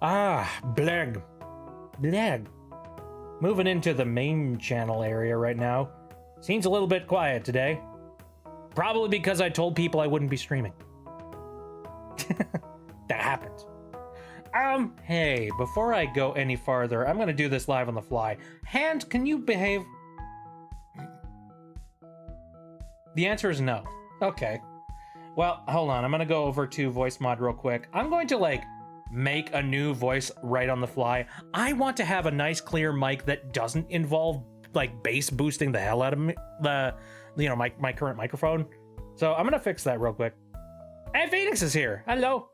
Bleg. Bleg. Moving into the main channel area right now. Seems a little bit quiet today. Probably because I told people I wouldn't be streaming. That happens. Hey, before I go any farther, I'm gonna do this live on the fly. Hand, can you behave? The answer is no. Okay. Well, hold on. I'm gonna go over to voice mod real quick. I'm going to like make a new voice right on the fly. I want to have a nice clear mic that doesn't involve like bass boosting the hell out of me, my current microphone. So I'm gonna fix that real quick. Hey, Phoenix is here. Hello.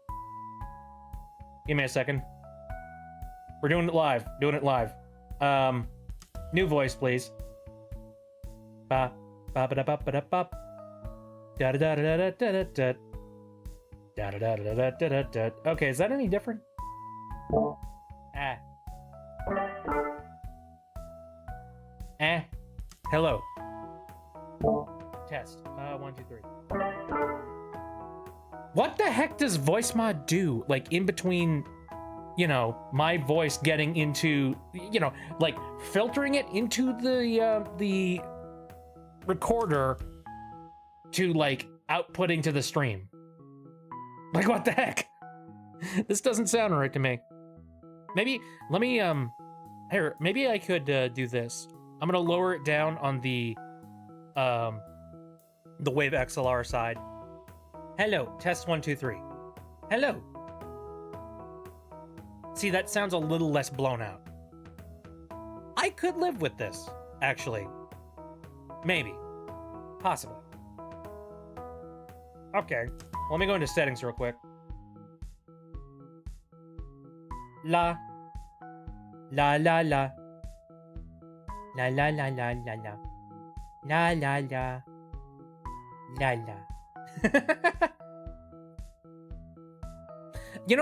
Give me a second. We're doing it live. New voice, please. Ba ba ba da ba ba da ba. Da da da da da da da da. Da da da da da da da da. Okay, is that any different? Hello. Test. 1, 2, 3. What the heck does voice mod do? Like in between, my voice getting into, like filtering it into the recorder to like outputting to the stream. Like what the heck? This doesn't sound right to me. Maybe let me here. Maybe I could do this. I'm gonna lower it down on the Wave XLR side. Hello, test 1, 2, 3. Hello. See, that sounds a little less blown out. I could live with this, actually. Maybe. Possibly. Okay, let me go into settings real quick. La. La la la. La la la la la la. La la la. La la.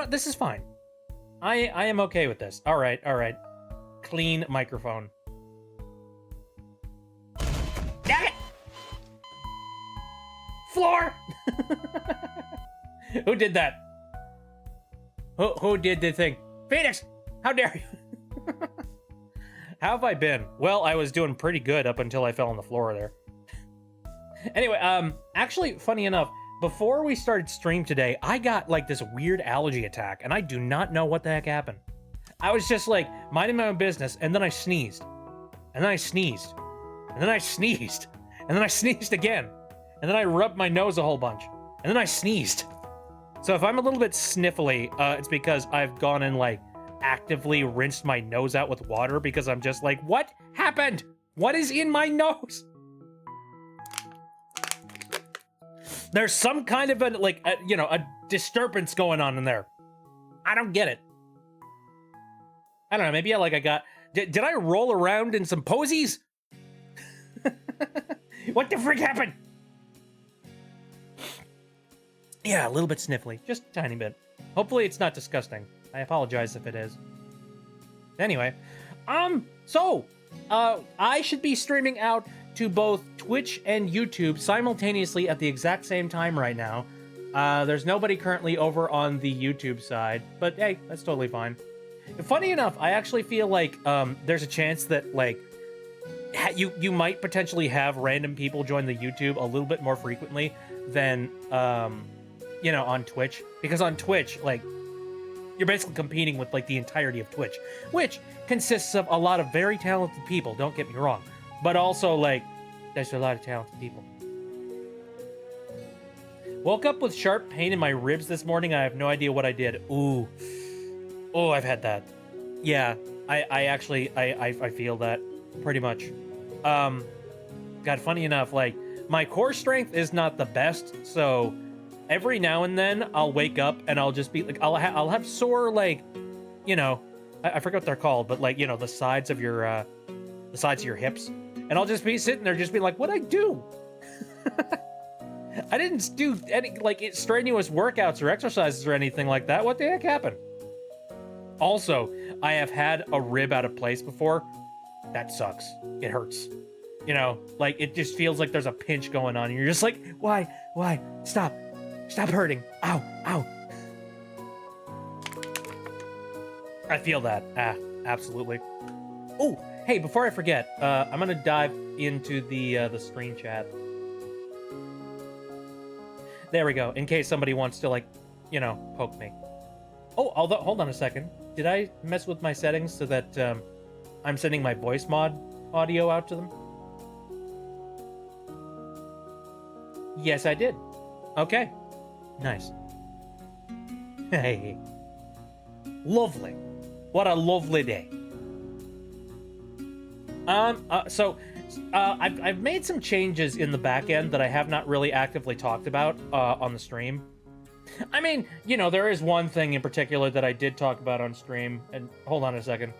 This is fine. I am okay with this. All right. Clean microphone. Damn it! Floor! Who did that? Who did the thing? Phoenix! How dare you? How have I been? Well, I was doing pretty good up until I fell on the floor there. Anyway, actually, funny enough, before we started stream today, I got like this weird allergy attack, and I do not know what the heck happened. I was just like minding my own business, and then I sneezed. And then I sneezed. And then I sneezed. And then I sneezed again. And then I rubbed my nose a whole bunch. And then I sneezed. So if I'm a little bit sniffly, it's because I've gone and like actively rinsed my nose out with water because I'm just like, what happened? What is in my nose? There's some kind of a disturbance going on in there. I don't get it. I don't know. Maybe did I roll around in some posies? What the frick happened? Yeah, a little bit sniffly. Just a tiny bit. Hopefully it's not disgusting. I apologize if it is. Anyway, I should be streaming out to both Twitch and YouTube simultaneously at the exact same time right now. There's nobody currently over on the YouTube side, but hey, that's totally fine. Funny enough, I actually feel like there's a chance that like you might potentially have random people join the YouTube a little bit more frequently than on Twitch, because on Twitch like you're basically competing with like the entirety of Twitch, which consists of a lot of very talented people, don't get me wrong, but also like there's a lot of talented people. Woke up with sharp pain in my ribs this morning. I have no idea what I did. Oh, I've had that. Yeah, I actually feel that pretty much. God, funny enough, like my core strength is not the best, so every now and then I'll wake up and I'll just be like, I'll have sore, like, I forget what they're called, but like, the sides of your hips, and I'll just be sitting there just be like, what'd I do? I didn't do any like strenuous workouts or exercises or anything like that. What the heck happened? Also, I have had a rib out of place before. That sucks. It hurts. Like it just feels like there's a pinch going on and you're just like, why? Stop hurting. Ow. I feel that. Absolutely. Oh, hey, before I forget, I'm gonna dive into the screen chat. There we go. In case somebody wants to, like, you know, poke me. Oh, although, hold on a second. Did I mess with my settings so that I'm sending my voice mod audio out to them? Yes, I did. Okay. Nice. Hey. Lovely. What a lovely day. I've made some changes in the back end that I have not really actively talked about on the stream. I mean, you know, there is one thing in particular that I did talk about on stream, and hold on a second.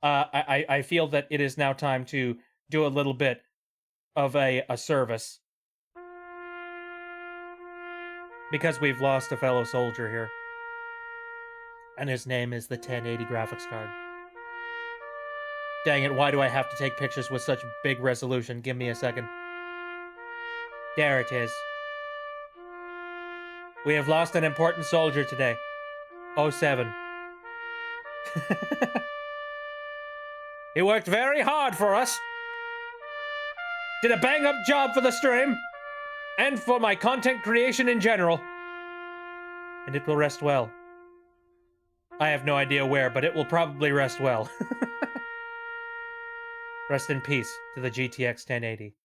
I feel that it is now time to do a little bit of a service. Because we've lost a fellow soldier here. And his name is the 1080 graphics card. Dang it, why do I have to take pictures with such big resolution? Give me a second. There it is. We have lost an important soldier today. 07. He worked very hard for us. Did a bang-up job for the stream. And for my content creation in general. And it will rest well. I have no idea where, but it will probably rest well. Rest in peace to the GTX 1080.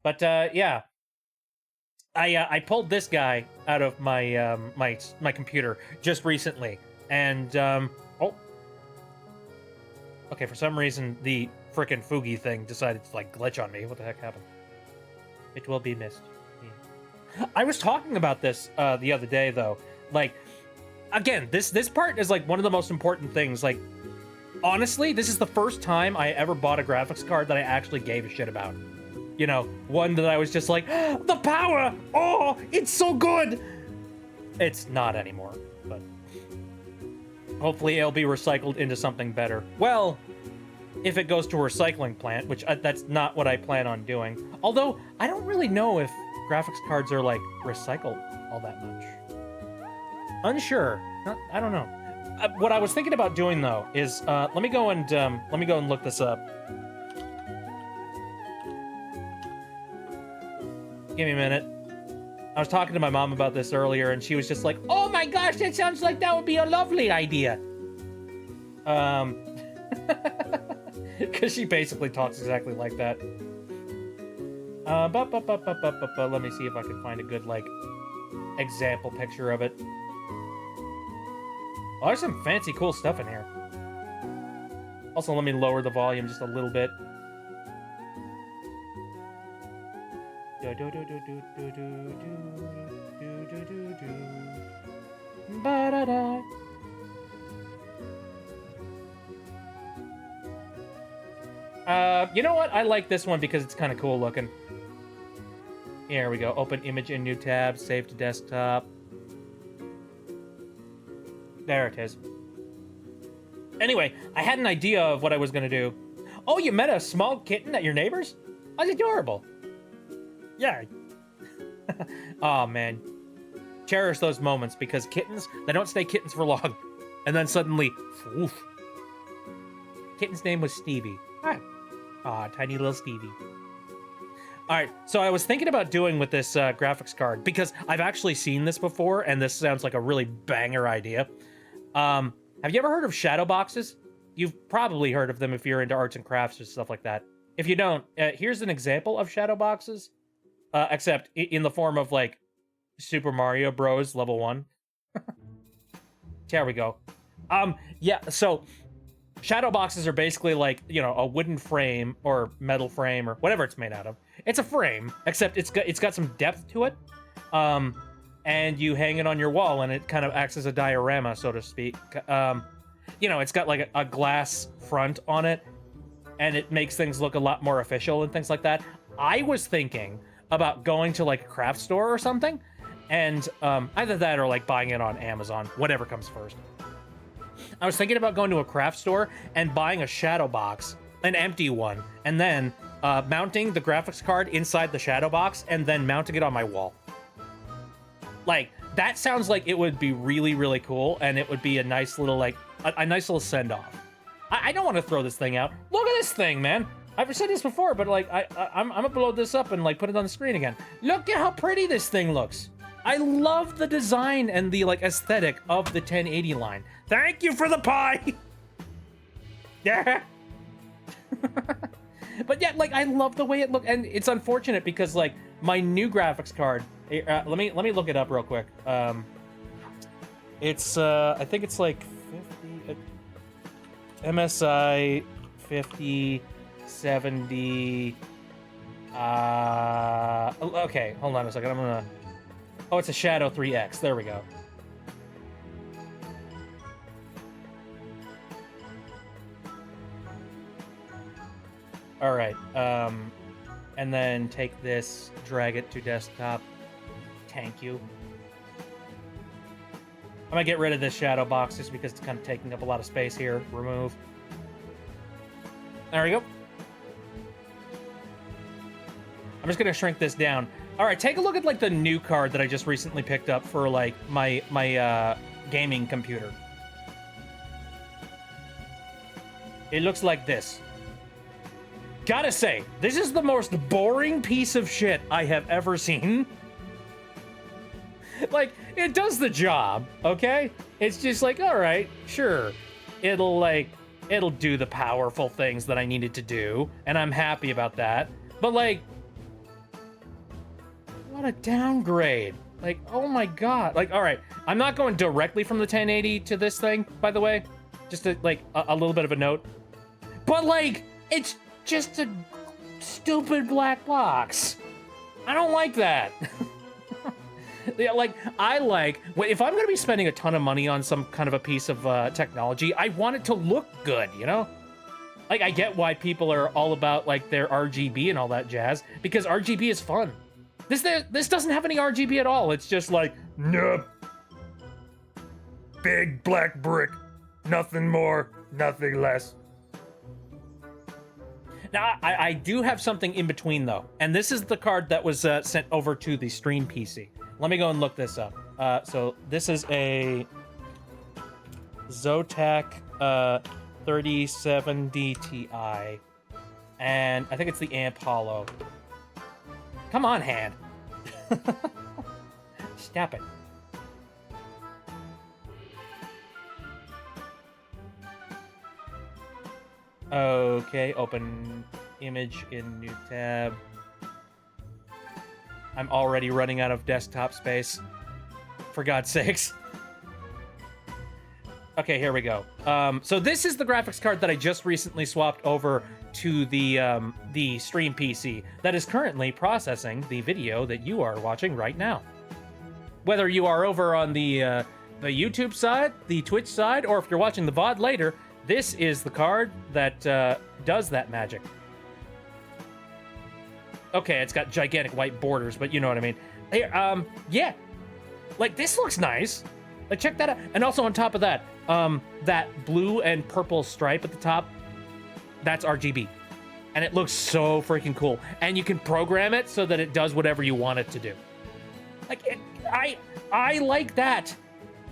But yeah, I pulled this guy out of my my computer just recently, and oh, okay. For some reason, the frickin' Fugi thing decided to like glitch on me. What the heck happened? It will be missed. I was talking about this the other day, though. Like, again, this part is like one of the most important things. Like, honestly, this is the first time I ever bought a graphics card that I actually gave a shit about. You know, one that I was just like, the power! Oh, it's so good! It's not anymore, but hopefully it'll be recycled into something better. Well, if it goes to a recycling plant, which that's not what I plan on doing. Although, I don't really know if graphics cards are, like, recycled all that much. Unsure. I don't know. What I was thinking about doing, though, is, let me go and look this up. Give me a minute. I was talking to my mom about this earlier, and she was just like, oh my gosh, that sounds like that would be a lovely idea. Because she basically talks exactly like that. Let me see if I can find a good, like, example picture of it. Oh, there's some fancy, cool stuff in here. Also, let me lower the volume just a little bit. Ba-da-da. You know what? I like this one because it's kind of cool looking. Here we go. Open image in new tab. Save to desktop. There it is. Anyway, I had an idea of what I was going to do. Oh, you met a small kitten at your neighbor's? That's adorable. Yeah. Oh, man. Cherish those moments because kittens, they don't stay kittens for long. And then suddenly, woof. Kitten's name was Stevie. Hi. Aw, tiny little Stevie. Alright, so I was thinking about doing with this graphics card, because I've actually seen this before, and this sounds like a really banger idea. Have you ever heard of shadow boxes? You've probably heard of them if you're into arts and crafts or stuff like that. If you don't, here's an example of shadow boxes, except in the form of, like, Super Mario Bros. Level 1. There we go. Yeah, so shadow boxes are basically like, you know, a wooden frame or metal frame or whatever it's made out of. It's a frame, except it's got some depth to it. And you hang it on your wall and it kind of acts as a diorama, so to speak. You know, it's got like a glass front on it and it makes things look a lot more official and things like that. I was thinking about going to like a craft store or something and either that or like buying it on Amazon, whatever comes first. I was thinking about going to a craft store and buying a shadow box, an empty one, and then mounting the graphics card inside the shadow box and then mounting it on my wall. Like, that sounds like it would be really, really cool, and it would be a nice little, like, a nice little send-off. I don't want to throw this thing out. Look at this thing, man. I've said this before, but, like, I'm gonna blow this up and, like, put it on the screen again. Look at how pretty this thing looks. I love the design and the, like, aesthetic of the 1080 line. Thank you for the pie! Yeah. But yeah, like, I love the way it looks, and it's unfortunate because, like, my new graphics card, let me look it up real quick. It's I think it's like 50 MSI 50 70 okay, hold on a second. I'm gonna, oh, it's a Shadow 3X. There we go. All right, and then take this, drag it to desktop. Thank you. I'm gonna get rid of this shadow box just because it's kind of taking up a lot of space here. Remove. There we go. I'm just gonna shrink this down. All right, take a look at like the new card that I just recently picked up for like my gaming computer. It looks like this. Gotta say, this is the most boring piece of shit I have ever seen. Like, it does the job, okay? It's just like, all right, sure. It'll do the powerful things that I needed to do, and I'm happy about that. But like, what a downgrade. Like, oh my God. Like, all right, I'm not going directly from the 1080 to this thing, by the way. Just a little bit of a note. But like, it's just a stupid black box. I don't like that. Yeah, like, if I'm gonna be spending a ton of money on some kind of a piece of technology, I want it to look good, you know? Like, I get why people are all about like their RGB and all that jazz, because RGB is fun. This doesn't have any RGB at all. It's just like, nope. Big black brick. Nothing more, nothing less. Now, I do have something in between, though. And this is the card that was sent over to the Stream PC. Let me go and look this up. So this is a Zotac 3070 Ti. And I think it's the Amp Hollow. Come on, hand. Stop it. Okay, open image in new tab. I'm already running out of desktop space. For God's sakes. Okay, here we go. So this is the graphics card that I just recently swapped over to the Stream PC that is currently processing the video that you are watching right now. Whether you are over on the YouTube side, the Twitch side, or if you're watching the VOD later, this is the card that does that magic. Okay, it's got gigantic white borders, but you know what I mean. Here, yeah. Like, this looks nice. Like, check that out. And also on top of that, that blue and purple stripe at the top, that's RGB. And it looks so freaking cool. And you can program it so that it does whatever you want it to do. Like, I like that.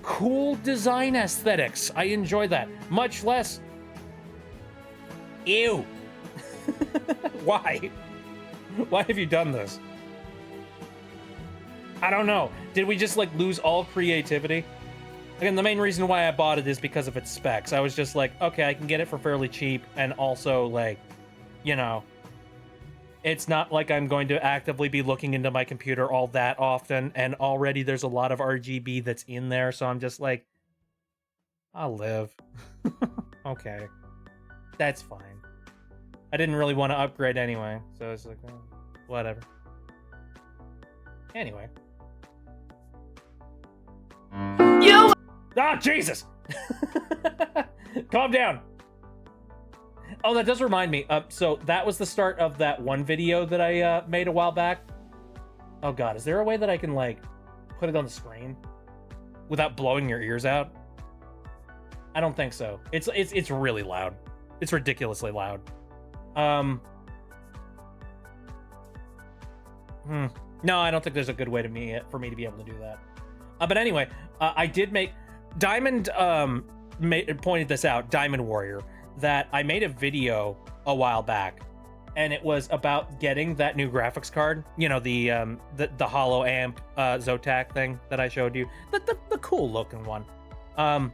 Cool design aesthetics. I enjoy that. Much less... Ew. Why? Why have you done this? I don't know. Did we just, like, lose all creativity? Again, the main reason why I bought it is because of its specs. I was just like, okay, I can get it for fairly cheap, and also, like, you know, it's not like I'm going to actively be looking into my computer all that often, and already there's a lot of RGB that's in there, so I'm just like, I'll live. Okay. That's fine. I didn't really want to upgrade anyway, so it's like, whatever. Anyway. You! Ah, Jesus! Calm down. Oh, that does remind me. So that was the start of that one video that I made a while back. Oh God, is there a way that I can like put it on the screen without blowing your ears out? I don't think so. It's really loud. It's ridiculously loud. No, I don't think there's a good way for me to be able to do that. But anyway, I did make Diamond pointed this out, Diamond Warrior, that I made a video a while back, and it was about getting that new graphics card. You know, the Hollow Amp Zotac thing that I showed you, the cool looking one. I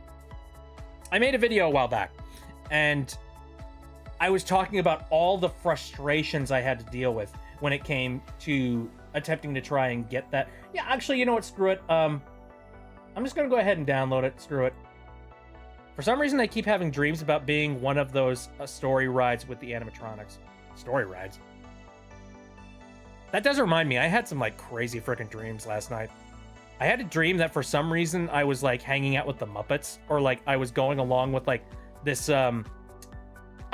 made a video a while back, and I was talking about all the frustrations I had to deal with when it came to attempting to try and get that. Yeah, actually, you know what? Screw it. I'm just gonna go ahead and download it. Screw it. For some reason, I keep having dreams about being one of those story rides with the animatronics. Story rides. That does remind me, I had some like crazy freaking dreams last night. I had a dream that for some reason I was like hanging out with the Muppets, or like I was going along with like this I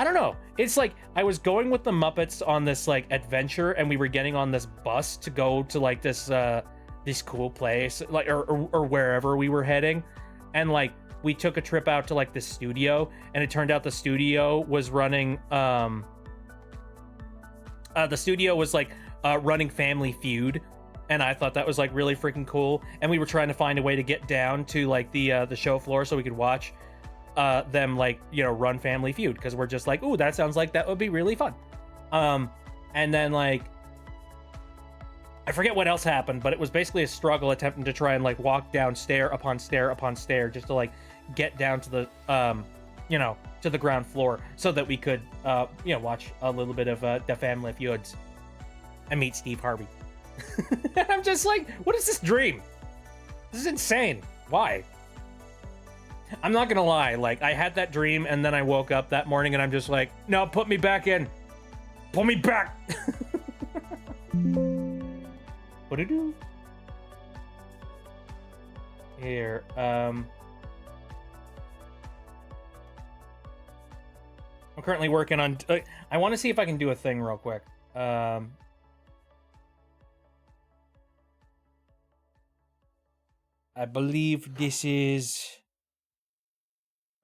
don't know. It's like I was going with the Muppets on this like adventure, and we were getting on this bus to go to like this cool place, like or wherever we were heading, and like we took a trip out to like this studio, and it turned out the studio was running running Family Feud, and I thought that was like really freaking cool. And we were trying to find a way to get down to like the show floor so we could watch them like, you know, run Family Feud, because we're just like, ooh, that sounds like that would be really fun. And then like I forget what else happened, but it was basically a struggle attempting to try and like walk down stair upon stair upon stair just to like get down to the you know, to the ground floor so that we could you know, watch a little bit of the Family Feuds and meet Steve Harvey. I'm just like, what is this dream? This is insane. Why? I'm not gonna lie, like I had that dream and then I woke up that morning and I'm just like, no, put me back in. Pull me back. What do you do? Here, I'm currently working on I want to see if I can do a thing real quick. I believe this is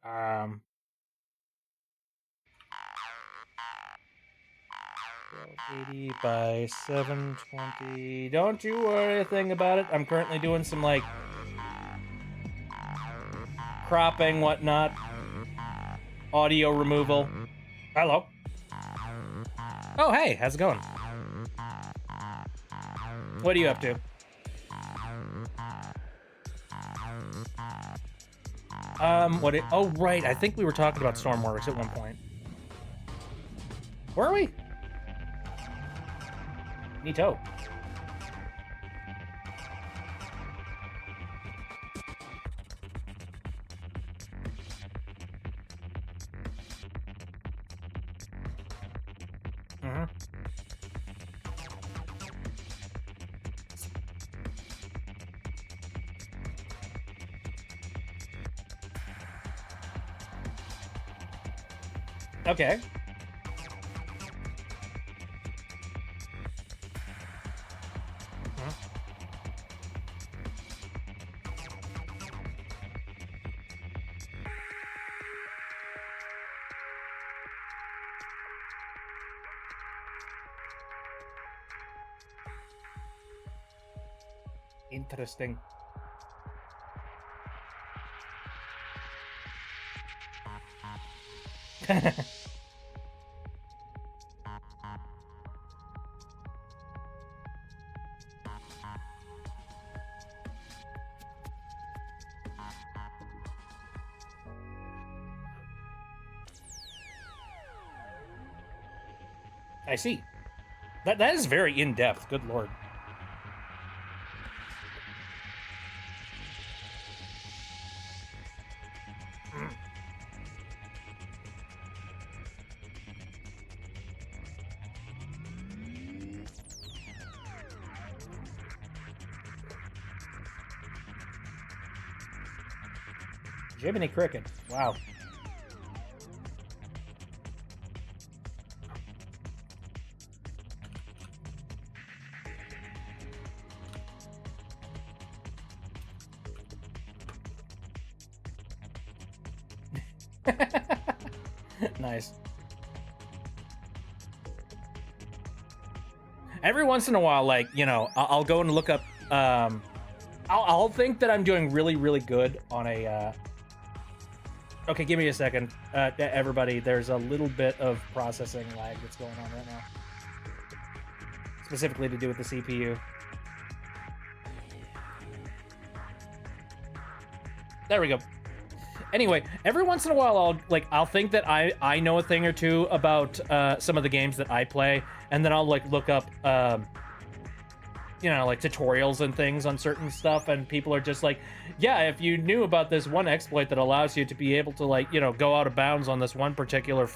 1280 by 720. Don't you worry a thing about it. I'm currently doing some like cropping, whatnot, audio removal. Hello. Oh, hey, how's it going? What are you up to? Oh, right. I think we were talking about Stormworks at one point. Were we? Neato. Okay. Interesting. I see. That is very in-depth. Good lord. Jiminy Cricket. Wow. Nice. Every once in a while, like, you know, I'll go and look up I'll think that I'm doing really, really good on a. Okay, give me a second, everybody. There's a little bit of processing lag that's going on right now, specifically to do with the CPU. There we go. Anyway, every once in a while, I'll think that I know a thing or two about some of the games that I play, and then I'll like look up like tutorials and things on certain stuff, and people are just like, yeah, if you knew about this one exploit that allows you to be able to go out of bounds on this one particular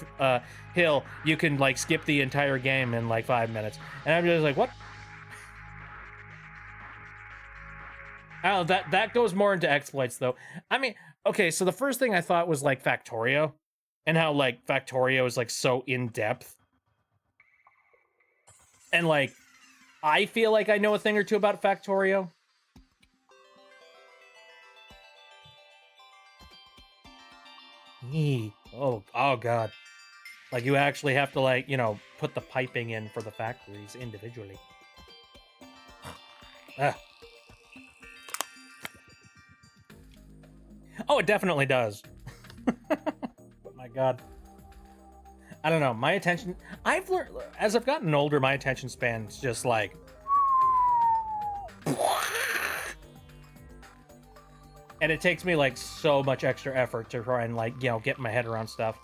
hill, you can like skip the entire game in like 5 minutes. And I'm just like, what? Oh, that goes more into exploits though. I mean, okay, so the first thing I thought was like Factorio, and how like Factorio is like so in depth, and like I feel like I know a thing or two about Factorio. Oh god. Like you actually have to put the piping in for the factories individually. Oh, it definitely does. Oh my god. I don't know. My attention... I've learned... As I've gotten older, my attention span's just like... And it takes me like so much extra effort to try and get my head around stuff.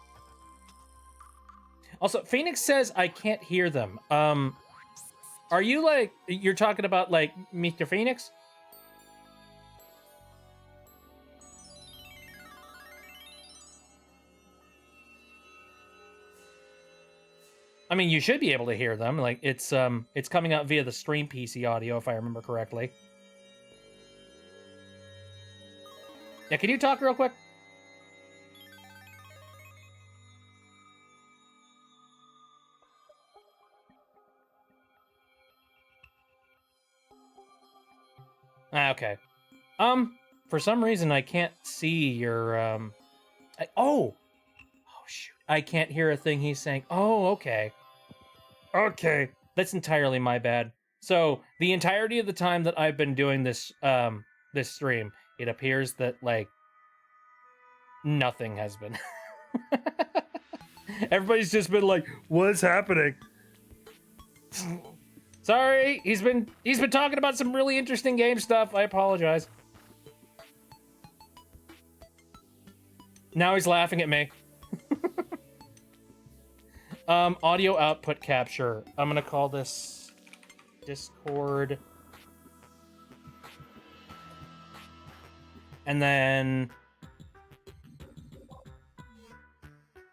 Also, Phoenix says I can't hear them. Are you you're talking about Mr. Phoenix? I mean, you should be able to hear them. Like it's coming out via the stream PC audio, if I remember correctly. Yeah, can you talk real quick? Okay. For some reason I can't see your oh shoot. I can't hear a thing he's saying. Oh, okay. Okay. That's entirely my bad. So, the entirety of the time that I've been doing this this stream, it appears that nothing has been. Everybody's just been like, "What's happening?" Sorry, he's been talking about some really interesting game stuff. I apologize. Now he's laughing at me. Audio output capture. I'm gonna call this Discord. And then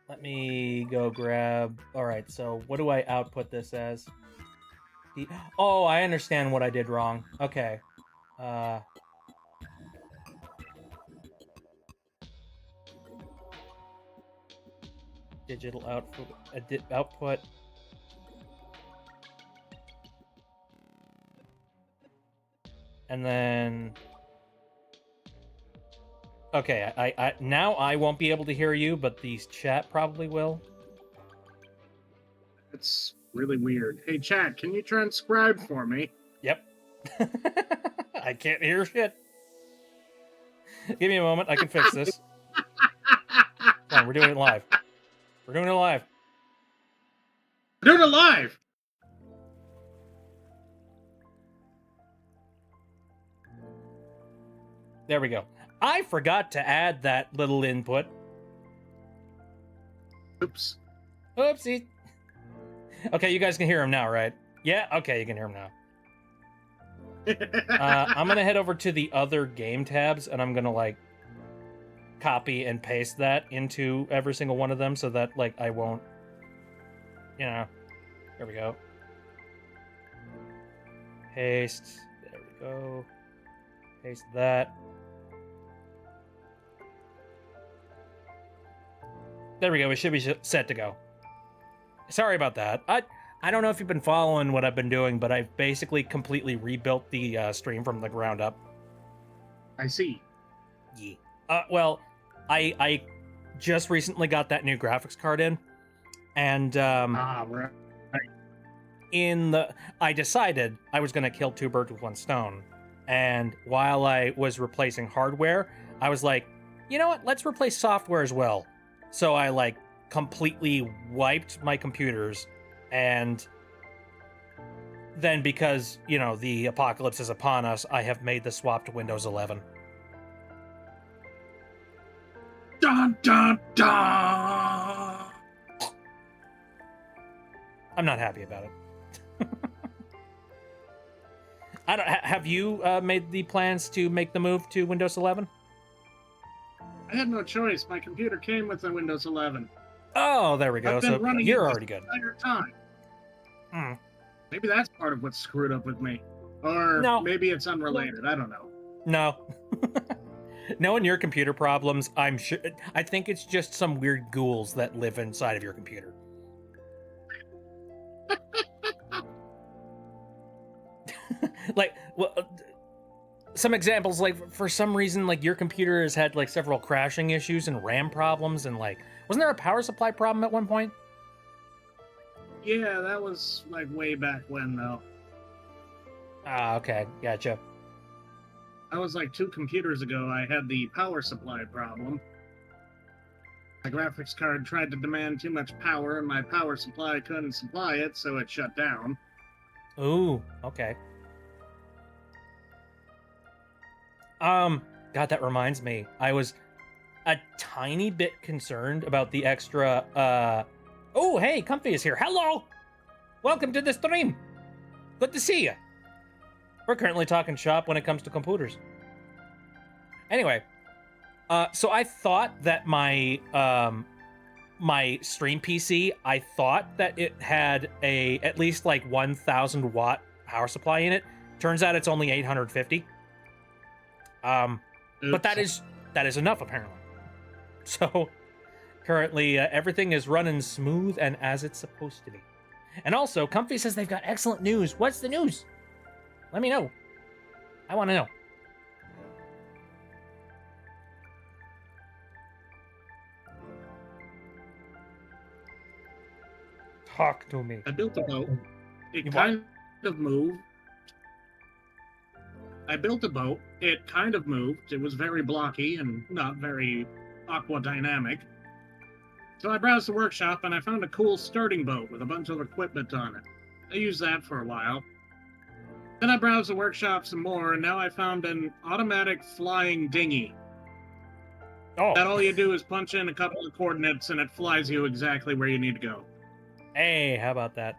let me go grab. All right, so what do I output this as? Oh, I understand what I did wrong. Okay. Digital output. And then okay, I now I won't be able to hear you, but the chat probably will. It's really weird. Hey, chat, can you transcribe for me? Yep. I can't hear shit. Give me a moment. I can fix this. Come on, we're doing it live. We're doing it live. We're doing it live! There we go. I forgot to add that little input. Oops. Oopsie. Okay, you guys can hear him now, right? Yeah? Okay, you can hear him now. I'm gonna head over to the other game tabs, and I'm gonna copy and paste that into every single one of them so that I won't, there we go. Paste. There we go. Paste that. There we go. We should be set to go. Sorry about that. I don't know if you've been following what I've been doing, but I've basically completely rebuilt the stream from the ground up. I see. Yeah. Well, I just recently got that new graphics card in, and right. I decided I was gonna kill two birds with one stone. And while I was replacing hardware, I was like, you know what? Let's replace software as well. So I like completely wiped my computers, and then because, you know, the apocalypse is upon us, I have made the swap to Windows 11. Dun dun dun! I'm not happy about it. I don't. Have you made the plans to make the move to Windows 11? I had no choice. My computer came with the Windows 11. Oh, there we go. I've been So running you're it already good. the entire time. Hmm. Maybe that's part of what's screwed up with me. Or No. maybe it's unrelated. I don't know. No. Knowing your computer problems, I'm sure. I think it's just some weird ghouls that live inside of your computer. Like, well, some examples, like, for some reason, like, your computer has had, like, several crashing issues and RAM problems, and, like, wasn't there a power supply problem at one point? Yeah, that was like way back when, though. Ah, okay. Gotcha. That was like 2 computers ago. I had the power supply problem. My graphics card tried to demand too much power, and my power supply couldn't supply it, so it shut down. Ooh, okay. God, that reminds me. I was a tiny bit concerned about the extra, Oh, hey, Comfy is here. Hello! Welcome to the stream. Good to see you. We're currently talking shop when it comes to computers. Anyway, so I thought that my, my stream PC, I thought that it had a at least like 1,000 watt power supply in it. Turns out it's only 850. But that is enough apparently. So currently everything is running smooth and as it's supposed to be. And also, Comfy says they've got excellent news. What's the news? Let me know. I want to know. Talk to me. I built a boat. It You kind of moved. I built a boat. It kind of moved. It was very blocky and not very aquadynamic. So I browsed the workshop and I found a cool starting boat with a bunch of equipment on it. I used that for a while. Then I browsed the workshop some more, and now I found an automatic flying dinghy. Oh, That all you do is punch in a couple of coordinates and it flies you exactly where you need to go. hey, how about that?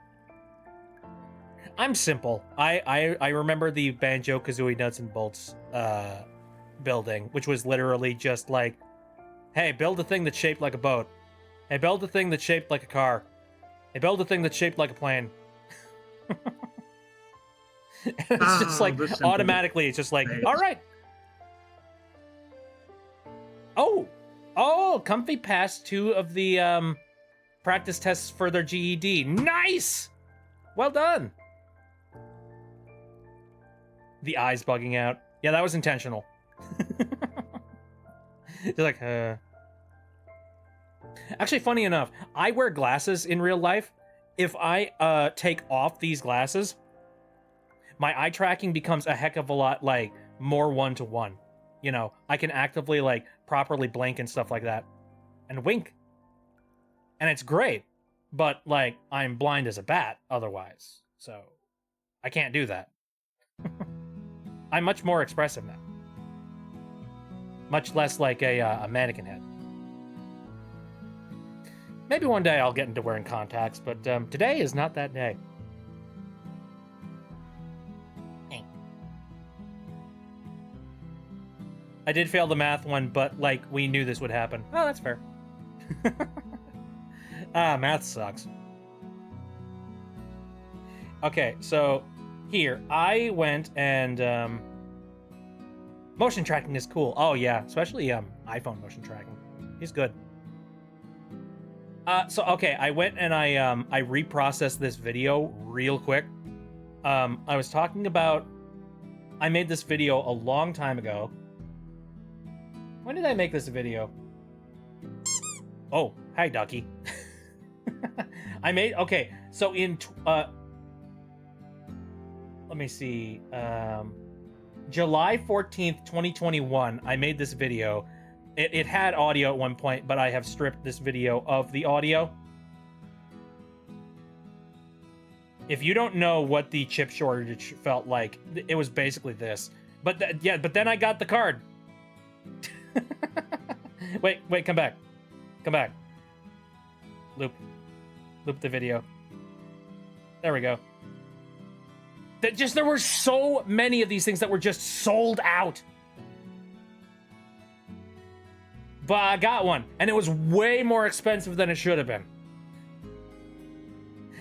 I'm simple. I remember the Banjo-Kazooie Nuts and Bolts building, which was literally just like, hey, build a thing that's shaped like a boat. Hey, build a thing that's shaped like a car. Hey, build a thing that's shaped like a plane. It's just like the simple automatically, it's just like, ways. all right. Oh, Comfy passed 2 of the practice tests for their GED. Nice! Well done. The eyes bugging out. Yeah, that was intentional. You're like, Actually, funny enough, I wear glasses in real life. If I take off these glasses, my eye tracking becomes a heck of a lot like more one-to-one. You know, I can actively like properly blink and stuff like that, and wink, and it's great. But like, I'm blind as a bat otherwise, so I can't do that. I'm much more expressive now, much less like a mannequin head. Maybe one day I'll get into wearing contacts, but today is not that day. I did fail the math one, but like we knew this would happen. Oh, that's fair. Math sucks. Okay, so here I went and motion tracking is cool. Oh yeah, especially iPhone motion tracking. He's good. So okay, I went and I reprocessed this video real quick. I was talking about I made this video a long time ago. When did I make this video? Oh, hi, Ducky. Okay, so in, let me see, July 14th, 2021, I made this video. It had audio at one point, but I have stripped this video of the audio. If you don't know what the chip shortage felt like, it was basically this. But but then I got the card. Wait, come back. Come back. Loop the video. There we go. There were so many of these things that were just sold out. But I got one, and it was way more expensive than it should have been.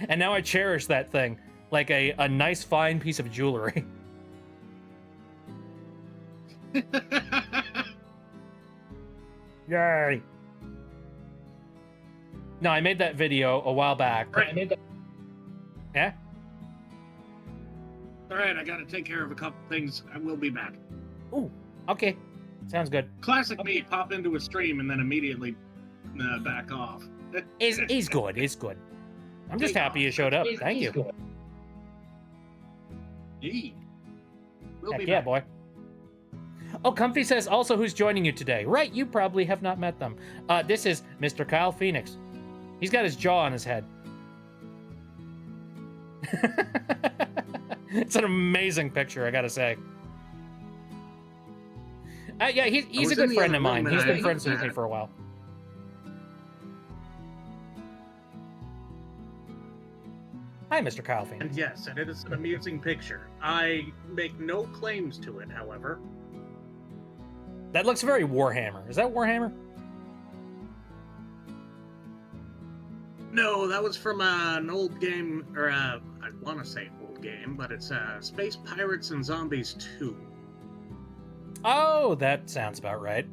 And now I cherish that thing like a nice, fine piece of jewelry. Yay! No, I made that video a while back. Right. Yeah? All right, I got to take care of a couple things. I will be back. Ooh, okay. Sounds good. Classic me, pop into a stream and then immediately back off. He's good. He's good. I'm just happy you showed up. Thank you. Good. Yee. We'll Heck be yeah, back. boy. Oh, Comfy says also who's joining you today. Right, you probably have not met them. This is Mr. Kyle Phoenix. He's got his jaw on his head. It's an amazing picture, I gotta say. Yeah, he's a good friend of mine. He's been friends with me for a while. Hi, Mr. Kyle Phoenix. And yes, and it is an amusing picture. I make no claims to it, however. That looks very Warhammer. Is that Warhammer? No, that was from an old game, or I want to say old game, but it's Space Pirates and Zombies 2. Oh, that sounds about right.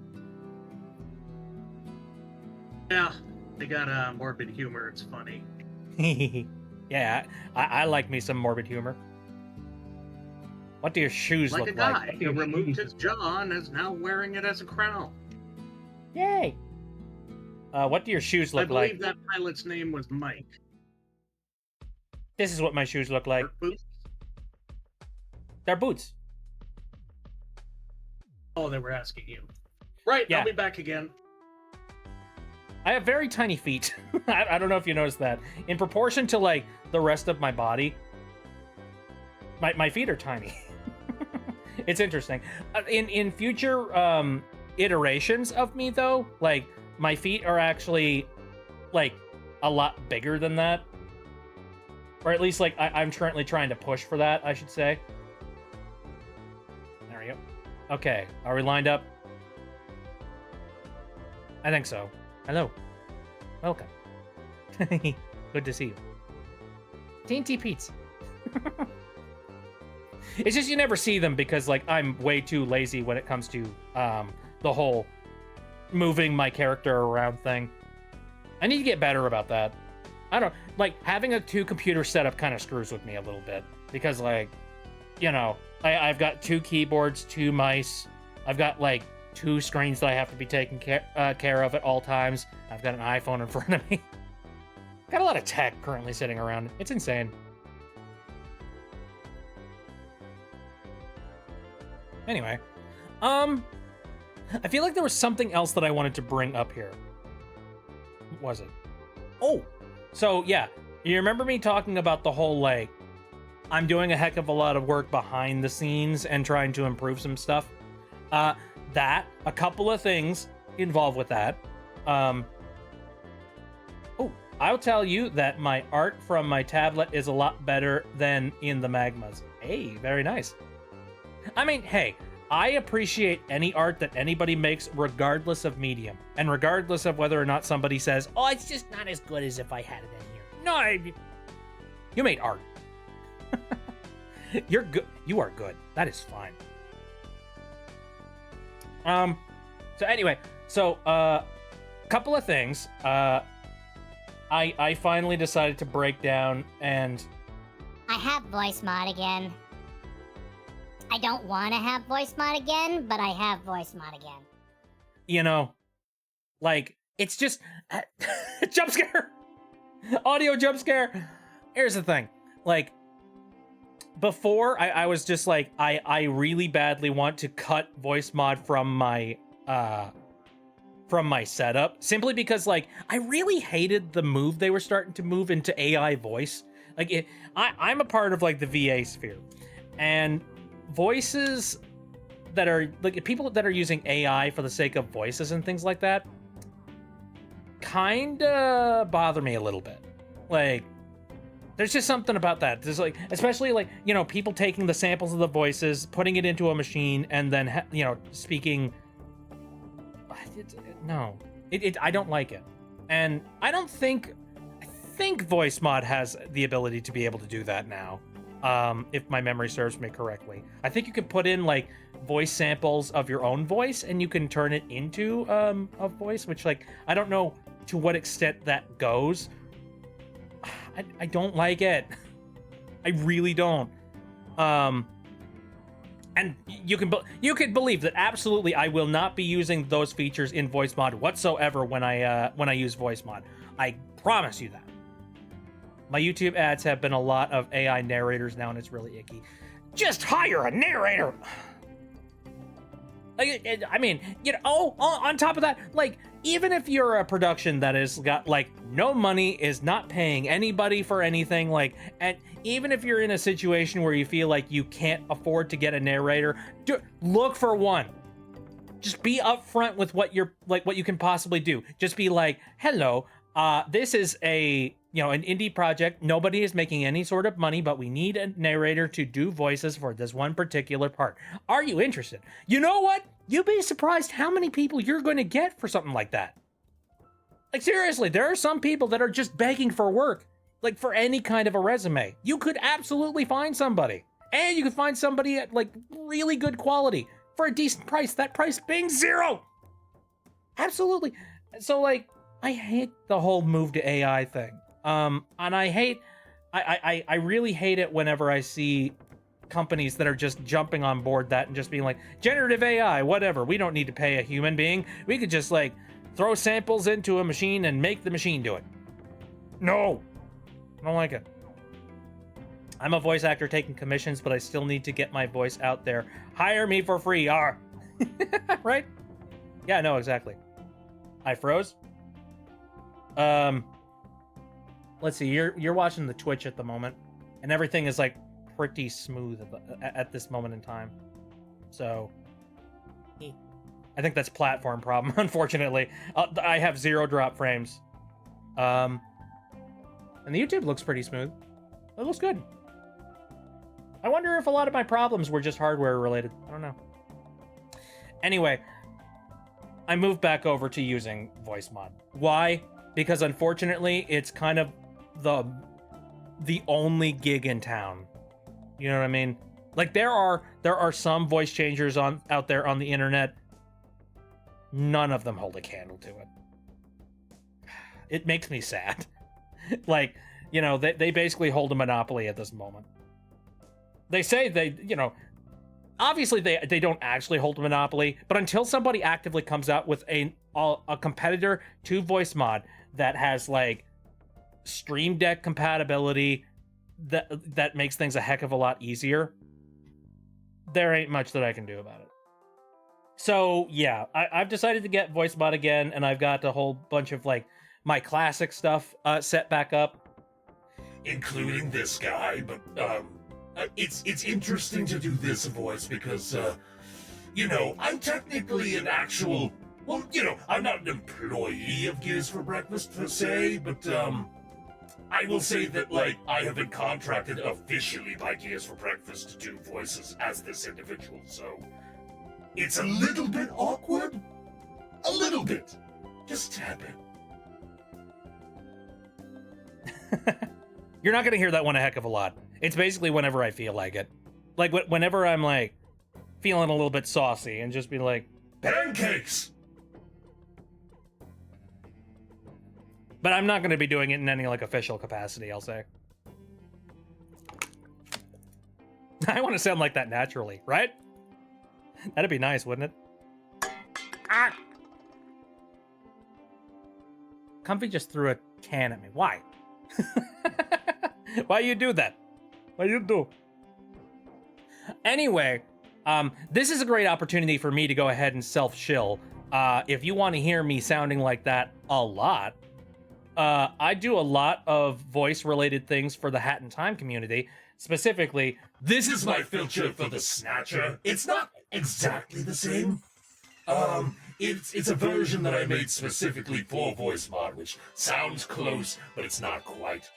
Yeah, they got morbid humor. It's funny. Yeah, I like me some morbid humor. What do your shoes Like look a guy like? who removed his jaw and is now wearing it as a crown. Yay! What do your shoes I look believe like? that pilot's name was Mike. This is what my shoes look like. Or Boots? They're boots. Oh, they were asking you. Right, Yeah. I'll be back again. I have very tiny feet. I don't know if you noticed that. In proportion to like the rest of my body, my feet are tiny. It's interesting. In future iterations of me though, like my feet are actually like a lot bigger than that. Or at least like I'm currently trying to push for that, I should say. There we go. Okay, are we lined up? I think so. Hello. Welcome. Good to see you. Dainty Pete's. It's just you never see them because like I'm way too lazy when it comes to the whole moving my character around thing. I need to get better about that. I don't like having a 2-computer setup kind of screws with me a little bit because like, you know, I've got 2 keyboards, 2 mice. I've got like 2 screens that I have to be taking care of at all times. I've got an iPhone in front of me. Got a lot of tech currently sitting around. It's insane. Anyway, I feel like there was something else that I wanted to bring up here. What was it? Oh, so yeah, you remember me talking about the whole like, I'm doing a heck of a lot of work behind the scenes and trying to improve some stuff. A couple of things involved with that. I'll tell you that my art from my tablet is a lot better than in the Magmas. Hey, very nice. I mean, hey, I appreciate any art that anybody makes regardless of medium, and regardless of whether or not somebody says, oh, it's just not as good as if I had it in here. No, you made art. You're good. You are good. That is fine. So anyway, couple of things. I finally decided to break down and... I have voice mod again. I don't want to have voice mod again, but I have voice mod again. You know, like, it's just... jump scare! Audio jump scare! Here's the thing. Like, before I was just like, I really badly want to cut voice mod from my setup, simply because like I really hated the move they were starting to move into AI voice. Like I'm a part of like the VA sphere, and voices that are like people that are using AI for the sake of voices and things like that kind of bother me a little bit. Like, there's just something about that. There's like, especially like, you know, people taking the samples of the voices, putting it into a machine, and then, you know, speaking. No, I don't like it. And I think voice mod has the ability to be able to do that now. If my memory serves me correctly. I think you can put in like voice samples of your own voice and you can turn it into a voice, which like, I don't know to what extent that goes. I don't like it. I really don't. And you can believe that absolutely I will not be using those features in voice mod whatsoever when I use voice mod. I promise you that. My YouTube ads have been a lot of AI narrators now, and it's really icky. Just hire a narrator. Like, I mean, you know, on top of that, like, even if you're a production that has got, like, no money, is not paying anybody for anything, like, and even if you're in a situation where you feel like you can't afford to get a narrator, look for one. Just be upfront with what you can possibly do. Just be like, hello, this is an indie project. Nobody is making any sort of money, but we need a narrator to do voices for this one particular part. Are you interested? You know what? You'd be surprised how many people you're going to get for something like that. Like, seriously, there are some people that are just begging for work, like for any kind of a resume. You could absolutely find somebody, and you could find somebody at like really good quality for a decent price. That price being $0. Absolutely. So like, I hate the whole move to AI thing. And I really hate it whenever I see companies that are just jumping on board that and just being like, generative AI, whatever. We don't need to pay a human being. We could just like throw samples into a machine and make the machine do it. No, I don't like it. I'm a voice actor taking commissions, but I still need to get my voice out there. Hire me for free, right? Yeah, no, exactly. I froze. Let's see. You're watching the Twitch at the moment, and everything is like pretty smooth at this moment in time. So, I think that's platform problem. Unfortunately, I have 0 drop frames. And the YouTube looks pretty smooth. It looks good. I wonder if a lot of my problems were just hardware related. I don't know. Anyway, I moved back over to using voice mod. Why? Because unfortunately, it's kind of the only gig in town. You know what I mean? Like, there are some voice changers out there on the internet. None of them hold a candle to it. It makes me sad. Like, you know, they basically hold a monopoly at this moment. They say they, you know, obviously they don't actually hold a monopoly, but until somebody actively comes out with a competitor to voice mod that has like Stream Deck compatibility that makes things a heck of a lot easier, there ain't much that I can do about it. So yeah, I've decided to get voice mod again, and I've got a whole bunch of like my classic stuff set back up, including this guy. But it's interesting to do this voice because you know, I'm technically an actual, well, you know, I'm not an employee of Gears for Breakfast per se, but I will say that, like, I have been contracted officially by Gears for Breakfast to do voices as this individual, so it's a little bit awkward. A little bit. Just a tad bit. You're not going to hear that one a heck of a lot. It's basically whenever I feel like it. Like, whenever I'm, like, feeling a little bit saucy and just be like, pancakes! But I'm not going to be doing it in any, like, official capacity, I'll say. I want to sound like that naturally, right? That'd be nice, wouldn't it? Ah! Comfy just threw a can at me. Why? Why you do that? Why you do? Anyway, this is a great opportunity for me to go ahead and self-shill. If you want to hear me sounding like that a lot, I do a lot of voice-related things for the Hat in Time community. Specifically, This is my filter for the Snatcher. It's not exactly the same. It's a version that I made specifically for VoiceMod, which sounds close, but it's not quite.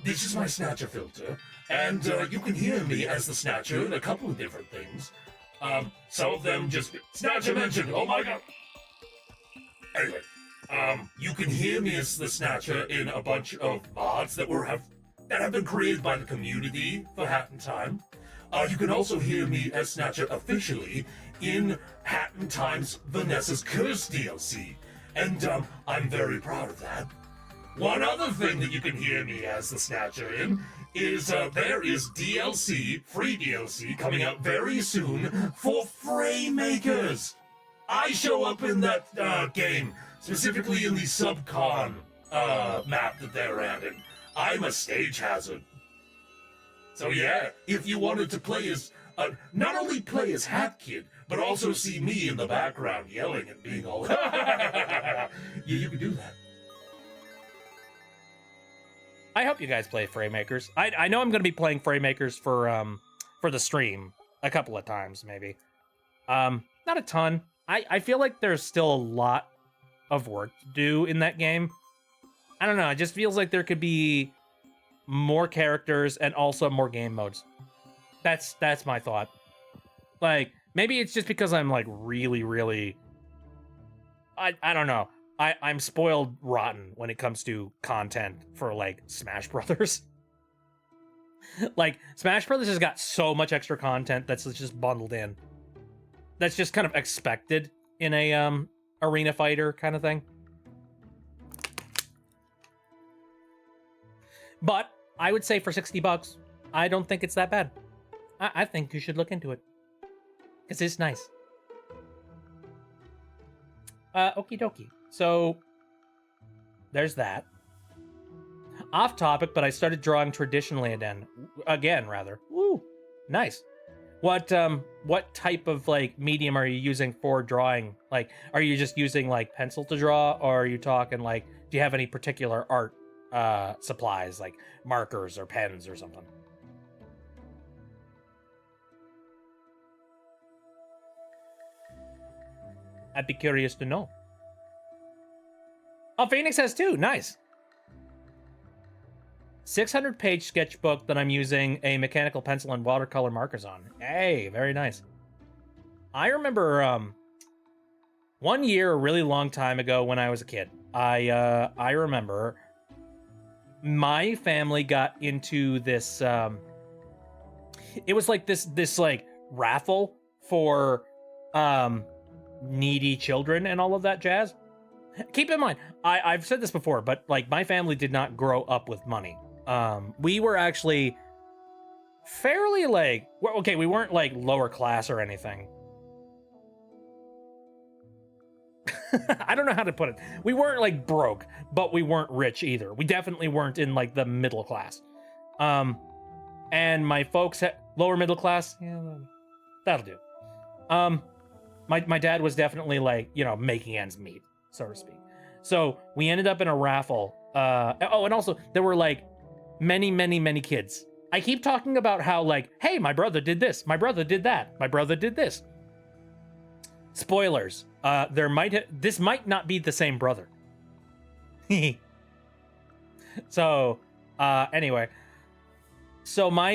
This is my Snatcher filter, and you can hear me as the Snatcher in a couple of different things. Some of them just Snatcher mentioned. Oh my god. Anyway, you can hear me as the Snatcher in a bunch of mods that have been created by the community for Hat in Time. You can also hear me as Snatcher officially in Hat in Time's Vanessa's Curse DLC, and I'm very proud of that. One other thing that you can hear me as the Snatcher in is there is DLC, free DLC, coming out very soon for Fraymakers. I show up in that game, specifically in the Subcon map that they're adding. I'm a stage hazard. So yeah, if you wanted to play as, not only play as Hat Kid, but also see me in the background yelling and being all, yeah, you can do that. I hope you guys play Fraymakers. I know I'm going to be playing Fraymakers for the stream a couple of times, maybe. Not a ton. I feel like there's still a lot of work to do in that game. I don't know. It just feels like there could be more characters and also more game modes. That's my thought. Like, maybe it's just because I'm like really I don't know. I'm spoiled rotten when it comes to content for like Smash Brothers. Like, Smash Brothers has got so much extra content that's just bundled in. That's just kind of expected in a arena fighter kind of thing. But I would say for $60, I don't think it's that bad. I think you should look into it. Because it's nice. Okie dokie. So, there's that. Off topic, but I started drawing traditionally again, rather. Woo! Nice. What type of, like, medium are you using for drawing? Like, are you just using, like, pencil to draw? Or are you talking, like, do you have any particular art supplies, like markers or pens or something? I'd be curious to know. Oh, Phoenix has two. Nice. 600-page sketchbook that I'm using a mechanical pencil and watercolor markers on. Hey, very nice. I remember one year, a really long time ago when I was a kid, I remember my family got into this it was like this like raffle for needy children and all of that jazz. Keep in mind, I've said this before, but like my family did not grow up with money. We were actually fairly like, okay, we weren't like lower class or anything. I don't know how to put it. We weren't like broke, but we weren't rich either. We definitely weren't in like the middle class. And my folks had lower middle class. Yeah, that'll do. My dad was definitely like, you know, making ends meet, so to speak. So we ended up in a raffle. Oh, and also there were like many kids. I keep talking about how like, hey, my brother did this, my brother did that, my brother did this. Spoilers. This might not be the same brother. So, anyway. So my,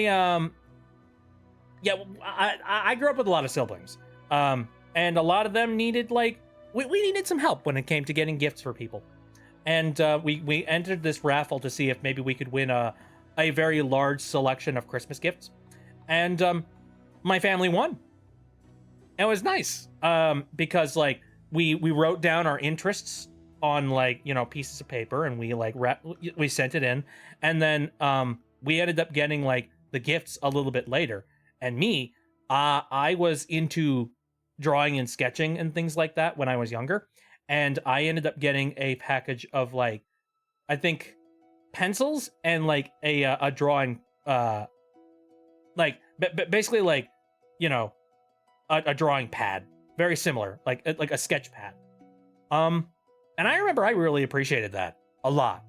yeah, I grew up with a lot of siblings. And a lot of them needed, like, we needed some help when it came to getting gifts for people. And we entered this raffle to see if maybe we could win a very large selection of Christmas gifts. And my family won. It was nice, because like we wrote down our interests on like, you know, pieces of paper, and we like we sent it in, and then we ended up getting like the gifts a little bit later. And me, I was into drawing and sketching and things like that when I was younger, and I ended up getting a package of like, I think pencils and like a drawing like basically like, you know, a drawing pad, very similar, like a sketch pad. And I remember I really appreciated that a lot.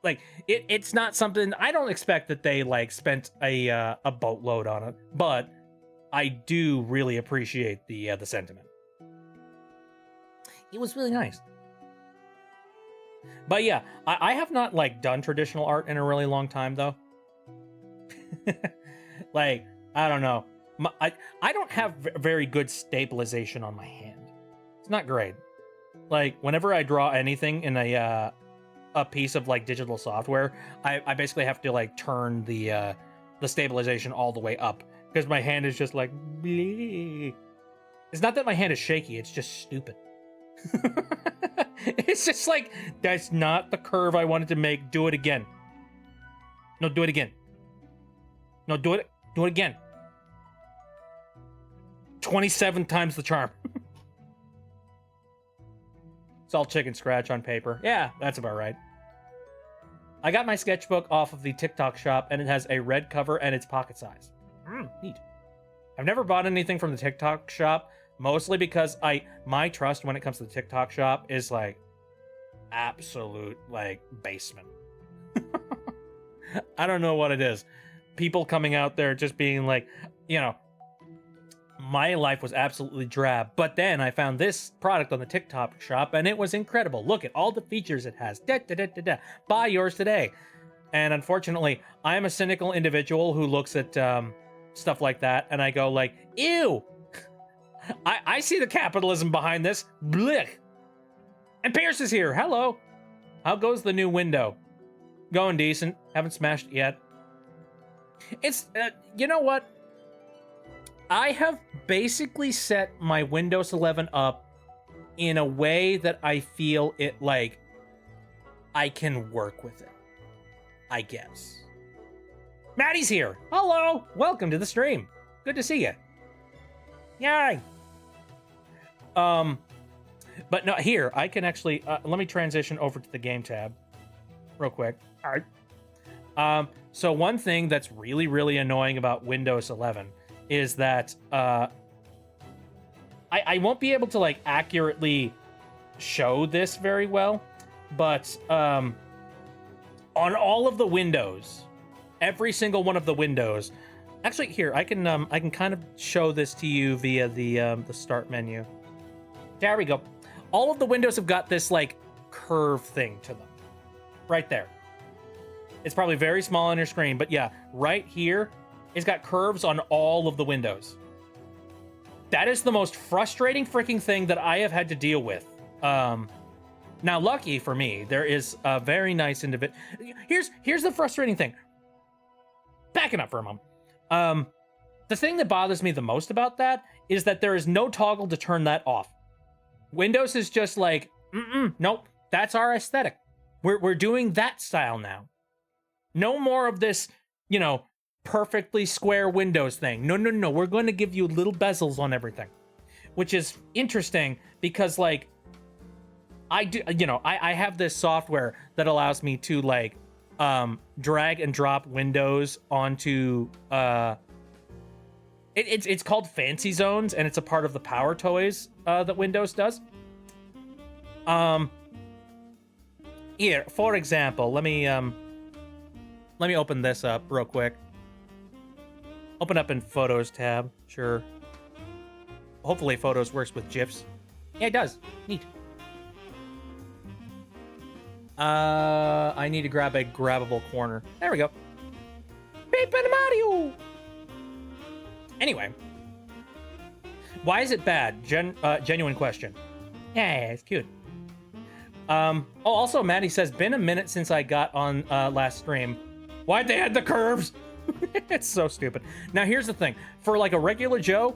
Like it's not something, I don't expect that they like spent a boatload on it, but I do really appreciate the sentiment. It was really nice. But yeah, I have not like done traditional art in a really long time though. Like, I don't know. I don't have very good stabilization on my hand. It's not great. Like, whenever I draw anything in a piece of like digital software, I basically have to like turn the stabilization all the way up because my hand is just like bleh. It's not that my hand is shaky, it's just stupid. It's just like, that's not the curve I wanted to make. Do it again. No, do it again. No, do it again. 27 times the charm. It's all chicken scratch on paper. Yeah, that's about right. I got my sketchbook off of the TikTok shop, and it has a red cover and it's pocket size. Neat. I've never bought anything from the TikTok shop, mostly because my trust when it comes to the TikTok shop is like absolute like basement. I don't know what it is. People coming out there just being like, you know, my life was absolutely drab, but then I found this product on the TikTok shop and it was incredible. Look at all the features it has. Buy yours today. And unfortunately, I am a cynical individual who looks at stuff like that and I go like, ew. I see the capitalism behind this. Blech. And Pierce is here. Hello. How goes the new window? Going decent. Haven't smashed it yet. It's, you know what? I have basically set my Windows 11 up in a way that I feel it like I can work with it, I guess. Maddie's here. Hello. Welcome to the stream. Good to see you. Yay. But no, here, I can actually, let me transition over to the game tab real quick. All right. So one thing that's really, really annoying about Windows 11 is that I won't be able to like accurately show this very well, but on all of the windows, every single one of the windows, actually here I can kind of show this to you via the start menu. There we go. All of the windows have got this like curve thing to them, right there. It's probably very small on your screen, but yeah, right here. It's got curves on all of the windows. That is the most frustrating freaking thing that I have had to deal with. Now, lucky for me, there is a very nice individual. Here's the frustrating thing. Backing up for a moment. The thing that bothers me the most about that is that there is no toggle to turn that off. Windows is just like, nope, that's our aesthetic. We're doing that style now. No more of this, you know, perfectly square Windows thing. No. We're going to give you little bezels on everything, which is interesting because like I do, you know, I have this software that allows me to like drag and drop windows onto it's called Fancy Zones and it's a part of the Power Toys that Windows does. Here, for example, let me open this up real quick. Open up in Photos tab. Sure. Hopefully Photos works with GIFs. Yeah, it does. Neat. I need to grab a grabbable corner. There we go. Paper Mario! Anyway. Why is it bad? Genuine question. Yeah, it's cute. Oh, also, Maddie says, been a minute since I got on last stream. Why'd they add the curves? It's so stupid. Now, here's the thing. For like a regular Joe,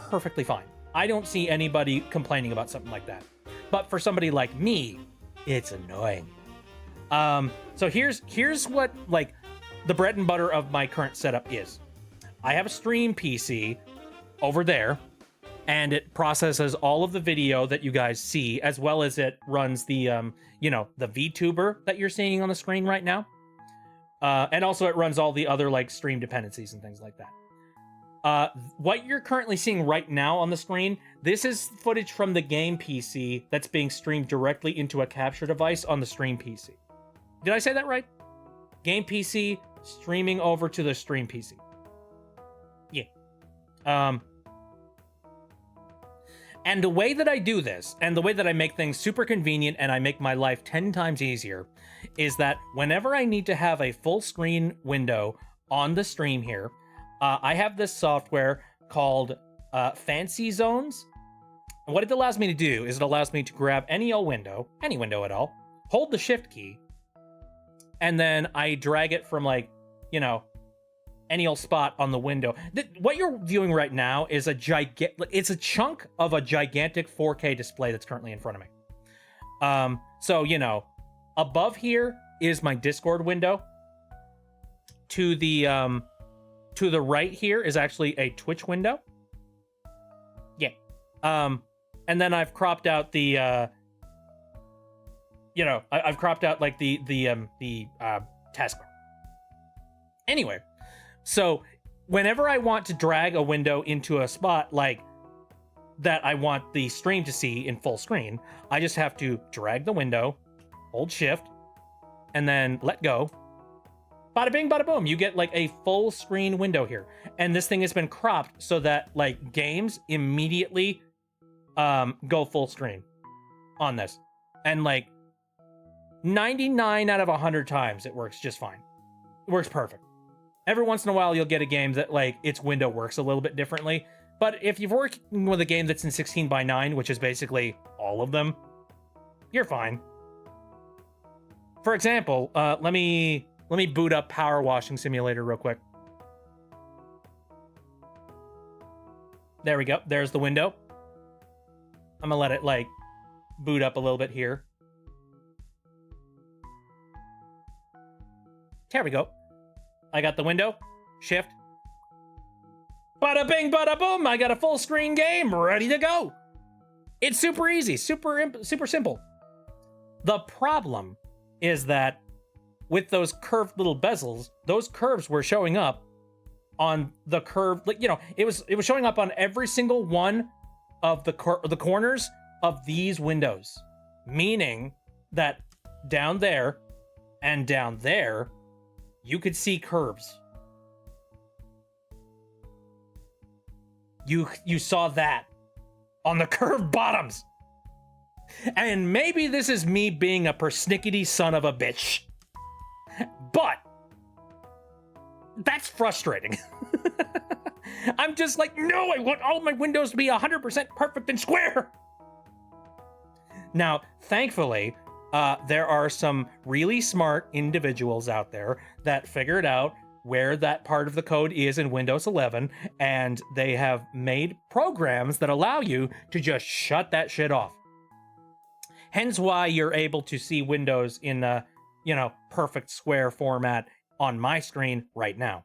perfectly fine. I don't see anybody complaining about something like that. But for somebody like me, it's annoying. So here's what like the bread and butter of my current setup is. I have a stream PC over there, and it processes all of the video that you guys see, as well as it runs the, you know, the VTuber that you're seeing on the screen right now. And also it runs all the other like stream dependencies and things like that. What you're currently seeing right now on the screen, this is footage from the game PC that's being streamed directly into a capture device on the stream PC. Did I say that right? Game PC streaming over to the stream PC. Yeah. And the way that I do this, and the way that I make things super convenient and I make my life 10 times easier, is that whenever I need to have a full screen window on the stream here, I have this software called Fancy Zones. And what it allows me to do is it allows me to grab any window at all, hold the shift key, and then I drag it from like, you know, any old spot on the window. What you're viewing right now is it's a chunk of a gigantic 4K display that's currently in front of me. So, you know, above here is my Discord window. To the right here is actually a Twitch window. Yeah. And then I've cropped out the I've cropped out like the taskbar. Anyway, so whenever I want to drag a window into a spot like that I want the stream to see in full screen, I just have to drag the window, hold shift, and then let go. Bada bing, bada boom. You get like a full screen window here. And this thing has been cropped so that like games immediately go full screen on this. And like 99 out of 100 times it works just fine. It works perfect. Every once in a while, you'll get a game that, like, its window works a little bit differently. But if you're working with a game that's in 16:9, which is basically all of them, you're fine. For example, let me boot up Power Washing Simulator real quick. There we go. There's the window. I'm gonna let it, like, boot up a little bit here. There we go. I got the window, shift, bada bing, bada boom. I got a full screen game ready to go. It's super easy, super simple. The problem is that with those curved little bezels, those curves were showing up on the curve. Like, you know, it was showing up on every single one of the corners of these windows, meaning that down there and down there, you could see curves. You saw that on the curved bottoms. And maybe this is me being a persnickety son of a bitch. But that's frustrating. I'm just like, no, I want all my windows to be 100% perfect and square. Now, thankfully, there are some really smart individuals out there that figured out where that part of the code is in Windows 11, and they have made programs that allow you to just shut that shit off. Hence why you're able to see Windows in a, perfect square format on my screen right now.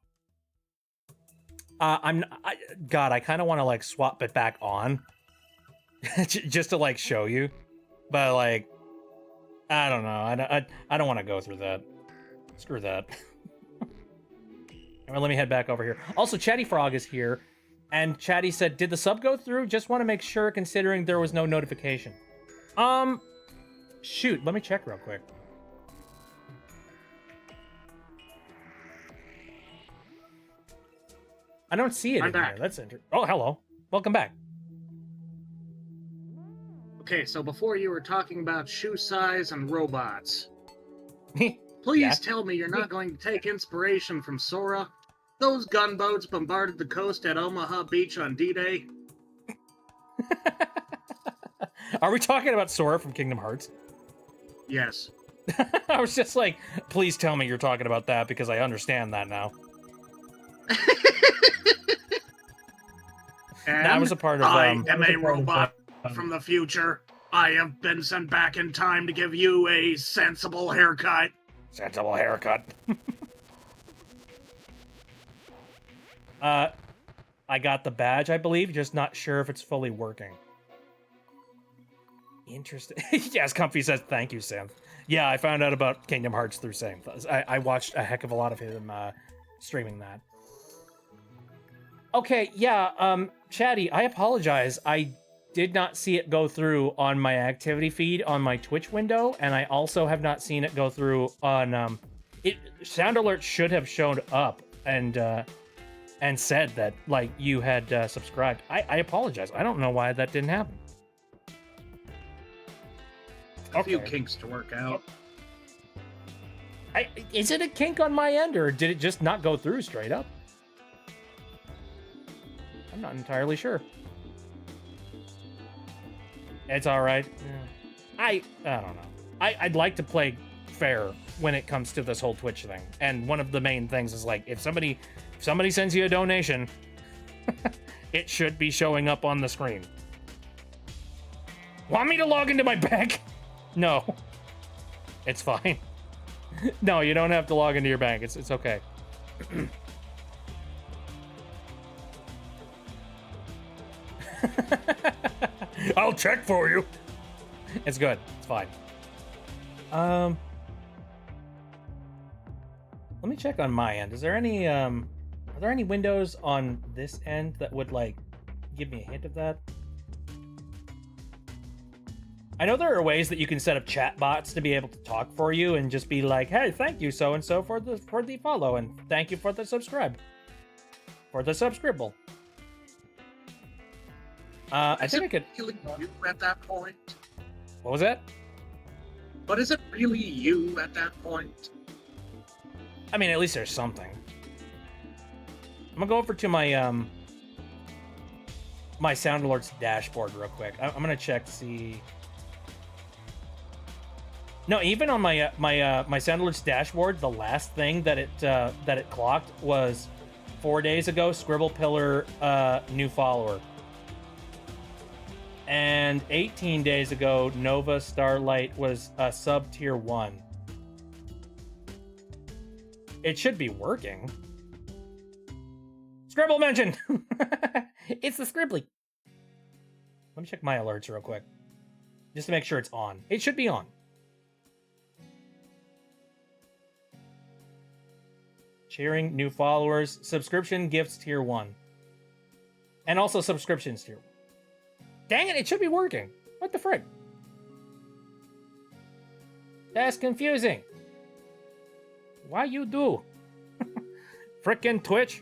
God, I kind of want to like swap it back on just to like show you, but like, I don't know. I don't want to go through that. Screw that. All right, let me head back over here. Also, Chatty Frog is here, and Chatty said, "Did the sub go through? Just want to make sure, considering there was no notification." Shoot. Let me check real quick. I don't see it I'm in back. here. That's interesting. Oh, hello. Welcome back. Okay, so before you were talking about shoe size and robots. Please Yeah. tell me you're not going to take inspiration from Sora? Those gunboats bombarded the coast at Omaha Beach on D-Day? Are we talking about Sora from Kingdom Hearts? Yes. I was just like, please tell me you're talking about that because I understand that now. And That was a part of I am a robot from the future. I have been sent back in time to give you a sensible haircut. Sensible haircut. I got the badge, I believe, just not sure if it's fully working. Interesting. Yes, Comfy says thank you, Synth. Yeah, I found out about Kingdom Hearts through Synth. I watched a heck of a lot of him streaming that. Okay, yeah, Chatty, I apologize. I did not see it go through on my activity feed on my Twitch window, and I also have not seen it go through on Sound Alert should have shown up and said that like you had subscribed. I apologize. I don't know why that didn't happen. A few kinks to work out. Is it a kink on my end, or did it just not go through straight up? I'm not entirely sure. It's all right. Yeah. I don't know. I'd like to play fair when it comes to this whole Twitch thing. And one of the main things is like if somebody sends you a donation, it should be showing up on the screen. Want me to log into my bank? No. It's fine. No, you don't have to log into your bank. It's okay. I'll check for you. It's good. It's fine. Let me check on my end. Is there any are there any windows on this end that would like give me a hint of that? I know there are ways that you can set up chat bots to be able to talk for you and just be like, "Hey, thank you so and so for the follow and thank you for the subscribe." For the subscribble. I think I could. Really you at that point? What was that? But is it really you at that point? I mean, at least there's something. I'm gonna go over to my my Sound Alerts dashboard real quick. I'm gonna check to see. No, even on my my Sound Alerts dashboard, the last thing that it clocked was 4 days ago. Scribble Pillar new follower. And 18 days ago, Nova Starlight was sub tier 1. It should be working. Scribble mentioned! It's the Scribbly. Let me check my alerts real quick. Just to make sure it's on. It should be on. Cheering, new followers, subscription gifts tier 1. And also subscriptions tier 1. Dang it, it should be working. What the frick? That's confusing. Why you do? Frickin' Twitch.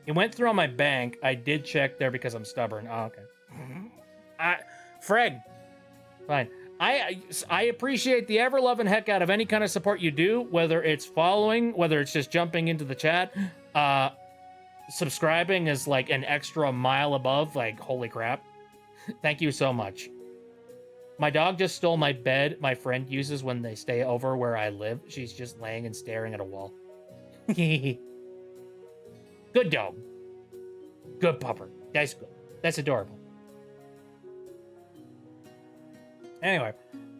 It went through on my bank. I did check there because I'm stubborn. Oh, okay. Freg. Fine. I appreciate the ever-loving heck out of any kind of support you do, whether it's following, whether it's just jumping into the chat. Subscribing is like an extra mile above, like, holy crap. Thank you so much. My dog just stole my bed my friend uses when they stay over where I live. She's just laying and staring at a wall. Good dog. Good pupper. That's good. That's adorable. Anyway,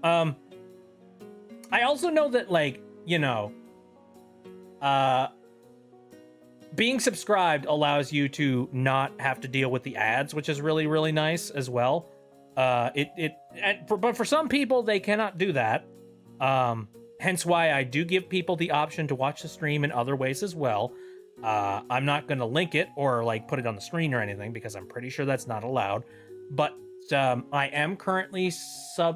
I also know that, like, you know, being subscribed allows you to not have to deal with the ads, which is really, really nice as well. But for some people, they cannot do that. Hence why I do give people the option to watch the stream in other ways as well. I'm not going to link it or like put it on the screen or anything because I'm pretty sure that's not allowed. But I am currently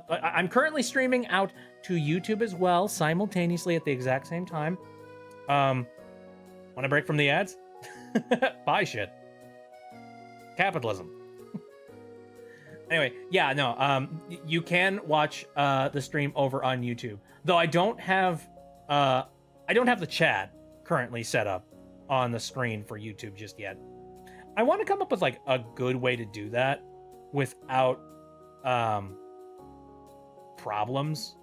I'm currently streaming out to YouTube as well simultaneously at the exact same time. Want to break from the ads? Buy shit. Capitalism. Anyway, yeah, no, you can watch the stream over on YouTube. Though I don't have the chat currently set up on the screen for YouTube just yet. I want to come up with like a good way to do that without problems.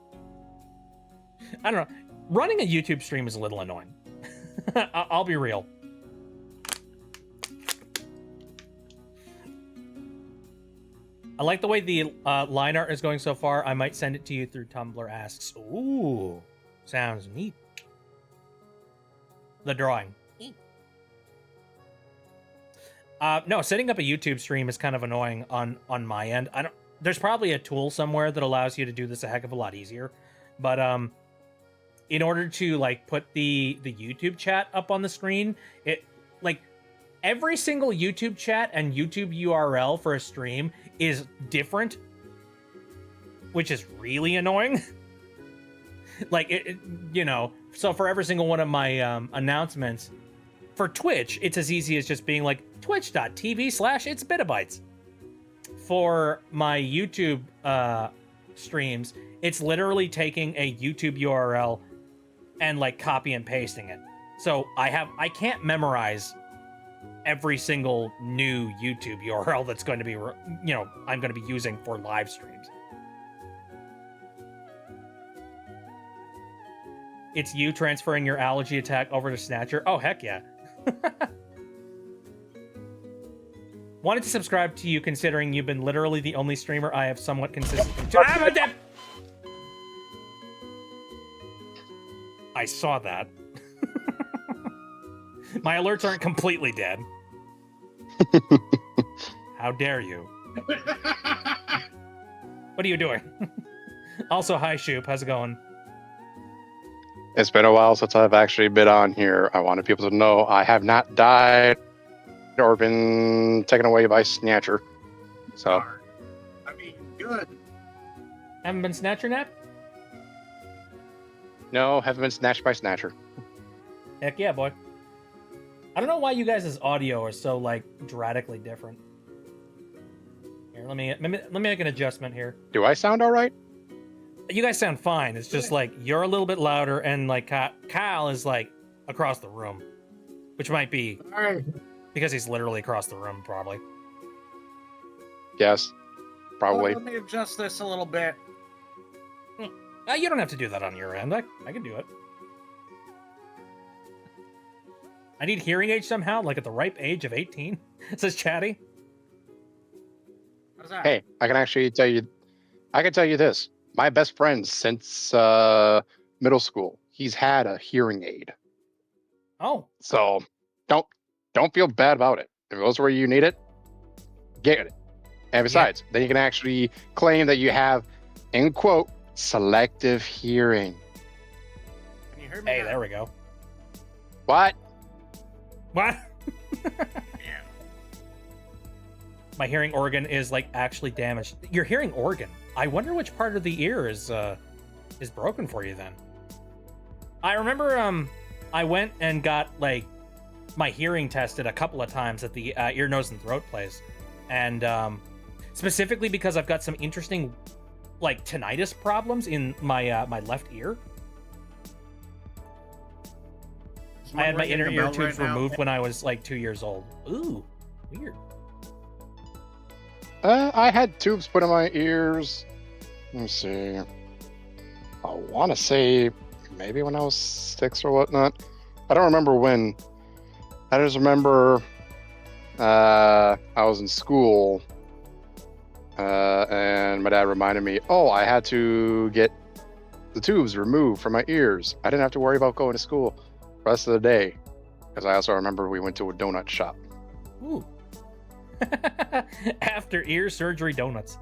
I don't know. Running a YouTube stream is a little annoying. I'll be real. I like the way the line art is going so far. I might send it to you through Tumblr asks. Ooh, sounds neat. The drawing. No, setting up a YouTube stream is kind of annoying on my end. there's probably a tool somewhere that allows you to do this a heck of a lot easier. But in order to like put the YouTube chat up on the screen, it like every single YouTube chat and YouTube URL for a stream is different, which is really annoying. Like you know, so for every single one of my announcements for Twitch, it's as easy as just being like twitch.tv/itsbitabytes. For my YouTube streams, it's literally taking a YouTube URL and like copy and pasting it. So I can't memorize every single new YouTube URL that's going to be, I'm going to be using for live streams. It's you transferring your allergy attack over to Snatcher. Oh, heck yeah. Wanted to subscribe to you considering you've been literally the only streamer I have somewhat consistently... I saw that. My alerts aren't completely dead. How dare you? What are you doing? Also, hi, Shoop. How's it going? It's been a while since I've actually been on here. I wanted people to know I have not died or been taken away by Snatcher. So, I mean, good. Haven't been Snatcher napped? no, haven't been snatched by Snatcher. Heck yeah, boy. I don't know why you guys' audio are so, like, dramatically different. Here, let me make an adjustment here. Do I sound all right? You guys sound fine. It's just, like, you're a little bit louder, and, like, Kyle is, like, across the room. Which might be All right. because he's literally across the room, probably. Yes, probably. Let me adjust this a little bit. You don't have to do that on your end. I can do it. I need hearing aids somehow, like at the ripe age of 18, says Chatty. How's that? Hey, I can actually tell you, this. My best friend since middle school, he's had a hearing aid. Oh, So don't feel bad about it. If it goes where you need it, get it. And besides, then you can actually claim that you have, in quote, selective hearing. Can you hear me? hey, now? there we go. What? What? My hearing organ is like actually damaged. Your hearing organ. I wonder which part of the ear is broken for you then. I remember I went and got like my hearing tested a couple of times at the ear, nose, and throat place, and specifically because I've got some interesting like tinnitus problems in my my left ear. Is I had my ringing inner a ear bell tubes right now? removed when I was like 2 years old. Ooh, weird. I had tubes put in my ears. Let me see. I want to say maybe when I was 6 or whatnot. I don't remember when. I just remember I was in school and my dad reminded me, oh, I had to get the tubes removed from my ears. I didn't have to worry about going to school the rest of the day. Because I also remember we went to a donut shop. Ooh. After ear surgery donuts.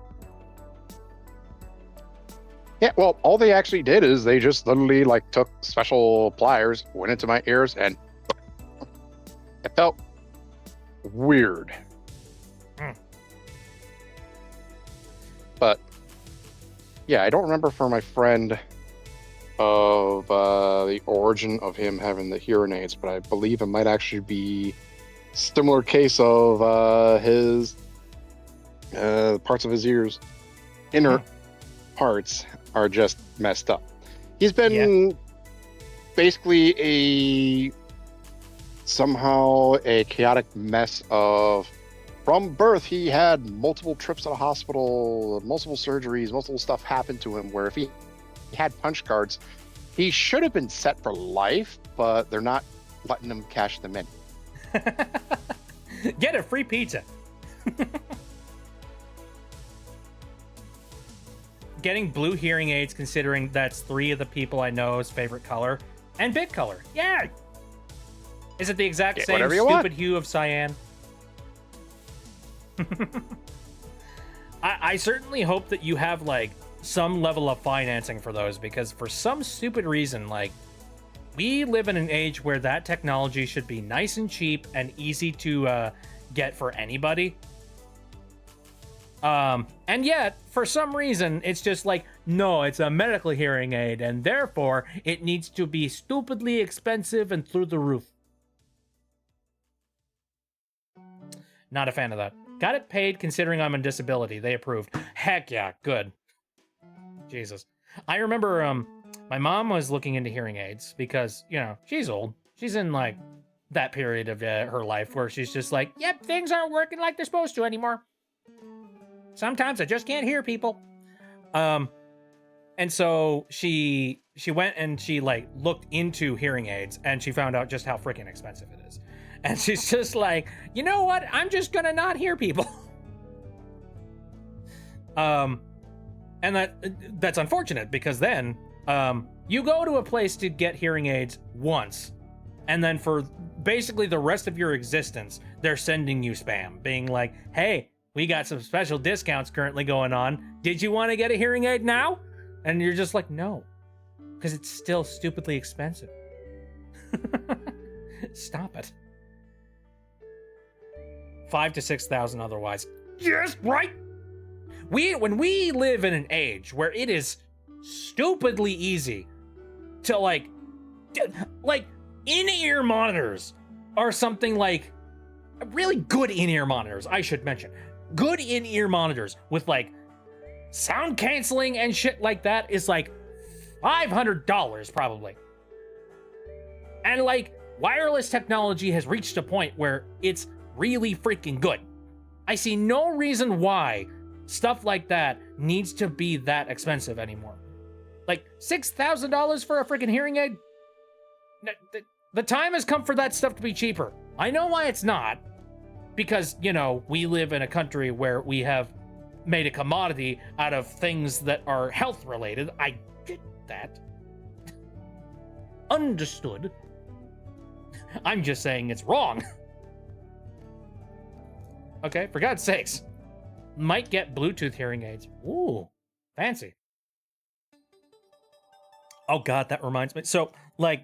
Yeah, well, all they actually did is they just literally like took special pliers, went into my ears, and it felt weird. Mm. But yeah, I don't remember for my friend of the origin of him having the hearing aids, but I believe it might actually be a similar case of his parts of his ears, inner parts are just messed up. He's been basically somehow a chaotic mess of, from birth, he had multiple trips to the hospital, multiple surgeries, multiple stuff happened to him where if he had punch cards, he should have been set for life, but they're not letting him cash them in. Get a free pizza. Getting blue hearing aids, considering that's 3 of the people I know's favorite color, and big color. Yeah. Is it the exact Get same whatever you want. stupid hue of cyan? I certainly hope that you have like some level of financing for those, because for some stupid reason, like, we live in an age where that technology should be nice and cheap and easy to get for anybody. And yet, for some reason, it's just like, no, it's a medical hearing aid, and therefore it needs to be stupidly expensive and through the roof. Not a fan of that. Got it paid considering I'm on disability. They approved. Heck yeah, good. Jesus. I remember my mom was looking into hearing aids because, you know, she's old. She's in like that period of her life where she's just like, yep, things aren't working like they're supposed to anymore. Sometimes I just can't hear people. And so she went and she like looked into hearing aids, and she found out just how freaking expensive it is. And she's just like, you know what? I'm just gonna not hear people. And that's unfortunate, because then you go to a place to get hearing aids once, and then for basically the rest of your existence, they're sending you spam, being like, hey, we got some special discounts currently going on. Did you want to get a hearing aid now? And you're just like, no, because it's still stupidly expensive. Stop it. 5,000 to 6,000 otherwise. Yes, right? When we live in an age where it is stupidly easy to like in-ear monitors are something like really good in-ear monitors, I should mention. Good in-ear monitors with like sound canceling and shit like that is like $500 probably. And like wireless technology has reached a point where it's really freaking good. I see no reason why stuff like that needs to be that expensive anymore. Like $6,000 for a freaking hearing aid? The time has come for that stuff to be cheaper. I know why it's not. Because, you know, we live in a country where we have made a commodity out of things that are health related. I get that. Understood. I'm just saying it's wrong. Okay, for God's sakes. Might get Bluetooth hearing aids. Ooh, fancy. Oh God, that reminds me. So, like,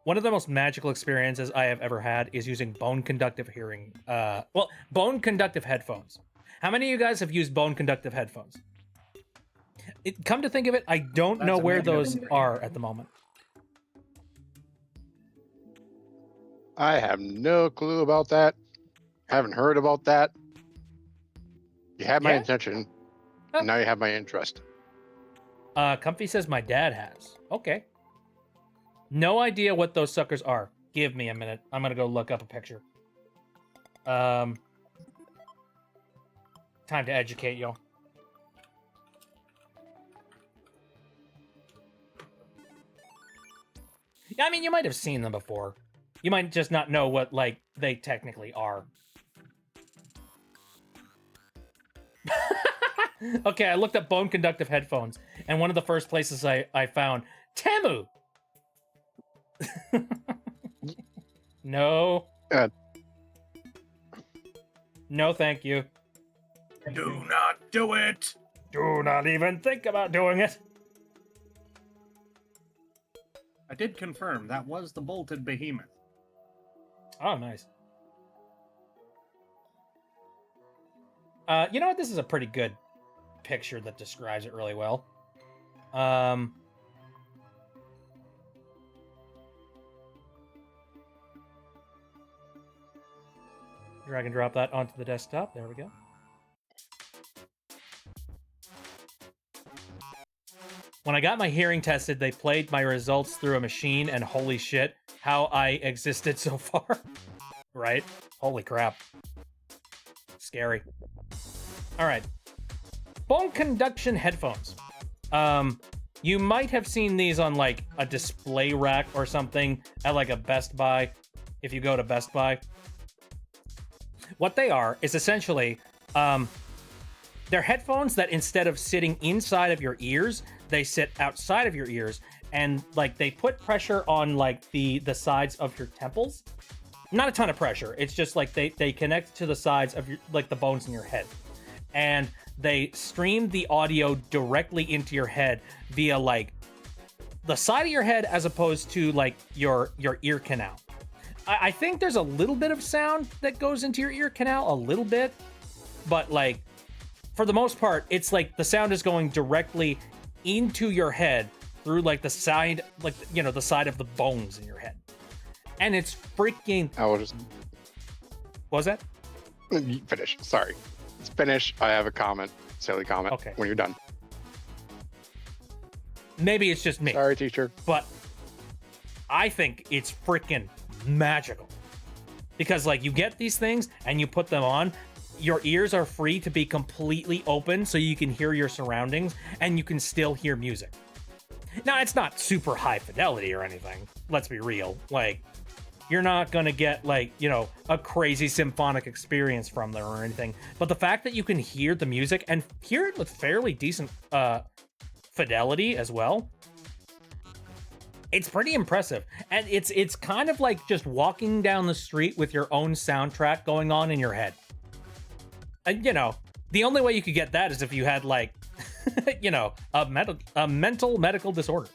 one of the most magical experiences I have ever had is using bone conductive bone conductive headphones. How many of you guys have used bone conductive headphones? Come to think of it, I don't know where those are at the moment. I have no clue about that. Haven't heard about that. You had my attention, and now you have my interest. Comfy says my dad has. Okay. No idea what those suckers are. Give me a minute. I'm gonna go look up a picture. Time to educate y'all. I mean, you might have seen them before. You might just not know what, like, they technically are. Okay, I looked up bone conductive headphones, and one of the first places I found Temu. No. No, thank you. Do not do it. Do not even think about doing it. I did confirm that was the bolted behemoth. Oh, nice. You know what? This is a pretty good picture that describes it really well. Drag and drop that onto the desktop. There we go. When I got my hearing tested, they played my results through a machine, and holy shit, how I existed so far. Right? Holy crap. Scary. Alright. Bone conduction headphones. You might have seen these on like a display rack or something at like a Best Buy, if you go to Best Buy. What they are is essentially, they're headphones that instead of sitting inside of your ears, they sit outside of your ears, and like they put pressure on like the sides of your temples. Not a ton of pressure. It's just like they connect to the sides of your, like the bones in your head. And they streamed the audio directly into your head via like the side of your head as opposed to like your ear canal. I think there's a little bit of sound that goes into your ear canal, a little bit, but like for the most part, it's like the sound is going directly into your head through like the side, like, you know, the side of the bones in your head. And it's freaking... I will just What was that? finish. Sorry. It's finish. I have a comment. Silly comment. Okay. When you're done. Maybe it's just me, Sorry, teacher. but I think it's freaking magical. Because like you get these things and you put them on, your ears are free to be completely open so you can hear your surroundings and you can still hear music. Now, it's not super high fidelity or anything. Let's be real. Like, you're not gonna get like, you know, a crazy symphonic experience from there or anything. But the fact that you can hear the music and hear it with fairly decent fidelity as well, it's pretty impressive. And it's kind of like just walking down the street with your own soundtrack going on in your head. And you know, the only way you could get that is if you had like you know, a mental medical disorder.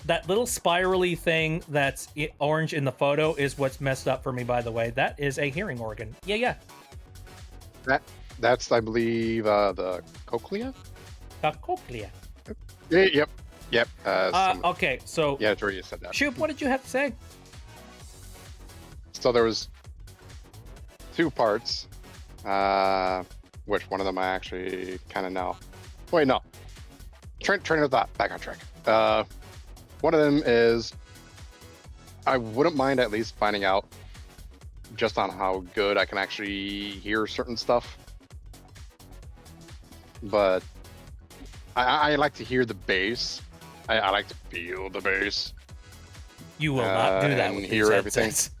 That little spirally thing that's orange in the photo is what's messed up for me, by the way. That is a hearing organ. Yeah. That's, I believe, the cochlea? The cochlea. Yep. Okay, so... Yeah, Tori said that. Shoop, what did you have to say? So there was 2 parts. Which one of them I actually kind of know. Wait, no. Train of thought. Back on track. One of them is I wouldn't mind at least finding out just on how good I can actually hear certain stuff. But I like to hear the bass. I like to feel the bass. You will not do that and with hear these everything. headsets.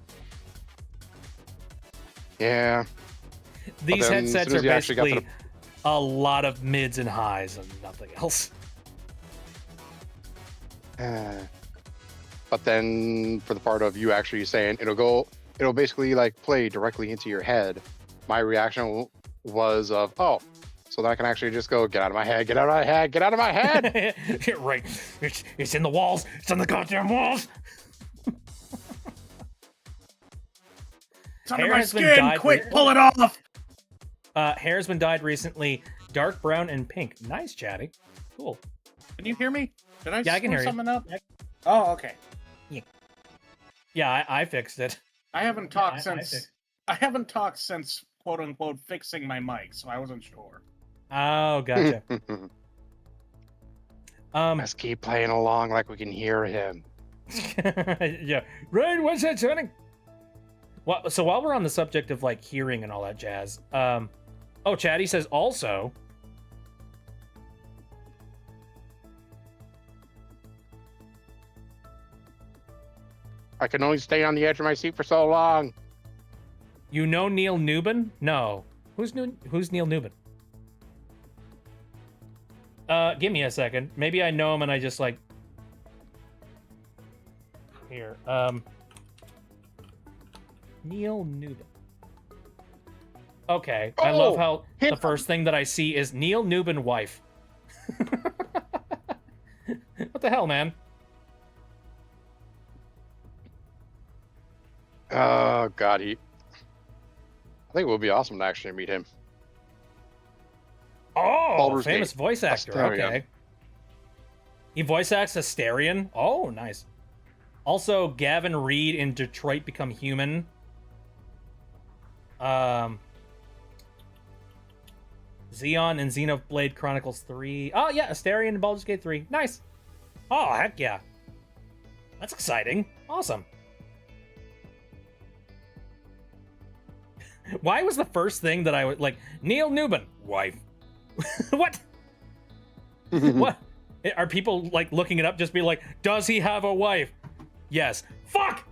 Yeah. These then as headsets soon are as you actually got to basically a lot of mids and highs and nothing else. But then for the part of you actually saying it'll basically like play directly into your head, my reaction was of, oh, so then I can actually just go, get out of my head, get out of my head, get out of my head. Right. It's in the walls. It's on the goddamn walls. It's under Hair my has been skin! dyed Quick, re- pull it off! Hair's been dyed recently. Dark brown and pink. Nice, Chatty. Cool. Can you hear me? Did I Yeah, I can screw hear you. something up? Oh, okay. Yeah, I fixed it. I haven't talked I since fixed- I haven't talked since quote unquote fixing my mic, so I wasn't sure. Oh, gotcha. Let's keep playing along like we can hear him. Yeah. Ryan, what's that sounding? Well, so while we're on the subject of like hearing and all that jazz, oh, Chatty says also. I can only stay on the edge of my seat for so long. You know Neil Newbin? No. Who's Neil Newbin? Give me a second. Maybe I know him and I just like here. Neil Newbin. Okay. I love how the first thing that I see is Neil Newbin wife. What the hell, man? Oh God, I think it would be awesome to actually meet him. Oh, Baldur's famous Gate. voice actor. Astarion. Okay. He voice acts Astarion. Oh, nice. Also, Gavin Reed in Detroit Become Human. Xeon and Xenoblade Chronicles 3. Oh, yeah, Astarion in Baldur's Gate 3. Nice. Oh, heck yeah. That's exciting. Awesome. Why was the first thing that I would like Neil Newbin wife? What? What? Are people like looking it up? Just be like, does he have a wife? Yes. Fuck.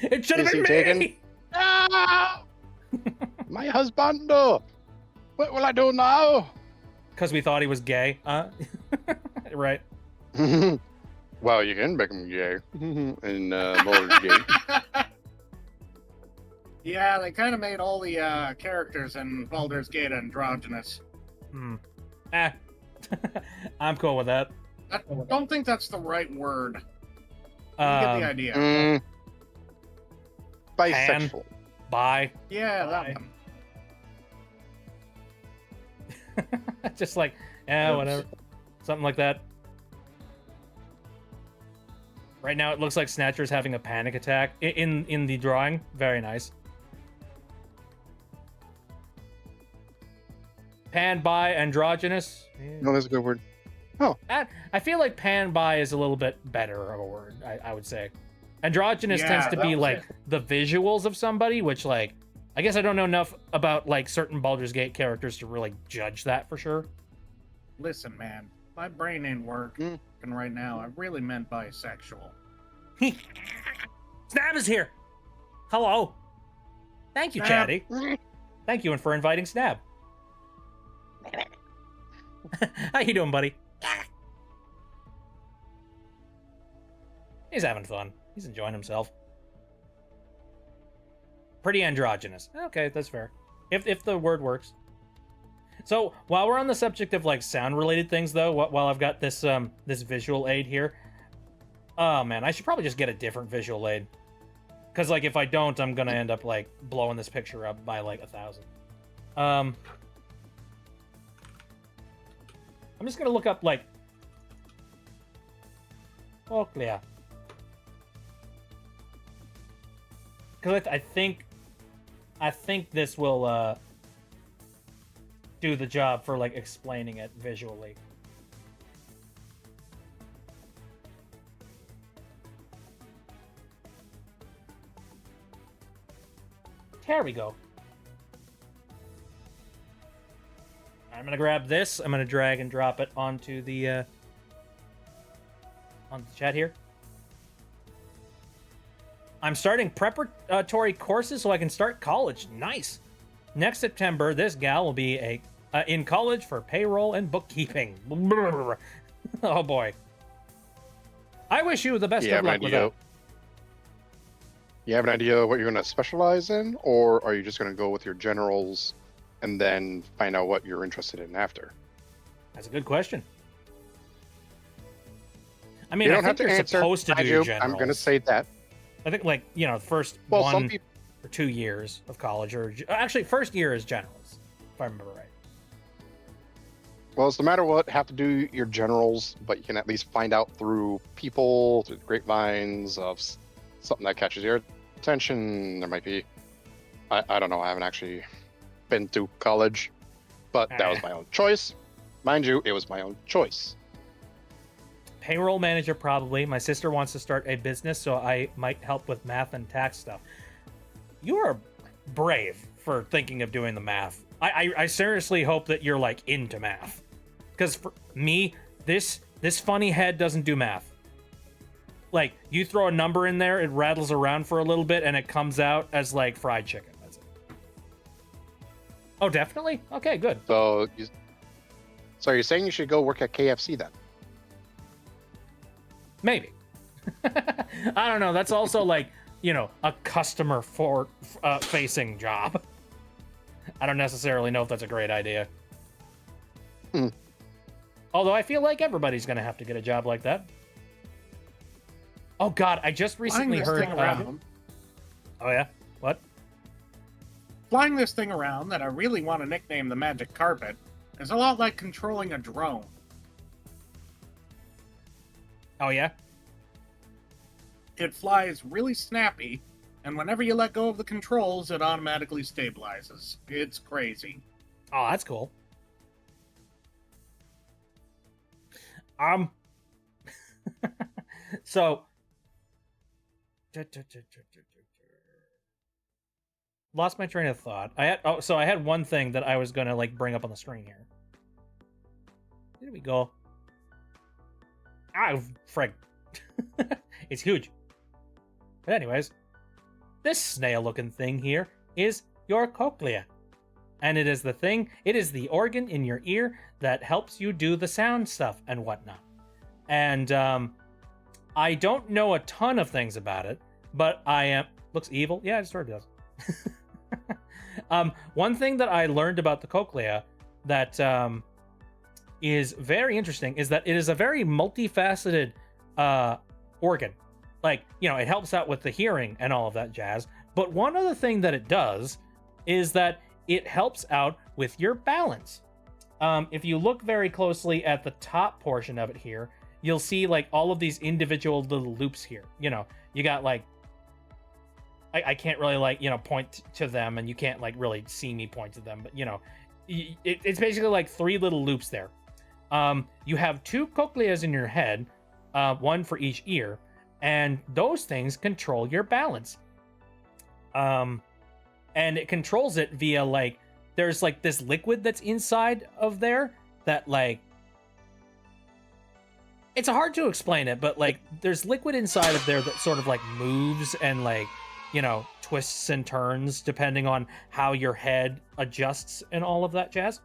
It should have Is been he me. taken? No! My husband. What will I do now? Because we thought he was gay. Right. Well, you can make them gay in Baldur's Gate. Yeah, they kind of made all the characters in Baldur's Gate androgynous. Eh. I'm cool with that. I don't think that's the right word. You get the idea. Bisexual. Bye. Yeah, Bye. that one. Just like, yeah, Oops. whatever. Something like that. Right now, it looks like Snatcher's having a panic attack in the drawing. Very nice. Pan bi androgynous. No, that's a good word. I feel like pan bi is a little bit better of a word. I would say. Androgynous tends to that be was like it. the visuals of somebody, which like I guess I don't know enough about like certain Baldur's Gate characters to really judge that for sure. Listen, man, my brain ain't working right now. I really meant bisexual. Snab is here. Hello. Thank you, Snab. Chatty. Thank you, and for inviting Snab. How you doing, buddy? He's having fun. He's enjoying himself. Pretty androgynous. Okay, that's fair. If the word works. So while we're on the subject of like sound related things, though, while I've got this this visual aid here, oh man, I should probably just get a different visual aid. Because like if I don't, I'm gonna end up like blowing this picture up by like 1,000. I'm just gonna look up like cochlea. Because I think this will do the job for like explaining it visually. There we go. I'm gonna grab this. I'm gonna drag and drop it onto the chat here. I'm starting preparatory courses so I can start college. Nice. Next September, this gal will be in college for payroll and bookkeeping. Oh boy. I wish you the best of luck with that. You have an idea what you're going to specialize in, or are you just going to go with your generals and then find out what you're interested in after? That's a good question. I mean, You I don't have think to you're answer. supposed to I do do. generals. I'm going to say that. I think, like, you know, the first Well, some 1 people. or 2 years of college, or actually, first year is generals, if I remember right. Well, it's no matter what, have to do your generals, but you can at least find out through people, through the grapevines of something that catches your attention. There might be, I don't know, I haven't actually been to college, but that was my own choice. Mind you, it was my own choice. Payroll manager, probably. My sister wants to start a business, so I might help with math and tax stuff. You are brave for thinking of doing the math. I seriously hope that you're like into math, because for me, this funny head doesn't do math. Like, you throw a number in there, it rattles around for a little bit, and it comes out as like fried chicken. That's it. Oh, definitely? Okay, good. So you're saying you should go work at KFC then? Maybe. I don't know. That's also like, you know, a customer facing job. I don't necessarily know if that's a great idea. Although I feel like everybody's going to have to get a job like that. Oh God, I just recently heard. Oh yeah, what? Flying this thing around that I really want to nickname the Magic Carpet is a lot like controlling a drone. Oh yeah. It flies really snappy, and whenever you let go of the controls, it automatically stabilizes. It's crazy. Oh, that's cool. So. Lost my train of thought. I had one thing that I was gonna like bring up on the screen here. Here we go. Ah, frig. It's huge. But anyways, this snail-looking thing here is your cochlea. And it is the organ in your ear that helps you do the sound stuff and whatnot. And I don't know a ton of things about it, but I am looks evil. Yeah, it sort of does. One thing that I learned about the cochlea that is very interesting is that it is a very multifaceted organ. Like, it helps out with the hearing and all of that jazz. But one other thing that it does is that it helps out with your balance. If you look very closely at the top portion of it here, you'll see like all of these individual little loops here. You got like, I can't really like, point to them, and you can't like really see me point to them, but it's basically like 3 little loops there. You have 2 cochleas in your head, one for each ear, and those things control your balance. And it controls it via like, there's like this liquid that's inside of there that like, it's hard to explain it, but like there's liquid inside of there that sort of like moves and like, twists and turns depending on how your head adjusts and all of that jazz.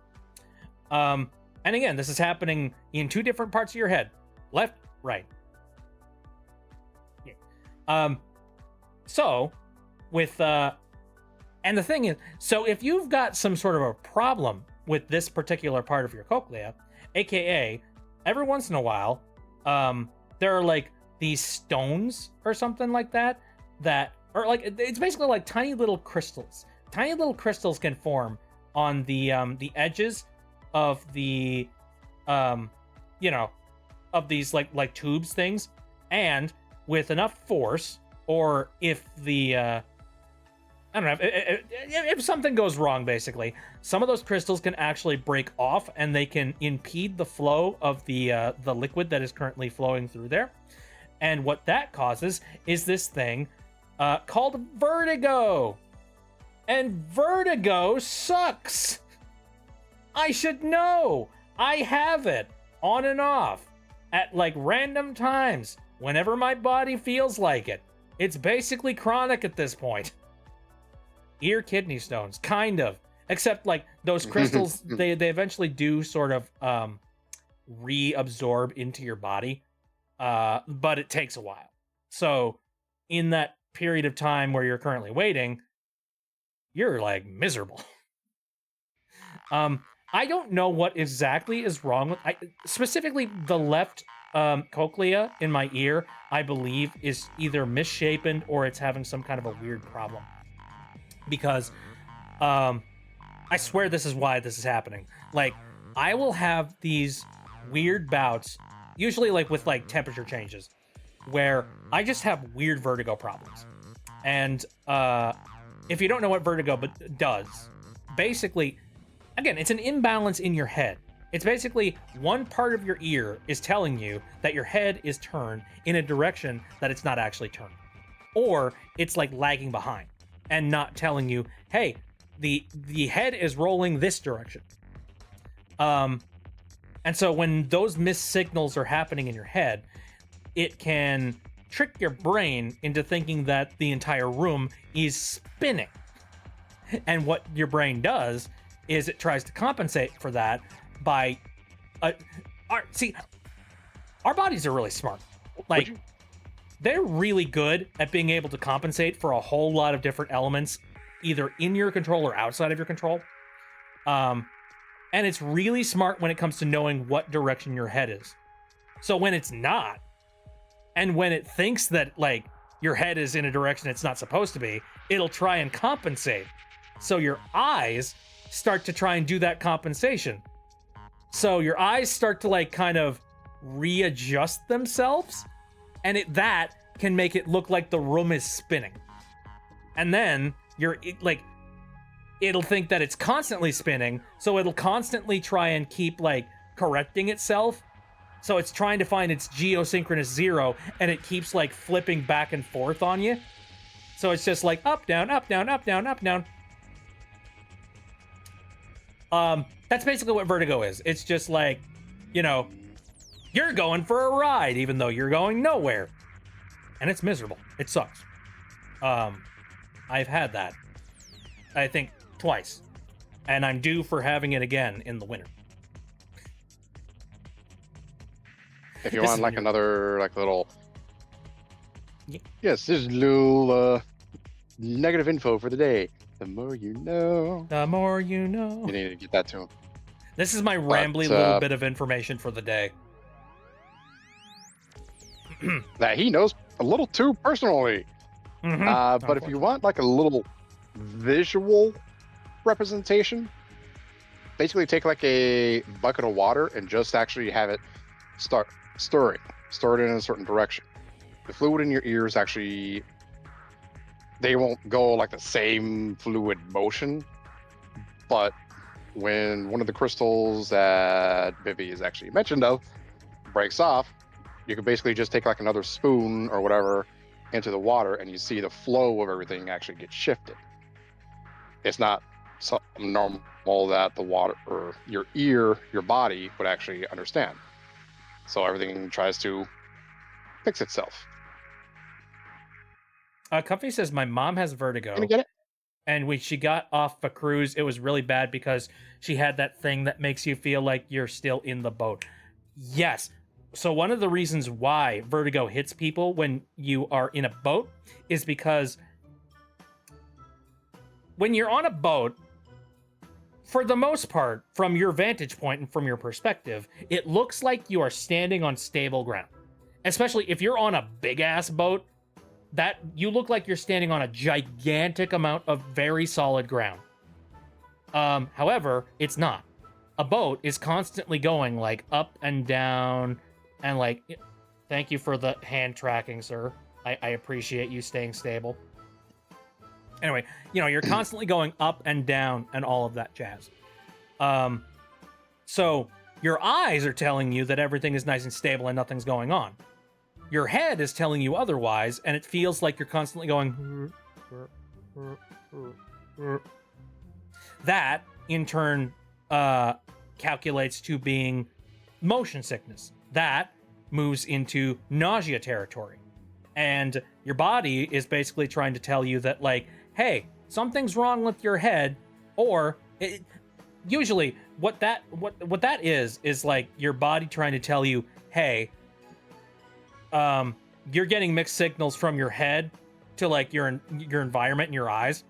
And again, this is happening in 2 different parts of your head, left, right. Yeah. So with, and the thing is, so if you've got some sort of a problem with this particular part of your cochlea, aka every once in a while, there are like these stones or something like that, or like, it's basically like tiny little crystals. Tiny little crystals can form on the edges of the, of these like tubes things, and with enough force, or if the, I don't know, if something goes wrong, basically, some of those crystals can actually break off, and they can impede the flow of the liquid that is currently flowing through there. And what that causes is this thing called vertigo. And vertigo sucks. I should know. I have it on and off at like random times whenever my body feels like it. It's basically chronic at this point. Ear kidney stones, kind of. Except like those crystals, they eventually do sort of reabsorb into your body. But it takes a while. So in that period of time where you're currently waiting, you're like miserable. I don't know what exactly is wrong with specifically the left cochlea in my ear. I believe is either misshapen or it's having some kind of a weird problem. Because I swear this is why this is happening. Like, I will have these weird bouts, usually like with like temperature changes, where I just have weird vertigo problems. And if you don't know what vertigo does, basically, again, it's an imbalance in your head. It's basically one part of your ear is telling you that your head is turned in a direction that it's not actually turned. Or it's like lagging behind and not telling you, hey, the head is rolling this direction. And so when those missed signals are happening in your head, it can trick your brain into thinking that the entire room is spinning. And what your brain does is it tries to compensate for that by our bodies are really smart. Like, they're really good at being able to compensate for a whole lot of different elements, either in your control or outside of your control. And it's really smart when it comes to knowing what direction your head is. So when it's not, and when it thinks that like your head is in a direction it's not supposed to be, it'll try and compensate. So your eyes start to try and do that compensation. So your eyes start to like kind of readjust themselves, and that can make it look like the room is spinning. And then it'll think that it's constantly spinning, so it'll constantly try and keep like correcting itself. So it's trying to find its geosynchronous 0, and it keeps like flipping back and forth on you. So it's just like up, down, up, down, up, down, up, down. That's basically what vertigo is. It's just like, you're going for a ride, even though you're going nowhere. And it's miserable. It sucks. I've had that, I think, twice. And I'm due for having it again in the winter. If you want like another like little Yes, this is a little negative info for the day. The more you know. The more you know. You need to get that to him. This is my rambly little bit of information for the day. That he knows a little too personally. But if you want like a little visual representation, basically take like a bucket of water and just actually have it start stirring. Stir it in a certain direction. The fluid in your ears actually, they won't go like the same fluid motion, but when one of the crystals that Vivi is actually mentioned of breaks off, you can basically just take like another spoon or whatever into the water and you see the flow of everything actually get shifted. It's not something normal that the water or your ear, your body would actually understand. So everything tries to fix itself. Comfy says, my mom has vertigo. Gonna get it? And when she got off a cruise, it was really bad because she had that thing that makes you feel like you're still in the boat. Yes. So one of the reasons why vertigo hits people when you are in a boat is because when you're on a boat, for the most part, from your vantage point and from your perspective, it looks like you are standing on stable ground. Especially if you're on a big-ass boat, that you look like you're standing on a gigantic amount of very solid ground. However, it's not. A boat is constantly going like up and down and like, thank you for the hand tracking, sir. I appreciate you staying stable. Anyway, you know, you're constantly going up and down and all of that jazz. So your eyes are telling you that everything is nice and stable and nothing's going on. Your head is telling you otherwise, and it feels like you're constantly going. That, in turn, calculates to being motion sickness. That moves into nausea territory. And your body is basically trying to tell you that, like, hey, something's wrong with your head, or usually what that is like your body trying to tell you, hey, you're getting mixed signals from your head to like your environment and your eyes.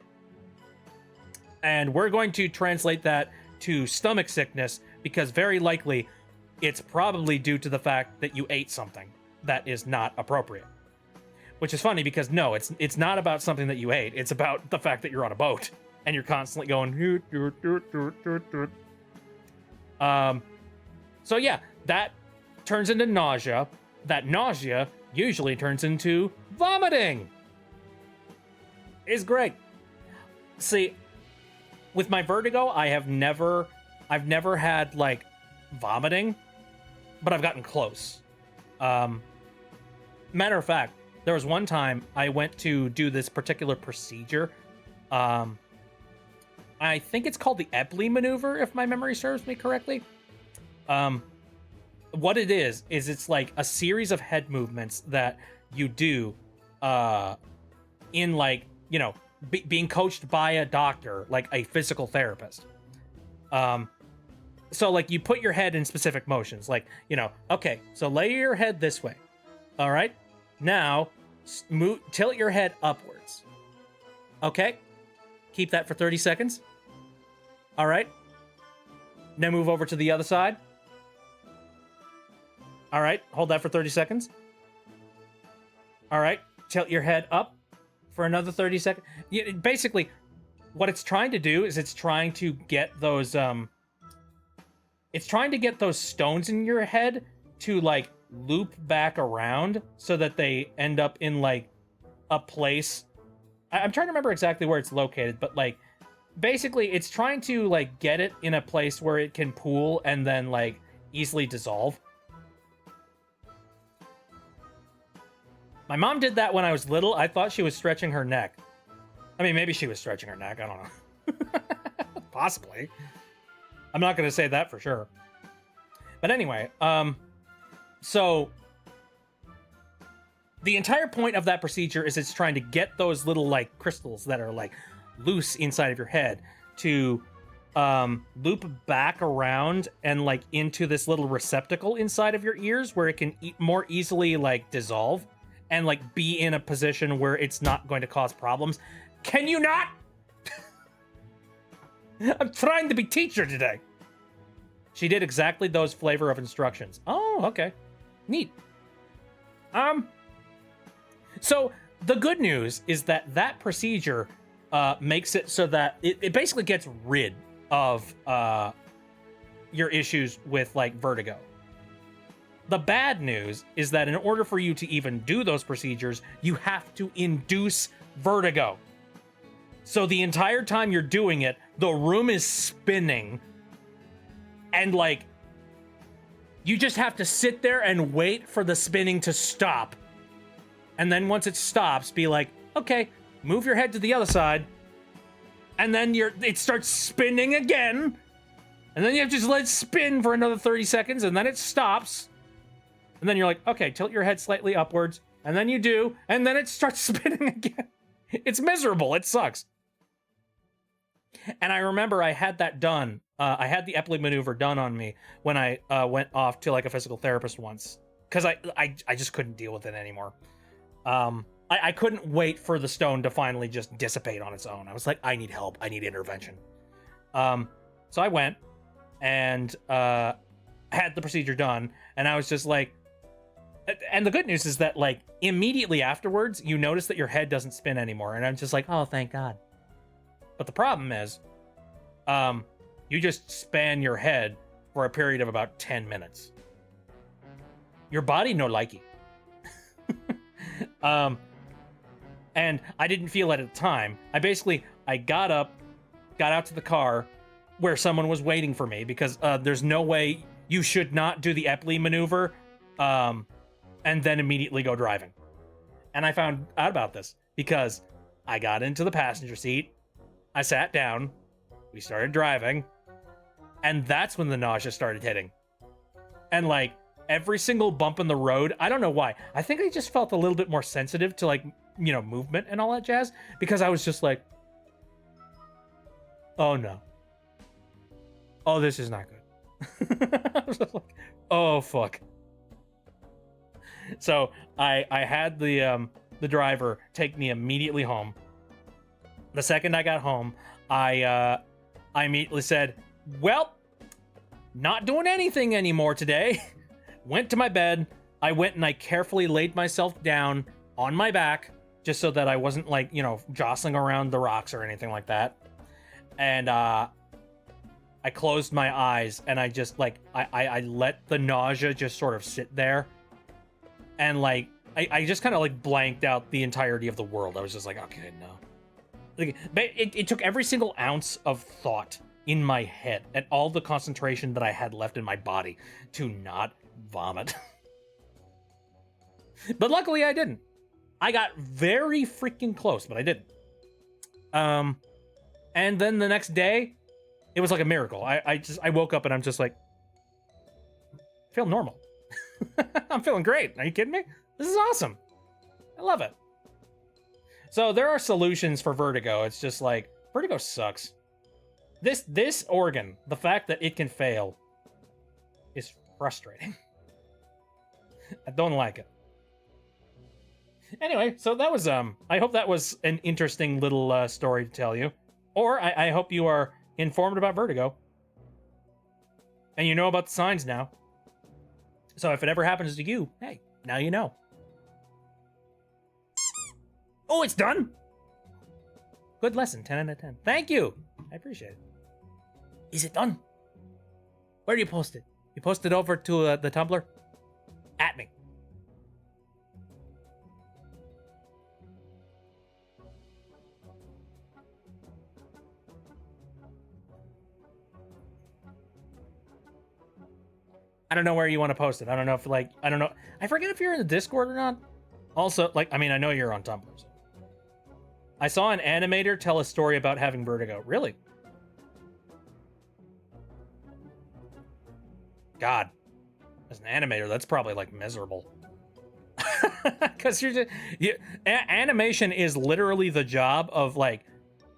And we're going to translate that to stomach sickness because very likely it's probably due to the fact that you ate something that is not appropriate. Which is funny because no, it's not about something that you ate. It's about the fact that you're on a boat and you're constantly going. So yeah, that turns into nausea. That nausea usually turns into vomiting. Is great. See, with my vertigo, I've never had like vomiting, but I've gotten close. Matter of fact, there was one time I went to do this particular procedure. I think it's called the Epley maneuver, if my memory serves me correctly. What it is it's like a series of head movements that you do in like, you know, being coached by a doctor, like a physical therapist. So like you put your head in specific motions, like, you know, okay, so lay your head this way. All right. Now, tilt your head upwards. Okay. Keep that for 30 seconds. All right. Now move over to the other side. All right. Hold that for 30 seconds. All right. Tilt your head up for another 30 seconds. Yeah, basically, what it's trying to do is it's trying to get those stones in your head to like loop back around so that they end up in like a place. I'm trying to remember exactly where it's located, but like basically it's trying to like get it in a place where it can pool and then like easily dissolve. My mom did that when I was little. I thought she was stretching her neck. I mean, maybe she was stretching her neck. I don't know. Possibly. I'm not going to say that for sure. But anyway, so the entire point of that procedure is it's trying to get those little like crystals that are like loose inside of your head to loop back around and like into this little receptacle inside of your ears where it can more easily like dissolve and like be in a position where it's not going to cause problems. Can you not? I'm trying to be teacher today. She did exactly those flavor of instructions. Oh, okay. Neat. So the good news is that that procedure makes it so that it basically gets rid of your issues with like vertigo. The bad news is that in order for you to even do those procedures, you have to induce vertigo. So the entire time you're doing it, the room is spinning, and like you just have to sit there and wait for the spinning to stop. And then once it stops, be like, okay, move your head to the other side. And then it starts spinning again. And then you have to just let it spin for another 30 seconds, and then it stops. And then you're like, okay, tilt your head slightly upwards. And then you do, and then it starts spinning again. It's miserable. It sucks. And I remember I had that done. I had the Epley maneuver done on me when I went off to like a physical therapist once. Because I just couldn't deal with it anymore. I couldn't wait for the stone to finally just dissipate on its own. I was like, I need help. I need intervention. So I went and had the procedure done. And I was just like, and the good news is that like immediately afterwards, you notice that your head doesn't spin anymore. And I'm just like, oh, thank God. But the problem is, you just span your head for a period of about 10 minutes. Your body no likey. And I didn't feel it at the time. I got up, got out to the car where someone was waiting for me because there's no way you should not do the Epley maneuver and then immediately go driving. And I found out about this because I got into the passenger seat, I sat down, we started driving, and that's when the nausea started hitting. And like every single bump in the road, I don't know why. I think I just felt a little bit more sensitive to like, you know, movement and all that jazz because I was just like, oh no. Oh, this is not good. I was just like, oh fuck. So I had the driver take me immediately home. The second I got home, I immediately said, well, not doing anything anymore today. Went to my bed. I went and I carefully laid myself down on my back just so that I wasn't like, you know, jostling around the rocks or anything like that. And I closed my eyes and I just like, I let the nausea just sort of sit there. And like, I just kind of like blanked out the entirety of the world. I was just like, okay, no. Like, it took every single ounce of thought in my head and all the concentration that I had left in my body to not vomit. But luckily I didn't. I got very freaking close, but I didn't. And then the next day, it was like a miracle. I woke up and I'm just like, I feel normal. I'm feeling great. Are you kidding me? This is awesome. I love it. So there are solutions for vertigo. It's just like, vertigo sucks. This organ, the fact that it can fail is frustrating. I don't like it. Anyway, so that was, I hope that was an interesting little story to tell you. Or I hope you are informed about vertigo. And you know about the signs now. So if it ever happens to you, hey, now you know. Oh, it's done? Good lesson, 10 out of 10. Thank you. I appreciate it. Is it done? Where do you post it? You post it over to the Tumblr? At me. I don't know where you want to post it. I don't know if like, I don't know. I forget if you're in the Discord or not. Also, like, I mean, I know you're on Tumblr. So. I saw an animator tell a story about having vertigo. Really? God, as an animator, that's probably like miserable. Because animation is literally the job of like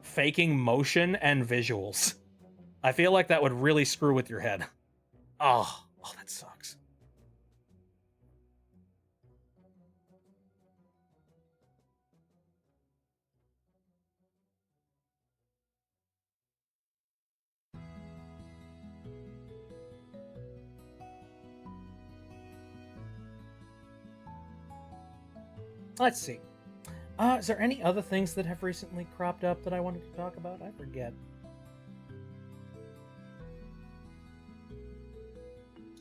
faking motion and visuals. I feel like that would really screw with your head. Oh, that sucks. Let's see. Is there any other things that have recently cropped up that I wanted to talk about? I forget.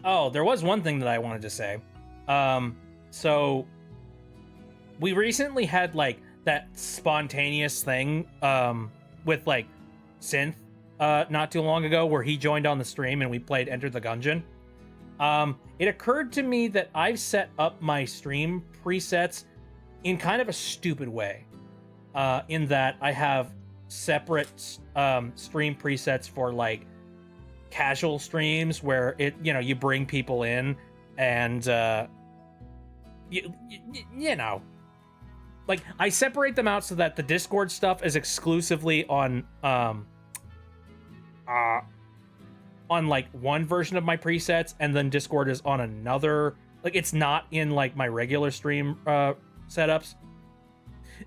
Oh, there was one thing that I wanted to say. So we recently had like that spontaneous thing with like Synth not too long ago where he joined on the stream and we played Enter the Gungeon. It occurred to me that I've set up my stream presets in kind of a stupid way, in that I have separate stream presets for like casual streams where you bring people in and you know, like I separate them out so that the Discord stuff is exclusively on like one version of my presets, and then Discord is on another. Like it's not in like my regular stream setups.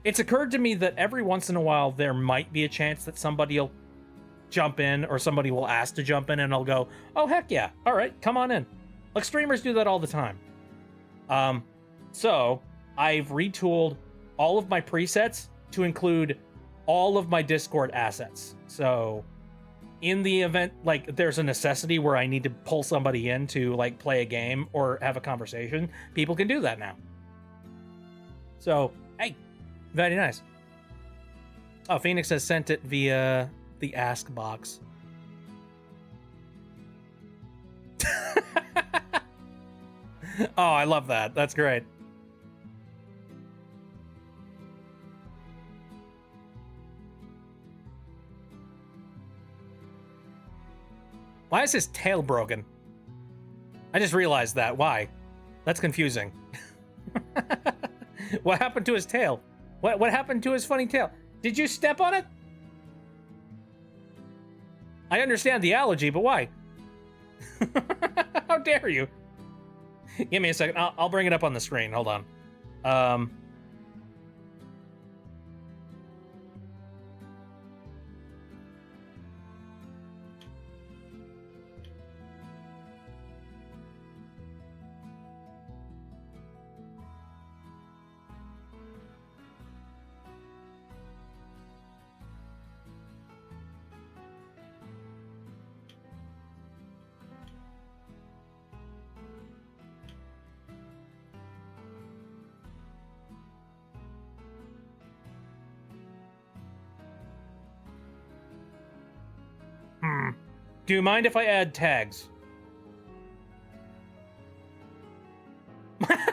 It's occurred to me that every once in a while there might be a chance that somebody will jump in or somebody will ask to jump in and I'll go, oh heck yeah, all right, come on in. Like streamers do that all the time. So I've retooled all of my presets to include all of my Discord assets. So in the event like there's a necessity where I need to pull somebody in to like play a game or have a conversation, people can do that now. So hey, very nice. Oh, Phoenix has sent it via the ask box. Oh, I love that. That's great. Why is his tail broken? I just realized that. Why? That's confusing. What happened to his tail? What happened to his funny tail? Did you step on it? I understand the allergy, but why? How dare you? Give me a second. I'll bring it up on the screen. Hold on. Do you mind if I add tags?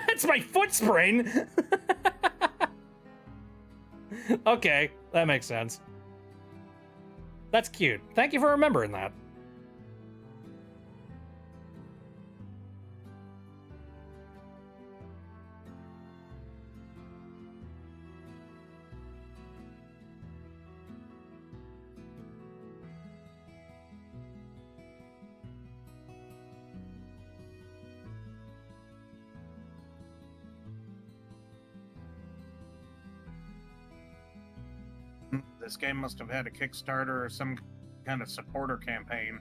It's my foot sprain. Okay, that makes sense. That's cute. Thank you for remembering that. This game must have had a Kickstarter or some kind of supporter campaign.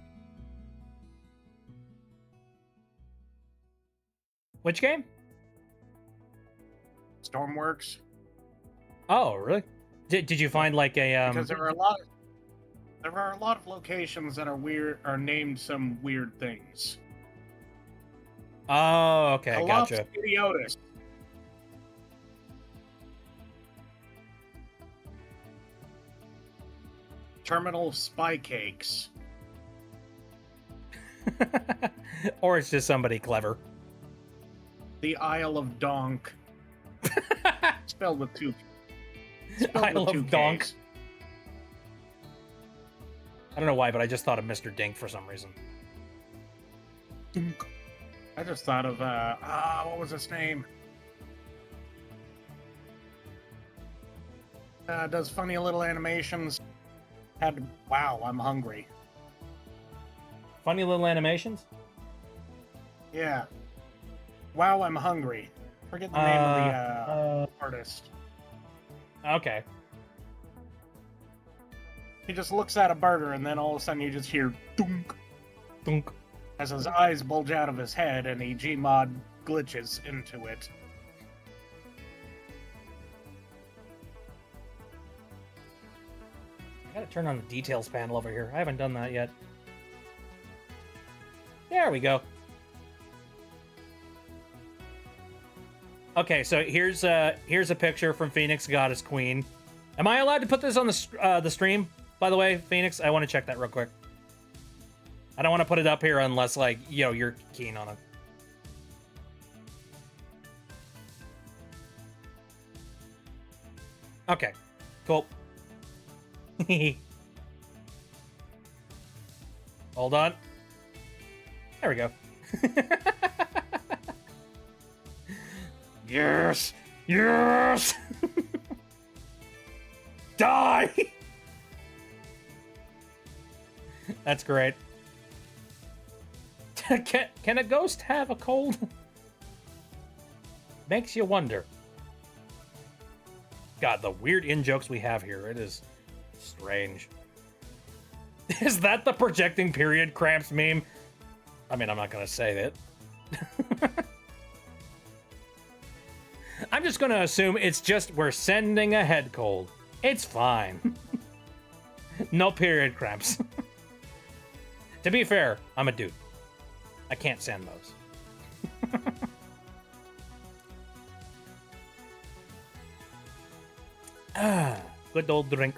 Which game? Stormworks. Oh, really? Did you find like a Because there are a lot of locations that are named some weird things. Oh, okay, gotcha. Idiotus. Terminal Spy Cakes. Or it's just somebody clever. The Isle of Donk. Spelled with two. Isle of Donk. Ks. I don't know why, but I just thought of Mr. Dink for some reason. I just thought of what was his name? Does funny little animations. Wow, I'm hungry. Funny little animations? Yeah. Wow, I'm hungry. Forget the name of the artist. Okay. He just looks at a burger and then all of a sudden you just hear dunk, Dunk. as his eyes bulge out of his head and he Gmod glitches into it. Gotta turn on the details panel over here. I haven't done that yet. There we go. Okay, so here's a picture from Phoenix Goddess Queen. Am I allowed to put this on the stream? By the way, Phoenix, I want to check that real quick. I don't want to put it up here unless, like, you're keen on it. Okay, cool. Hold on. There we go. Yes! Yes! Die! That's great. Can a ghost have a cold? Makes you wonder. God, the weird in-jokes we have here. It is strange. Is that the projecting period cramps meme? I mean, I'm not going to say that. I'm just going to assume it's just we're sending a head cold. It's fine. No period cramps. To be fair, I'm a dude. I can't send those. Ah, good old drink.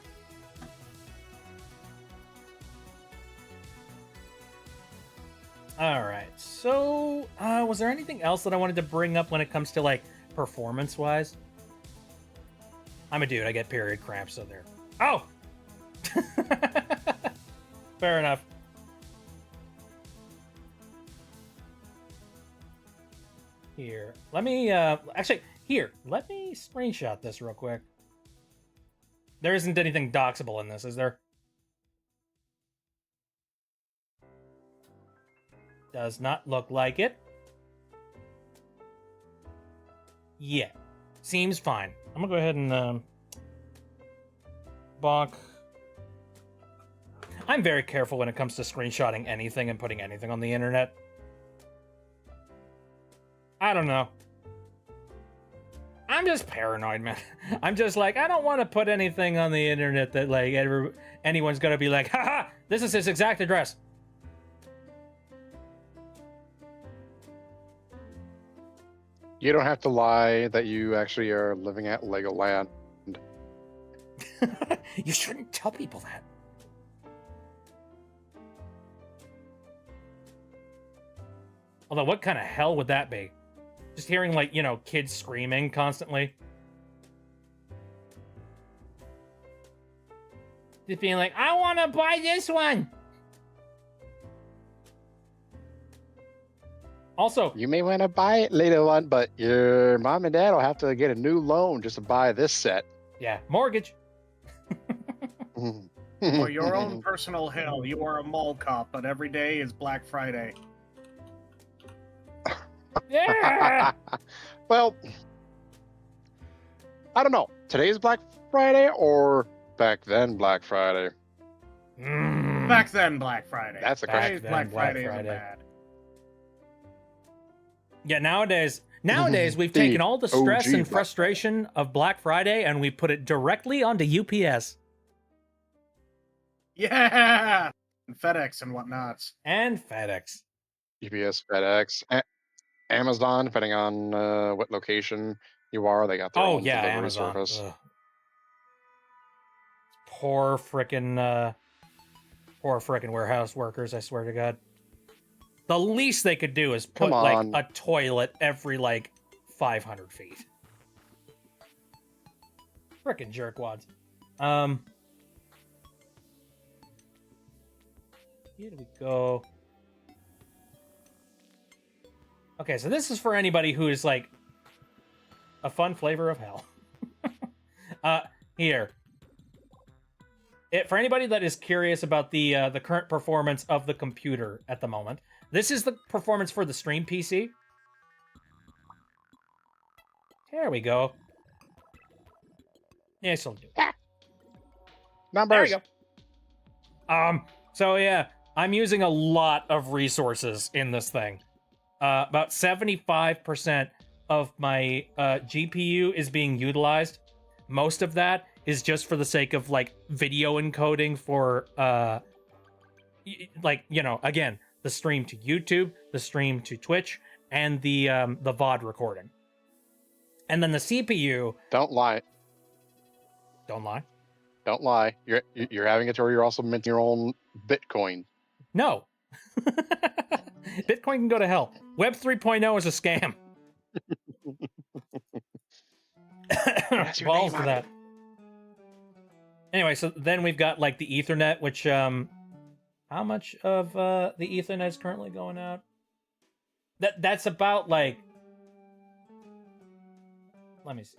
All right. So, was there anything else that I wanted to bring up when it comes to, like, performance-wise? I'm a dude. I get period cramps, so there. Oh! Fair enough. Here. Let me, actually, here. Let me screenshot this real quick. There isn't anything doxable in this, is there? Does not look like it. Yeah. Seems fine. I'm gonna go ahead and, bonk. I'm very careful when it comes to screenshotting anything and putting anything on the internet. I don't know. I'm just paranoid, man. I'm just like, I don't want to put anything on the internet that, like, anyone's gonna be like, haha, this is his exact address. You don't have to lie that you actually are living at Legoland. You shouldn't tell people that. Although, what kind of hell would that be? Just hearing, like, kids screaming constantly. Just being like, I want to buy this one. Also, You may want to buy it later on, but your mom and dad will have to get a new loan just to buy this set. yeah, mortgage. For your own personal hell, you are a mall cop, but every day is Black Friday. Yeah. Well, I don't know. Today's Black Friday or back then Black Friday? Back then, Black Friday. That's a Back question. Today's then, Black Black Friday isn't Friday. bad. Yeah, nowadays we've The taken all the stress OG and Black frustration of Black Friday and we put it directly onto UPS Yeah! And FedEx and whatnots. and FedEx. UPS, FedEx, Amazon, depending on what location you are, they got their Oh own yeah, delivery Amazon. service. Ugh. Poor frickin' warehouse workers, I swear to God. The least they could do is put Come like on. a toilet every like 500 feet. Frickin' jerkwads. Here we go. Okay, so this is for anybody who is like a fun flavor of hell. Here. For anybody that is curious about the current performance of the computer at the moment, this is the performance for the stream PC. There we go. Yes, will do. There Numbers. we go. So yeah, I'm using a lot of resources in this thing. About 75% of my GPU is being utilized. Most of that is just for the sake of like video encoding for like, you know, again, the stream to YouTube, the stream to Twitch, and the VOD recording. And then the CPU, Don't lie. don't lie. Don't lie. You're having it, or you're also minting your own Bitcoin. No. Bitcoin can go to hell. Web 3.0 is a scam. That's your Balls name to on that. Anyway, so then we've got like the Ethernet, which how much of the Ethernet is currently going out? That's about like, let me see.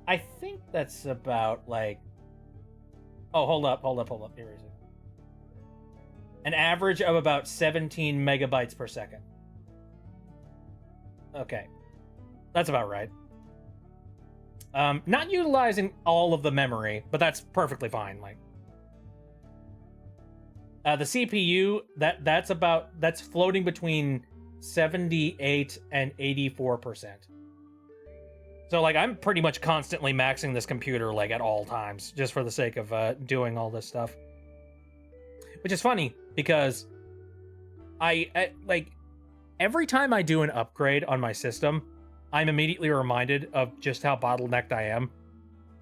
I think that's about like, oh, hold up. Here is it. An average of about 17 megabytes per second. Okay. That's about right. Not utilizing all of the memory, but that's perfectly fine. Like, the CPU, that's floating between 78 and 84%. So like I'm pretty much constantly maxing this computer like at all times, just for the sake of doing all this stuff. Which is funny because I like every time I do an upgrade on my system, I'm immediately reminded of just how bottlenecked I am.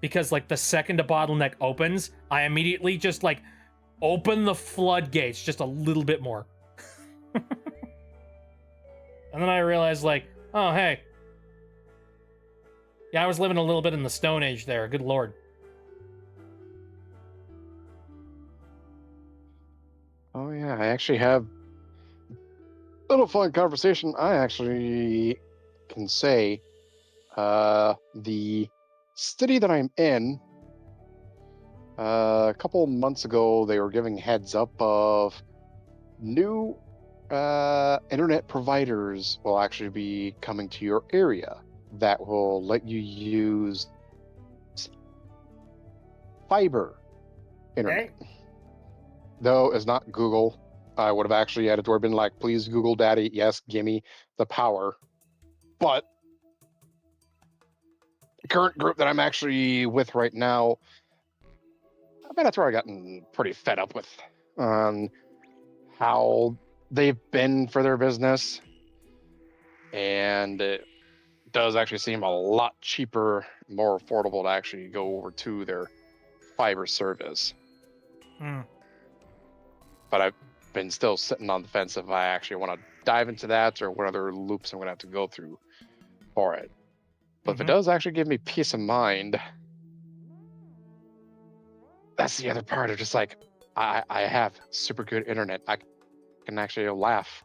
Because like the second a bottleneck opens, I immediately just like open the floodgates just a little bit more. And then I realized like, oh hey. Yeah, I was living a little bit in the Stone Age there, good lord. Oh yeah, I actually have a little fun conversation. I actually can say the city that I'm in, a couple months ago they were giving heads up of new internet providers will actually be coming to your area that will let you use fiber internet. Okay. Though it's not Google. I would have actually added to or been like, please Google Daddy, yes, gimme the power. But the current group that I'm actually with right now, I bet that's where I gotten pretty fed up with on how they've been for their business. And it does actually seem a lot cheaper, more affordable to actually go over to their fiber service. Hmm. But I've been still sitting on the fence if I actually want to dive into that or what other loops I'm going to have to go through for it. But if it does actually give me peace of mind, that's the other part of just like, I have super good internet. I can actually laugh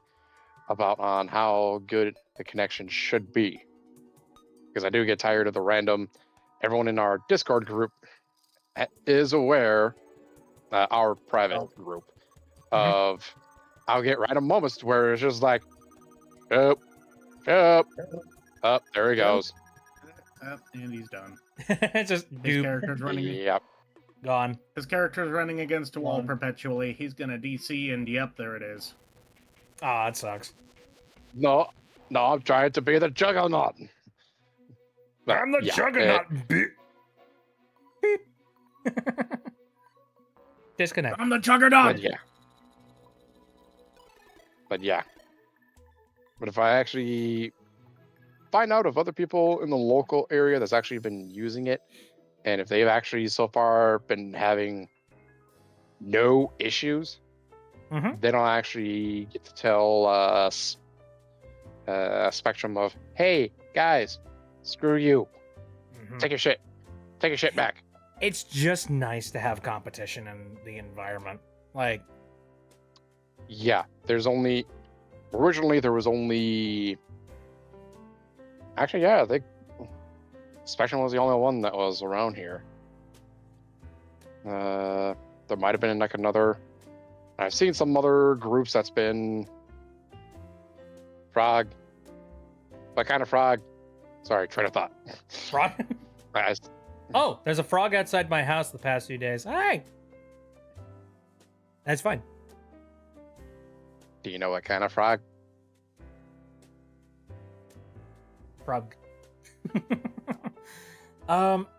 about on how good the connection should be. Because I do get tired of the random, everyone in our Discord group is aware, our private group, of I'll get random moments where it's just like, oh, there he goes. And he's done. It's just His doop, character's running. Yep. gone. His character's running against a wall Gone. perpetually. He's gonna DC, and yep, there it is. Ah, it sucks. No, I'm trying to be the juggernaut. But, I'm the yeah, juggernaut, beep. Beep. Disconnect. I'm the juggernaut. But yeah. But if I actually find out of other people in the local area that's actually been using it, and if they've actually so far been having no issues, then I'll actually get to tell us Spectrum of, hey guys, screw you, take your shit back. It's just nice to have competition in the environment. Like, Yeah, originally there was only, actually, yeah, I think Spectrum was the only one that was around here. There might have been like another, I've seen some other groups that's been Frog. What kind of frog? Sorry, train of thought. frog. Guys, Oh, there's a frog outside my house the past few days. Hi. That's fine. do you know what kind of frog? Frog.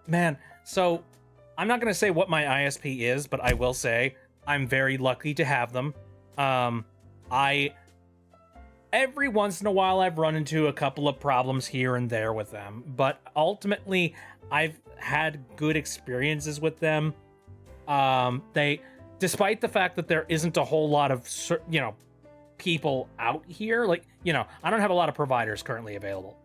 Man, so I'm not gonna say what my ISP is, but I will say I'm very lucky to have them. I every once in a while I've run into a couple of problems here and there with them, but ultimately I've had good experiences with them. They, despite the fact that there isn't a whole lot of, people out here, like, I don't have a lot of providers currently available.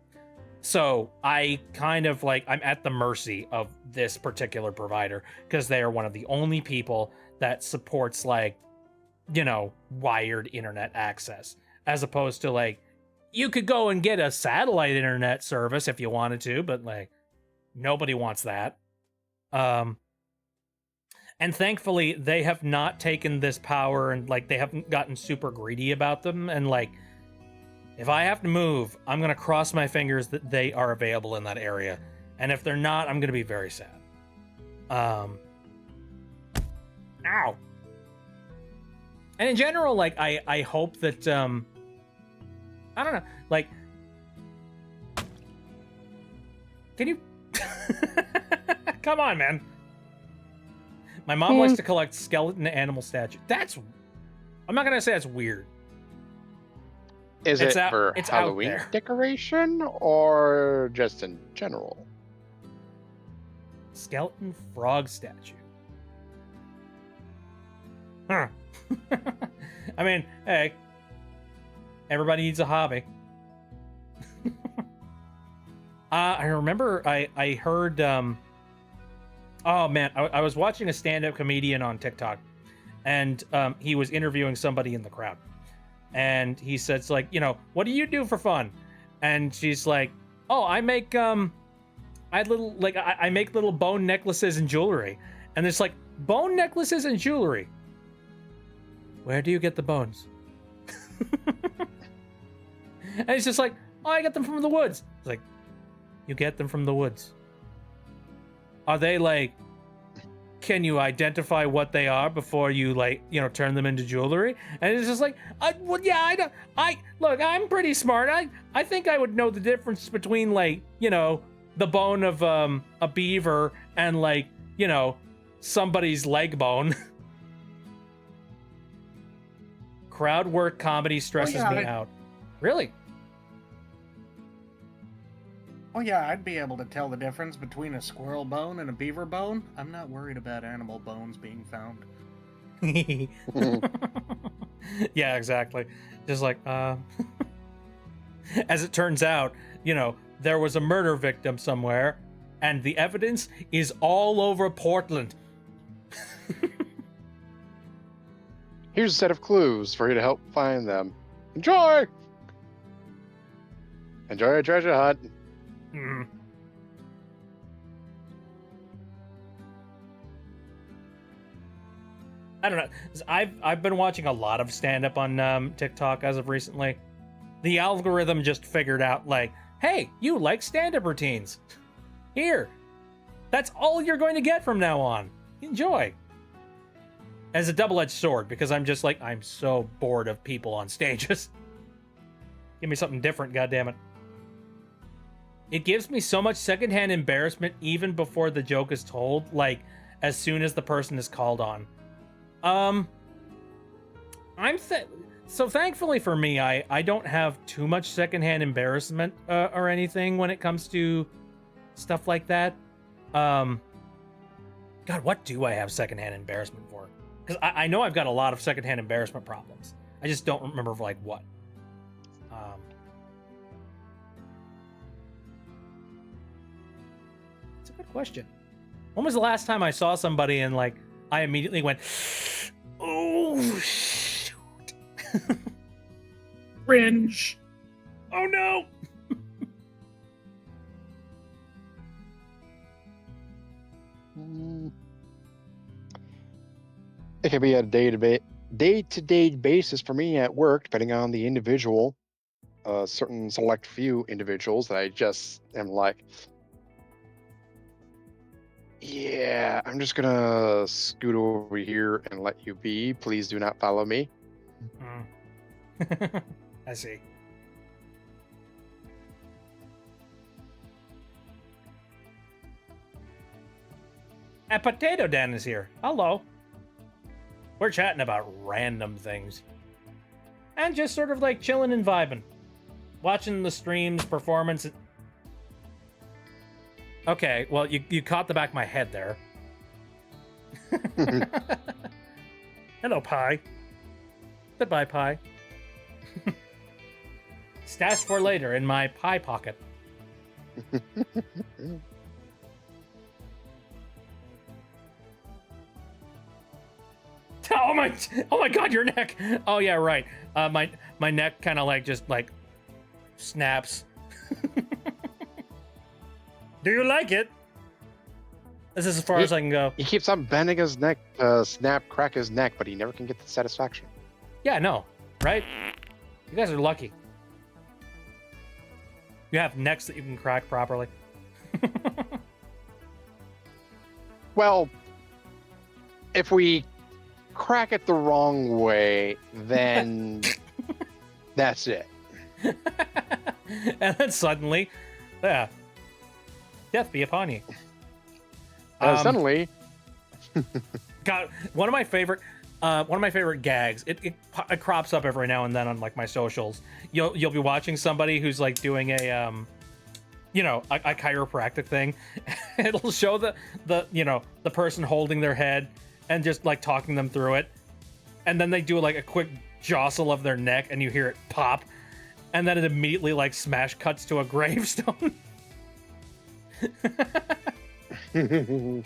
So I kind of I'm at the mercy of this particular provider because they are one of the only people that supports wired internet access, as opposed to you could go and get a satellite internet service if you wanted to, but nobody wants that. And thankfully they have not taken this power and they haven't gotten super greedy about them. And if I have to move, I'm going to cross my fingers that they are available in that area. And if they're not, I'm going to be very sad. Ow. And in general, I hope that, I don't know, can you, come on, man. My mom likes to collect skeleton animal statues. I'm not going to say that's weird. Is It's it out- for it's out Halloween there. decoration or just in general? Skeleton frog statue. Huh. I mean, hey, everybody needs a hobby. I remember I heard, oh man, I was watching a stand-up comedian on TikTok, and he was interviewing somebody in the crowd. And he said, what do you do for fun? And she's like, oh, I make, I make little bone necklaces and jewelry. And it's bone necklaces and jewelry. Where do you get the bones? And he's just oh, I get them from the woods. It's you get them from the woods. Are they can you identify what they are before you turn them into jewelry? And it's just I'm pretty smart. I think I would know the difference between the bone of a beaver and somebody's leg bone. Crowd work comedy stresses me out. Really? Oh yeah, I'd be able to tell the difference between a squirrel bone and a beaver bone. I'm not worried about animal bones being found. Yeah, exactly. Just as it turns out, there was a murder victim somewhere, and the evidence is all over Portland. Here's a set of clues for you to help find them. Enjoy! Enjoy a treasure hunt. Hmm. I don't know. I've been watching a lot of stand-up on TikTok as of recently. The algorithm just figured out hey, you like stand-up routines. Here. That's all you're going to get from now on. Enjoy. As a double-edged sword, because I'm just I'm so bored of people on stages. Give me something different, goddammit. It gives me so much secondhand embarrassment even before the joke is told, as soon as the person is called on. So thankfully for me, I don't have too much secondhand embarrassment or anything when it comes to stuff like that. God, what do I have secondhand embarrassment for? Because I know I've got a lot of secondhand embarrassment problems. I just don't remember what. It's a good question. When was the last time I saw somebody and I immediately went, oh shoot. Cringe. Oh no. It can be a day-to-day basis for me at work, depending on the individual. Certain select few individuals that I just am yeah, I'm just gonna scoot over here and let you be. Please do not follow me. I see. And Potato Dan is here. Hello. We're chatting about random things. And just sort of like chilling and vibing. Watching the streams, performance. Okay, well, you caught the back of my head there. Hello, Pie. Goodbye, Pie. Stash for later in my pie pocket. Oh my god, your neck. Oh yeah, right. My neck kind of like just like snaps. Do you like it? This is as far as I can go. He keeps on bending his neck, crack his neck, but he never can get the satisfaction. Yeah, no, right? You guys are lucky. You have necks that you can crack properly. Well, if we crack it the wrong way, then that's it. And then suddenly, yeah, death be upon you. Suddenly, God, one of my favorite gags. It crops up every now and then on like my socials. You'll be watching somebody who's like doing a a chiropractic thing. It'll show the person holding their head and just like talking them through it, and then they do like a quick jostle of their neck, and you hear it pop, and then it immediately like smash cuts to a gravestone. That's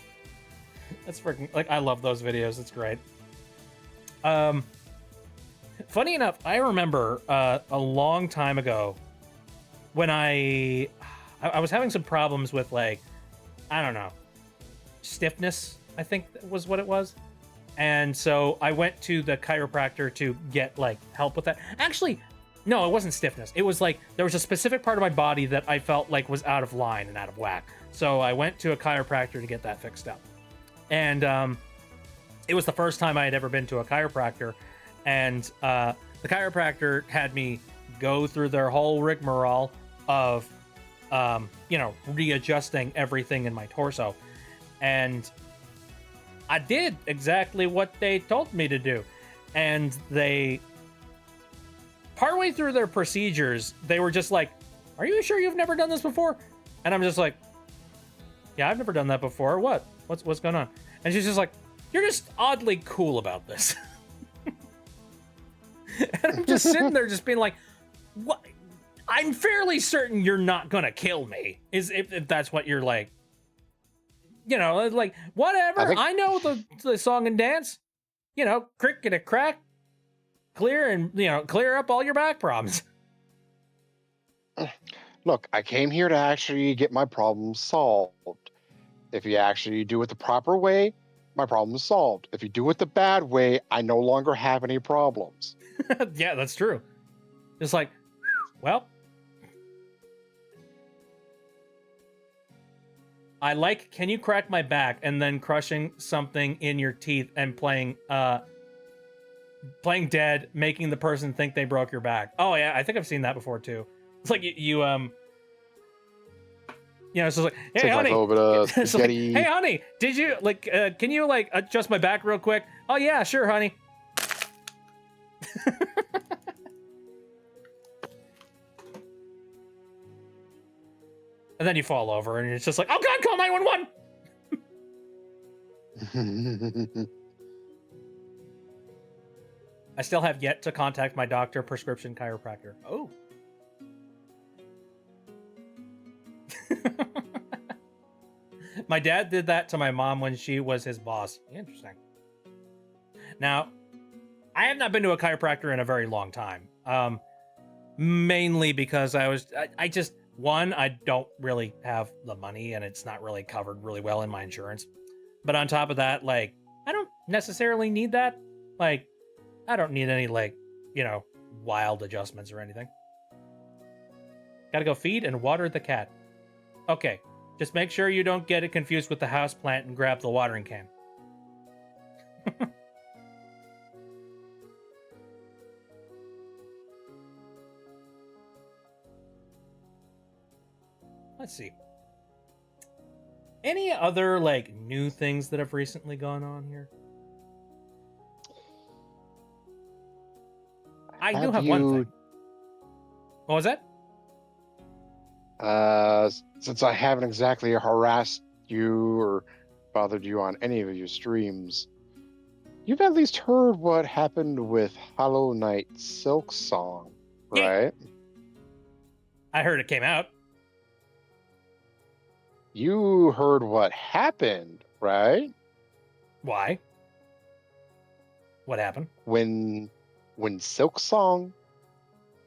freaking like I love those videos. It's great. Funny enough, I remember a long time ago when I was having some problems with like, I don't know, stiffness, I think was what it was. And so I went to the chiropractor to get like help with that. Actually, no, it wasn't stiffness. It was like there was a specific part of my body that I felt like was out of line and out of whack. So I went to a chiropractor to get that fixed up. And it was the first time I had ever been to a chiropractor. And the chiropractor had me go through their whole rigmarole of, readjusting everything in my torso. And I did exactly what they told me to do. And they, partway through their procedures, they were just like, "Are you sure you've never done this before?" And I'm just like, "Yeah, I've never done that before. What? What's going on?" And she's just like, "You're just oddly cool about this." And I'm just sitting there just being like, "What? I'm fairly certain you're not gonna kill me." Is if that's what you're like. Like, whatever. I know the song and dance. Cricket a crack, clear and clear up all your back problems. Look, I came here to actually get my problems solved. If you actually do it the proper way, my problem's solved. If you do it the bad way, I no longer have any problems. Yeah, that's true. Just like, well, I like, can you crack my back, and then crushing something in your teeth and playing dead, making the person think they broke your back. Oh yeah, I think I've seen that before too. It's like you so it's like, "Hey honey," like a little bit of it's like, spaghetti. "Hey honey, did you like can you like adjust my back real quick?" "Oh yeah, sure, honey." And then you fall over, and it's just like, "Oh God, call 911!" I still have yet to contact my doctor, prescription chiropractor. Oh. My dad did that to my mom when she was his boss. Interesting. Now, I have not been to a chiropractor in a very long time. Mainly because I just, one, I don't really have the money, and it's not really covered really well in my insurance. But on top of that, like, I don't necessarily need that. Like, I don't need any, like, wild adjustments or anything. Gotta go feed and water the cat. Okay, just make sure you don't get it confused with the house plant and grab the watering can. Let's see. Any other like new things that have recently gone on here? I do have one thing. What was that? Since I haven't exactly harassed you or bothered you on any of your streams, you've at least heard what happened with Hollow Knight Silk Song, Yeah. right? I heard it came out. You heard what happened, right? Why? What happened? When Silk Song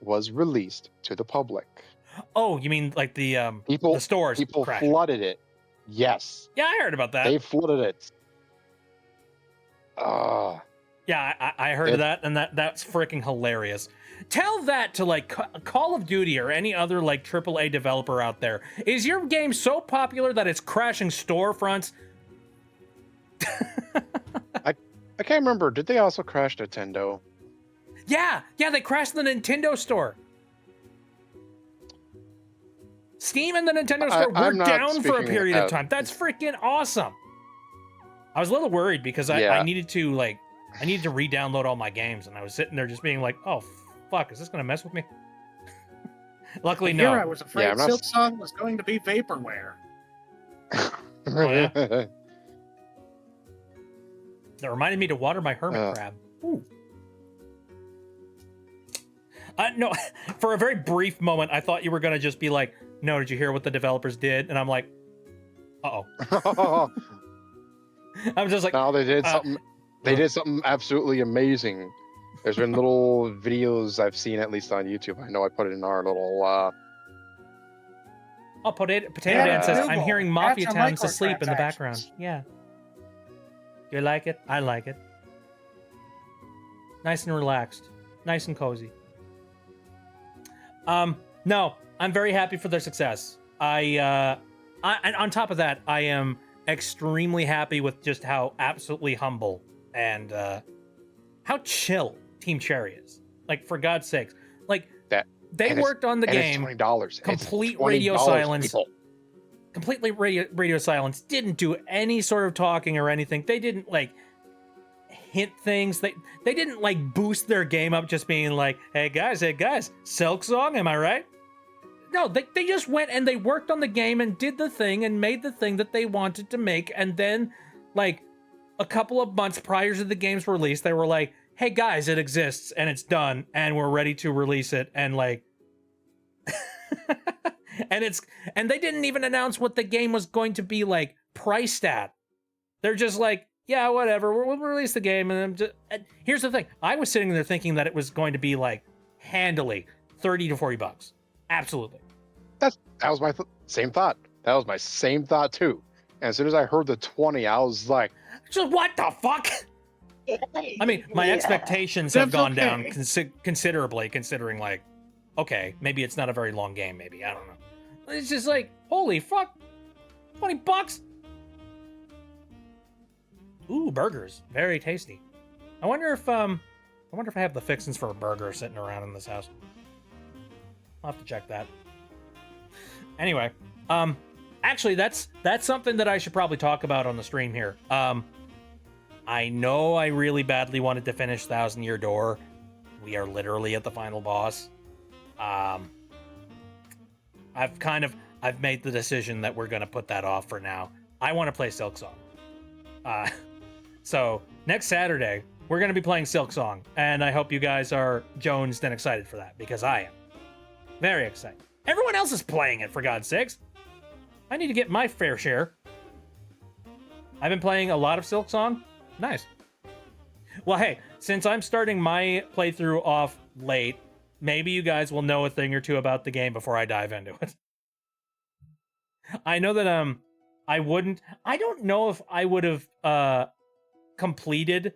was released to the public, Oh, you mean like the people stores people crashed. flooded it. Yes, Yeah, I heard about that. they flooded it. Yeah, I heard of that, and that's freaking hilarious. Tell that to like Call of Duty or any other like AAA developer out there. Is your game so popular that it's crashing storefronts? I can't remember. Did they also crash Nintendo? Yeah, they crashed the Nintendo store. Steam and the Nintendo store I'm were not down for a speaking period of of- time. That's freaking awesome. I was a little worried because I Yeah. needed to re-download all my games, and I was sitting there just being like, "Oh fuck, is this gonna mess with me?" Luckily, Here I no. was afraid I'm not- Silk Song was going to be vaporware. yeah? That reminded me to water my hermit crab. Ooh. No, for a very brief moment, I thought you were gonna just be like, "No, did you hear what the developers did?" And I'm like, "Uh-oh." I'm just like, No, they did something. They did something absolutely amazing. There's been little videos I've seen, at least on YouTube. I know I put it in our little. "Oh, Potato Yeah, Dan says, I'm Google. hearing That's Mafia a Towns asleep in the microtransactions. background." Yeah. Do you like it? I like it. Nice and relaxed. Nice and cozy. No, I'm very happy for their success. And on top of that, I am extremely happy with just how absolutely humble and how chill Team Cherry is. Like, for God's sakes. Like, That- they and it's- worked on the and it's game. $20. Complete It's $20, radio silence. people. Completely radio silence. Didn't do any sort of talking or anything. They didn't like hint things. They didn't like boost their game up just being like, hey guys, Silk Song, am I right? No, they just went and they worked on the game and did the thing and made the thing that they wanted to make. And then, like, a couple of months prior to the game's release, they were like, hey guys, it exists and it's done and we're ready to release it. And like, and they didn't even announce what the game was going to be like priced at. They're just like, yeah, whatever, we'll release the game. And here's the thing. I was sitting there thinking that it was going to be like handily $30 to $40. Absolutely. That was my same thought. That was my same thought too. And as soon as I heard the 20, I was like, So what the fuck? I mean, my expectations have That's gone down okay. considerably, considering like, okay, maybe it's not a very long game, maybe, I don't know. It's just like, holy fuck, $20. Ooh, burgers, very tasty. I wonder if I have the fixins for a burger sitting around in this house. I'll have to check that. Anyway, actually, that's something that I should probably talk about on the stream here. I know I really badly wanted to finish Thousand Year Door. We are literally at the final boss. I've made the decision that we're gonna put that off for now. I want to play Silk Song. So next Saturday we're gonna be playing Silk Song, and I hope you guys are jonesed and excited for that, because I am very excited. Everyone else is playing it, for God's sakes. I need to get my fair share. I've been playing a lot of Silk Song. Nice. Well, hey, since I'm starting my playthrough off late, maybe you guys will know a thing or two about the game before I dive into it. I know that I don't know if I would have completed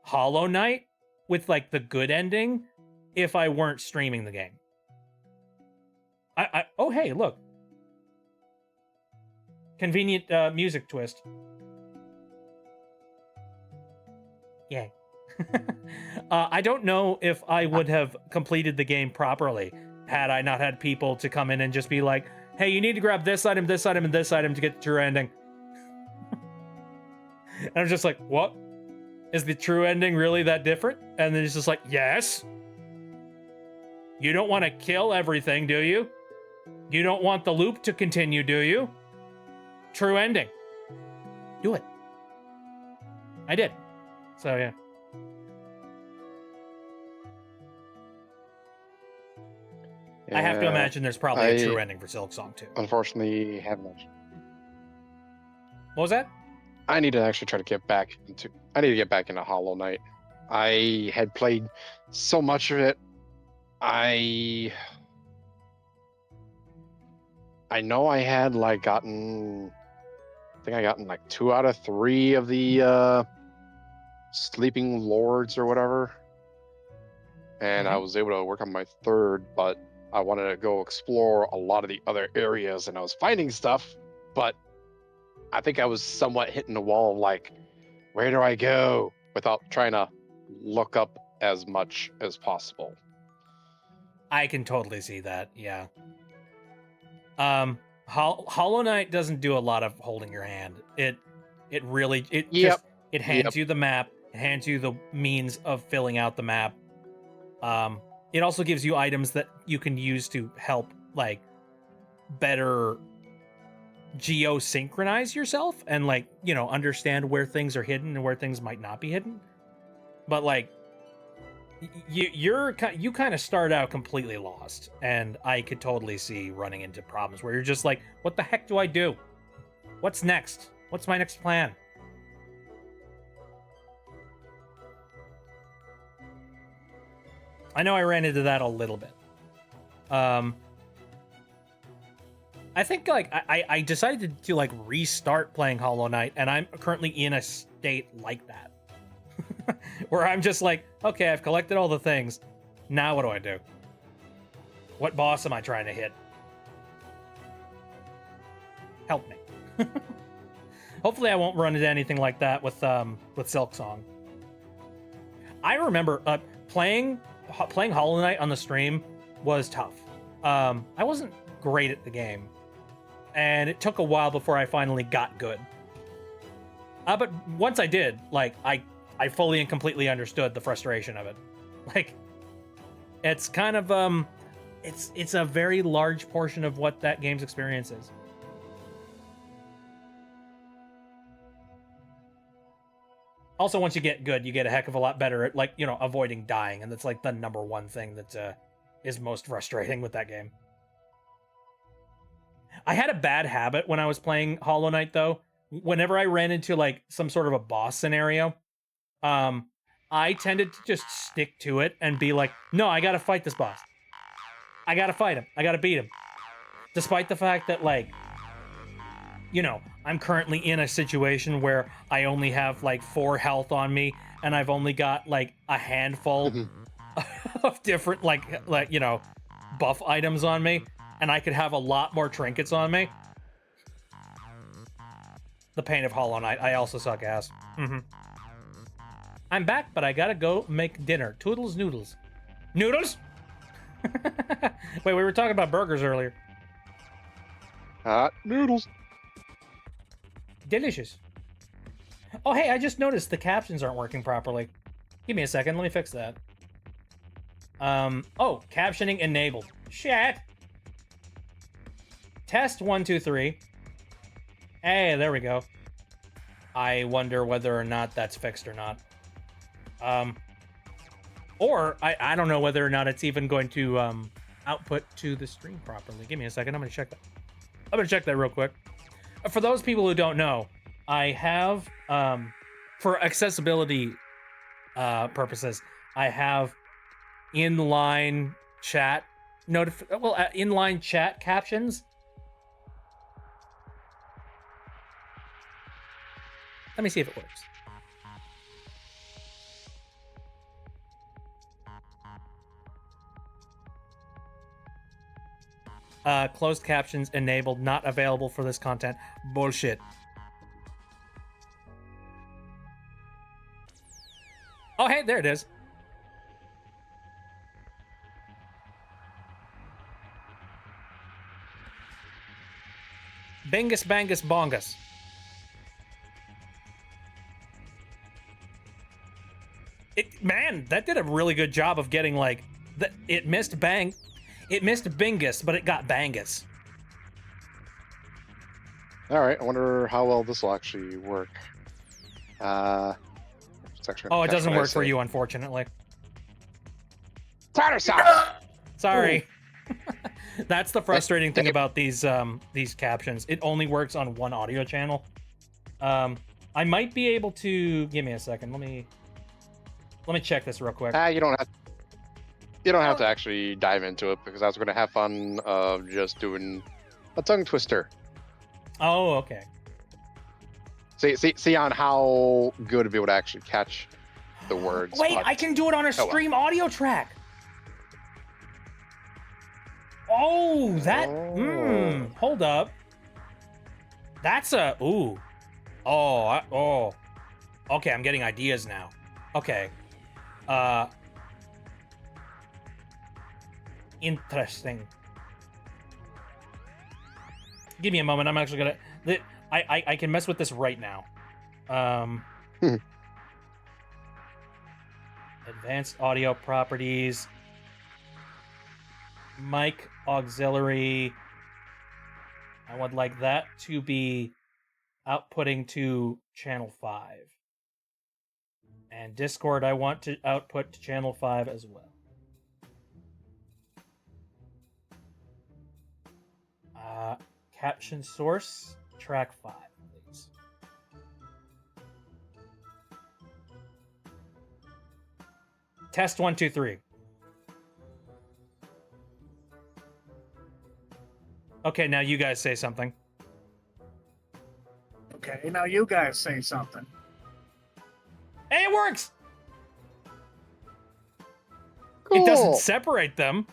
Hollow Knight with like the good ending if I weren't streaming the game. Oh hey, look. Convenient music twist. Yay. I don't know if I would have completed the game properly had I not had people to come in and just be like, hey, you need to grab this item, and this item to get to your ending. And I'm just like, what? Is the true ending really that different? And then he's just like, yes. You don't want to kill everything, do you? You don't want the loop to continue, do you? True ending. Do it. I did. So, yeah. I have to Yeah, imagine there's probably a true ending for Silksong too. Unfortunately, haven't. What was that? I need to actually try to get back into. I need to get back into Hollow Knight. I had played so much of it. I know I had like gotten. I think I gotten like 2 out of 3 of the Sleeping Lords or whatever, and I was able to work on my 3rd, but I wanted to go explore a lot of the other areas, and I was finding stuff, but I think I was somewhat hitting the wall of like, where do I go? Without trying to look up as much as possible. I can totally see that. Yeah. Hollow Knight doesn't do a lot of holding your hand. It really Yep. it hands you the map, it hands you the means of filling out the map. It also gives you items that you can use to help like better geosynchronize yourself and like, you know, understand where things are hidden and where things might not be hidden. But like you kind of start out completely lost, and I could totally see running into problems where you're just like, what the heck do I do? What's next? What's my next plan? I know I ran into that a little bit. I think like I decided to like restart playing Hollow Knight, and I'm currently in a state like that. Where I'm just like, okay, I've collected all the things. Now what do I do? What boss am I trying to hit? Help me. Hopefully I won't run into anything like that with Silksong. I remember playing Hollow Knight on the stream was tough. I wasn't great at the game, and it took a while before I finally got good. But once I did, like I fully and completely understood the frustration of it. Like, it's kind of it's a very large portion of what that game's experience is. Also, once you get good, you get a heck of a lot better at, like, you know, avoiding dying, and that's like the number one thing that is most frustrating with that game. I had a bad habit when I was playing Hollow Knight, though. Whenever I ran into like some sort of a boss scenario, I tended to just stick to it and be like, no, I gotta fight this boss. I gotta fight him. I gotta beat him. Despite the fact that, like, you know, I'm currently in a situation where I only have like 4 health on me, and I've only got like a handful of different like, you know, buff items on me, and I could have a lot more trinkets on me. The pain of Hollow Knight. I also suck ass. I'm back, but I gotta go make dinner. Toodles noodles. Noodles? Wait, we were talking about burgers earlier. Hot noodles. Delicious. Oh, hey, I just noticed the captions aren't working properly. Give me a second, let me fix that. Oh, captioning enabled. Shit. Test 1, 2, 3. Hey, there we go. I wonder whether or not that's fixed or not. Or I don't know whether or not it's even going to output to the stream properly. Give me a second. I'm gonna check that. I'm gonna check that real quick. For those people who don't know, I have for accessibility purposes, I have inline chat inline chat captions. Let me see if it works. Closed captions enabled, not available for this content. Bullshit. Oh, hey, there it is. Bingus, bangus, bongus. Man, that did a really good job of getting like it missed Bingus, but it got Bangus. All right, I wonder how well this will actually work. It's actually gonna Oh, it catch doesn't what I work for say. you, unfortunately. Tartar sauce! Sorry. That's the frustrating thing about these captions. It only works on one audio channel. I might be able to give me a second. Let me check this real quick. You don't have to actually dive into it because I was gonna have fun of just doing a tongue twister. Oh, okay. See on how good to be able to actually catch the words. Wait, but- I can do it on a well. stream audio track. Oh, that. Oh. Hold up. That's a. Ooh. Oh. Okay, I'm getting ideas now. Okay. Interesting. Give me a moment. I'm actually gonna. I can mess with this right now. Advanced audio properties. Mic auxiliary. I would like that to be outputting to channel 5. And Discord, I want to output to channel 5 as well. Caption source, track 5, please. Test 1, 2, 3. Okay, now you guys say something. Okay, now you guys say something. Hey, it works! Cool. It doesn't separate them.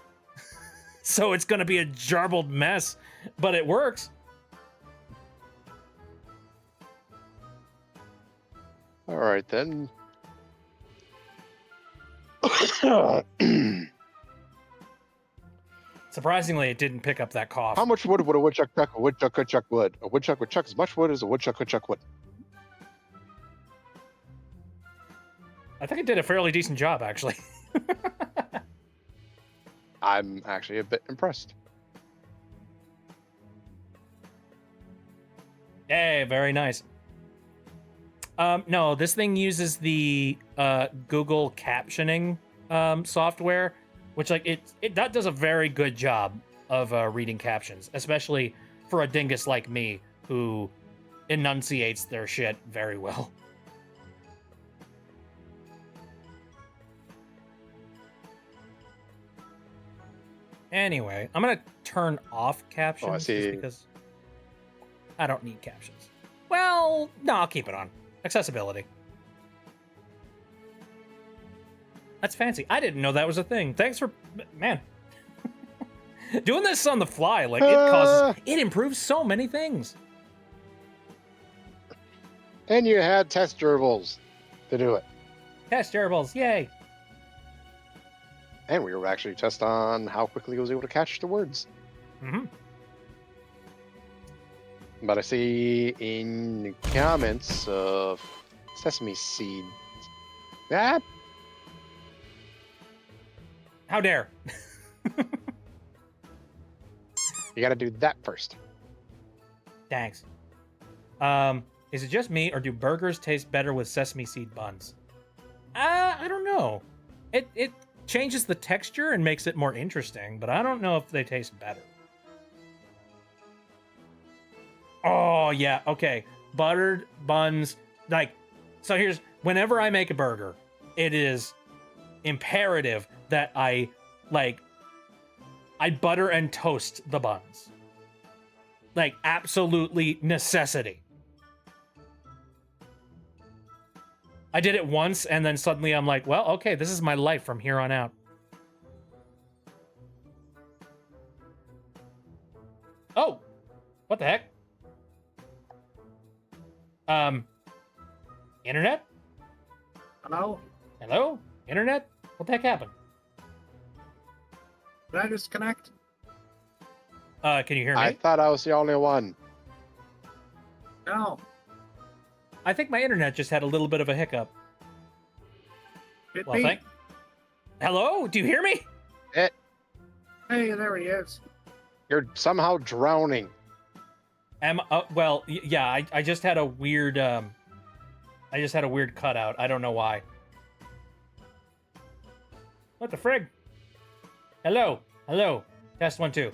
So it's going to be a jarbled mess, but it works. All right then. Surprisingly, it didn't pick up that cough. How much wood would a woodchuck chuck? A woodchuck could chuck wood. A woodchuck would chuck as much wood as a woodchuck could chuck wood. I think it did a fairly decent job, actually. I'm actually a bit impressed. Hey, very nice. No, this thing uses the Google captioning software, which that does a very good job of reading captions, especially for a dingus like me who enunciates their shit very well. Anyway, I'm gonna turn off captions just see. because I don't need captions. Well, no, I'll keep it on. Accessibility. That's fancy. I didn't know that was a thing. Thanks for, man. Doing this on the fly, like it improves so many things. And you had test gerbils to do it. Test gerbils, yay. And we were actually test on how quickly it was able to catch the words. Mm-hmm. But I see in the comments of sesame seed. Ah, How dare. you gotta do that first. Thanks. Is it just me, or do burgers taste better with sesame seed buns? I don't know. It changes the texture and makes it more interesting, but I don't know if they taste better. Oh, yeah, okay. Buttered buns, so whenever I make a burger, it is imperative that I butter and toast the buns. Absolutely necessity. I did it once, and then suddenly I'm like, well, okay, this is my life from here on out. Oh, what the heck? Internet? Hello? Hello? Internet? What the heck happened? Did I disconnect? Can you hear me? I thought I was the only one. No. I think my internet just had a little bit of a hiccup. Well, thank. Hello? Do you hear me? Hey, there he is. You're somehow drowning. Well, yeah. I just had a weird cutout. I don't know why. What the frig? Hello. Test 1 2.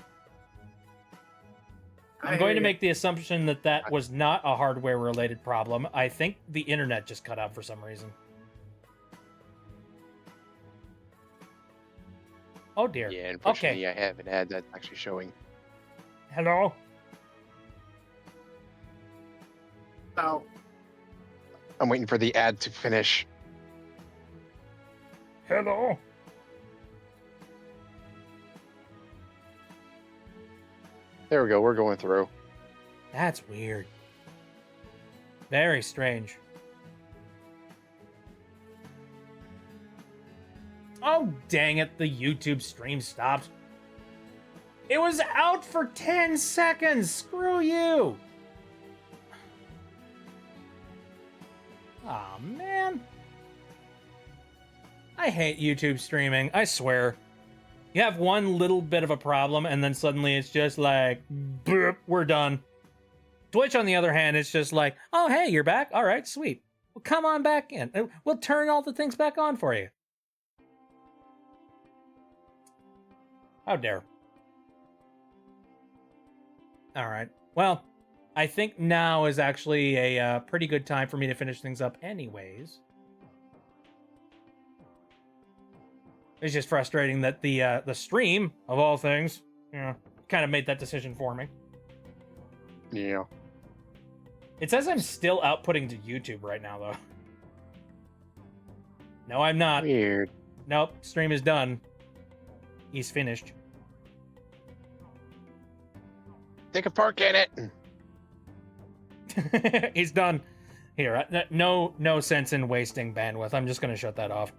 I'm going to make the assumption that that was not a hardware-related problem. I think the internet just cut out for some reason. Oh dear. Yeah, unfortunately, I have an ad that's actually showing. Hello? No. I'm waiting for the ad to finish. Hello? There we go. We're going through. That's weird. Very strange. Oh, dang it. The YouTube stream stopped. It was out for 10 seconds. Screw you. Aw, man. I hate YouTube streaming. I swear. You have one little bit of a problem, and then suddenly it's just like, boop, we're done. Twitch, on the other hand, it's just like, oh, hey, you're back? All right, sweet. Well, come on back in. We'll turn all the things back on for you. How dare. All right. Well, I think now is actually a pretty good time for me to finish things up anyways. It's just frustrating that the stream, of all things, kind of made that decision for me. Yeah. It says I'm still outputting to YouTube right now, though. No, I'm not. Weird. Nope, stream is done. He's finished. Take a park in it. He's done. Here, no sense in wasting bandwidth. I'm just gonna shut that off.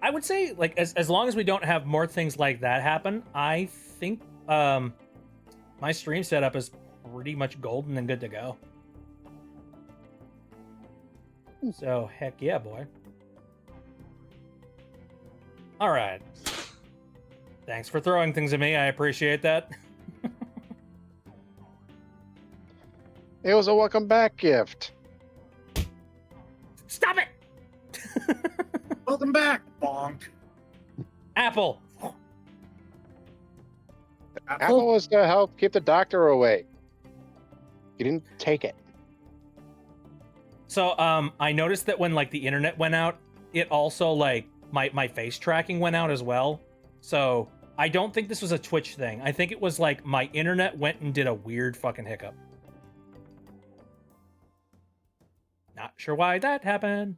I would say, like, as long as we don't have more things like that happen, I think my stream setup is pretty much golden and good to go. So, heck yeah, boy. All right. Thanks for throwing things at me. I appreciate that. It was a welcome back gift. Stop it! Welcome back, bonk. Apple. Apple was to help keep the doctor away. You didn't take it. So, I noticed that when, like, the internet went out, it also, like, my face tracking went out as well. So, I don't think this was a Twitch thing. I think it was, like, my internet went and did a weird fucking hiccup. Not sure why that happened.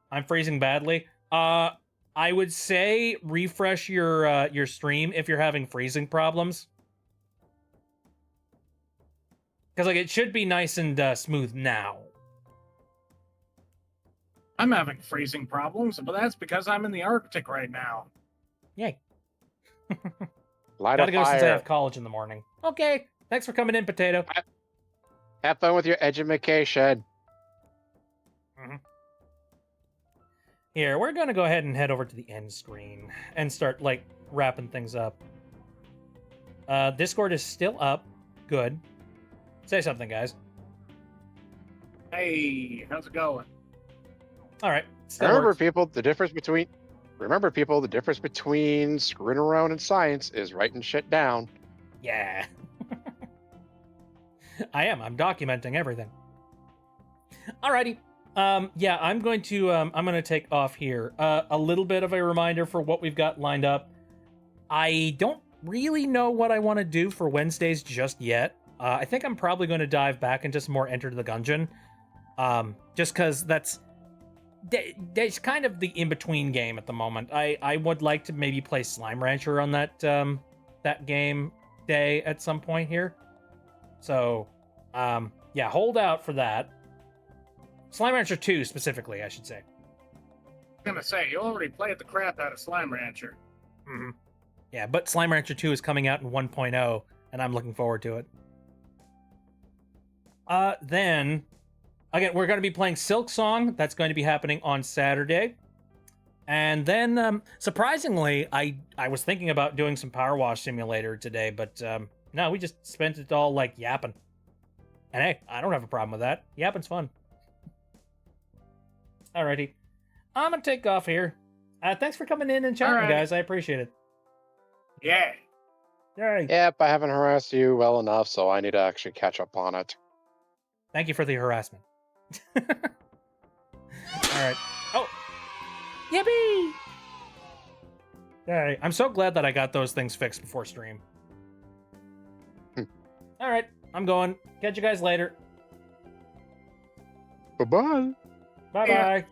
I'm freezing badly. I would say refresh your stream if you're having freezing problems. Because, like, it should be nice and smooth now. I'm having freezing problems, but that's because I'm in the Arctic right now. Yay. Light Gotta a go since I fire. have college in the morning. Okay. Thanks for coming in, Potato. Have fun with your education. Here, we're gonna go ahead and head over to the end screen and start, like, wrapping things up. Discord is still up. Good. Say something, guys. Hey, how's it going? All right. Still Remember, works. people, the difference between screwing around in science is writing shit down. Yeah. I am. I'm documenting everything. Alrighty. Yeah, I'm going to take off here. A little bit of a reminder for what we've got lined up. I don't really know what I want to do for Wednesdays just yet. I think I'm probably going to dive back into some more Enter the Gungeon. Just because that's kind of the in-between game at the moment. I would like to maybe play Slime Rancher on that game day at some point here. So, yeah, hold out for that. Slime Rancher 2 specifically, I should say. I'm gonna say, you already played the crap out of Slime Rancher. Mm-hmm. Yeah, but Slime Rancher 2 is coming out in 1.0, and I'm looking forward to it. Then, again, we're going to be playing Silk Song. That's going to be happening on Saturday. And then, surprisingly, I was thinking about doing some Power Wash Simulator today, but no, we just spent it all like yapping. And hey, I don't have a problem with that. Yapping's fun. Alrighty. I'm gonna take off here. Thanks for coming in and chatting, Alright. guys. I appreciate it. Yeah. Alright. Yep, I haven't harassed you well enough, so I need to actually catch up on it. Thank you for the harassment. Alright. Oh! Yippee! Alright. I'm so glad that I got those things fixed before stream. Alright. I'm going. Catch you guys later. Bye-bye. Bye-bye.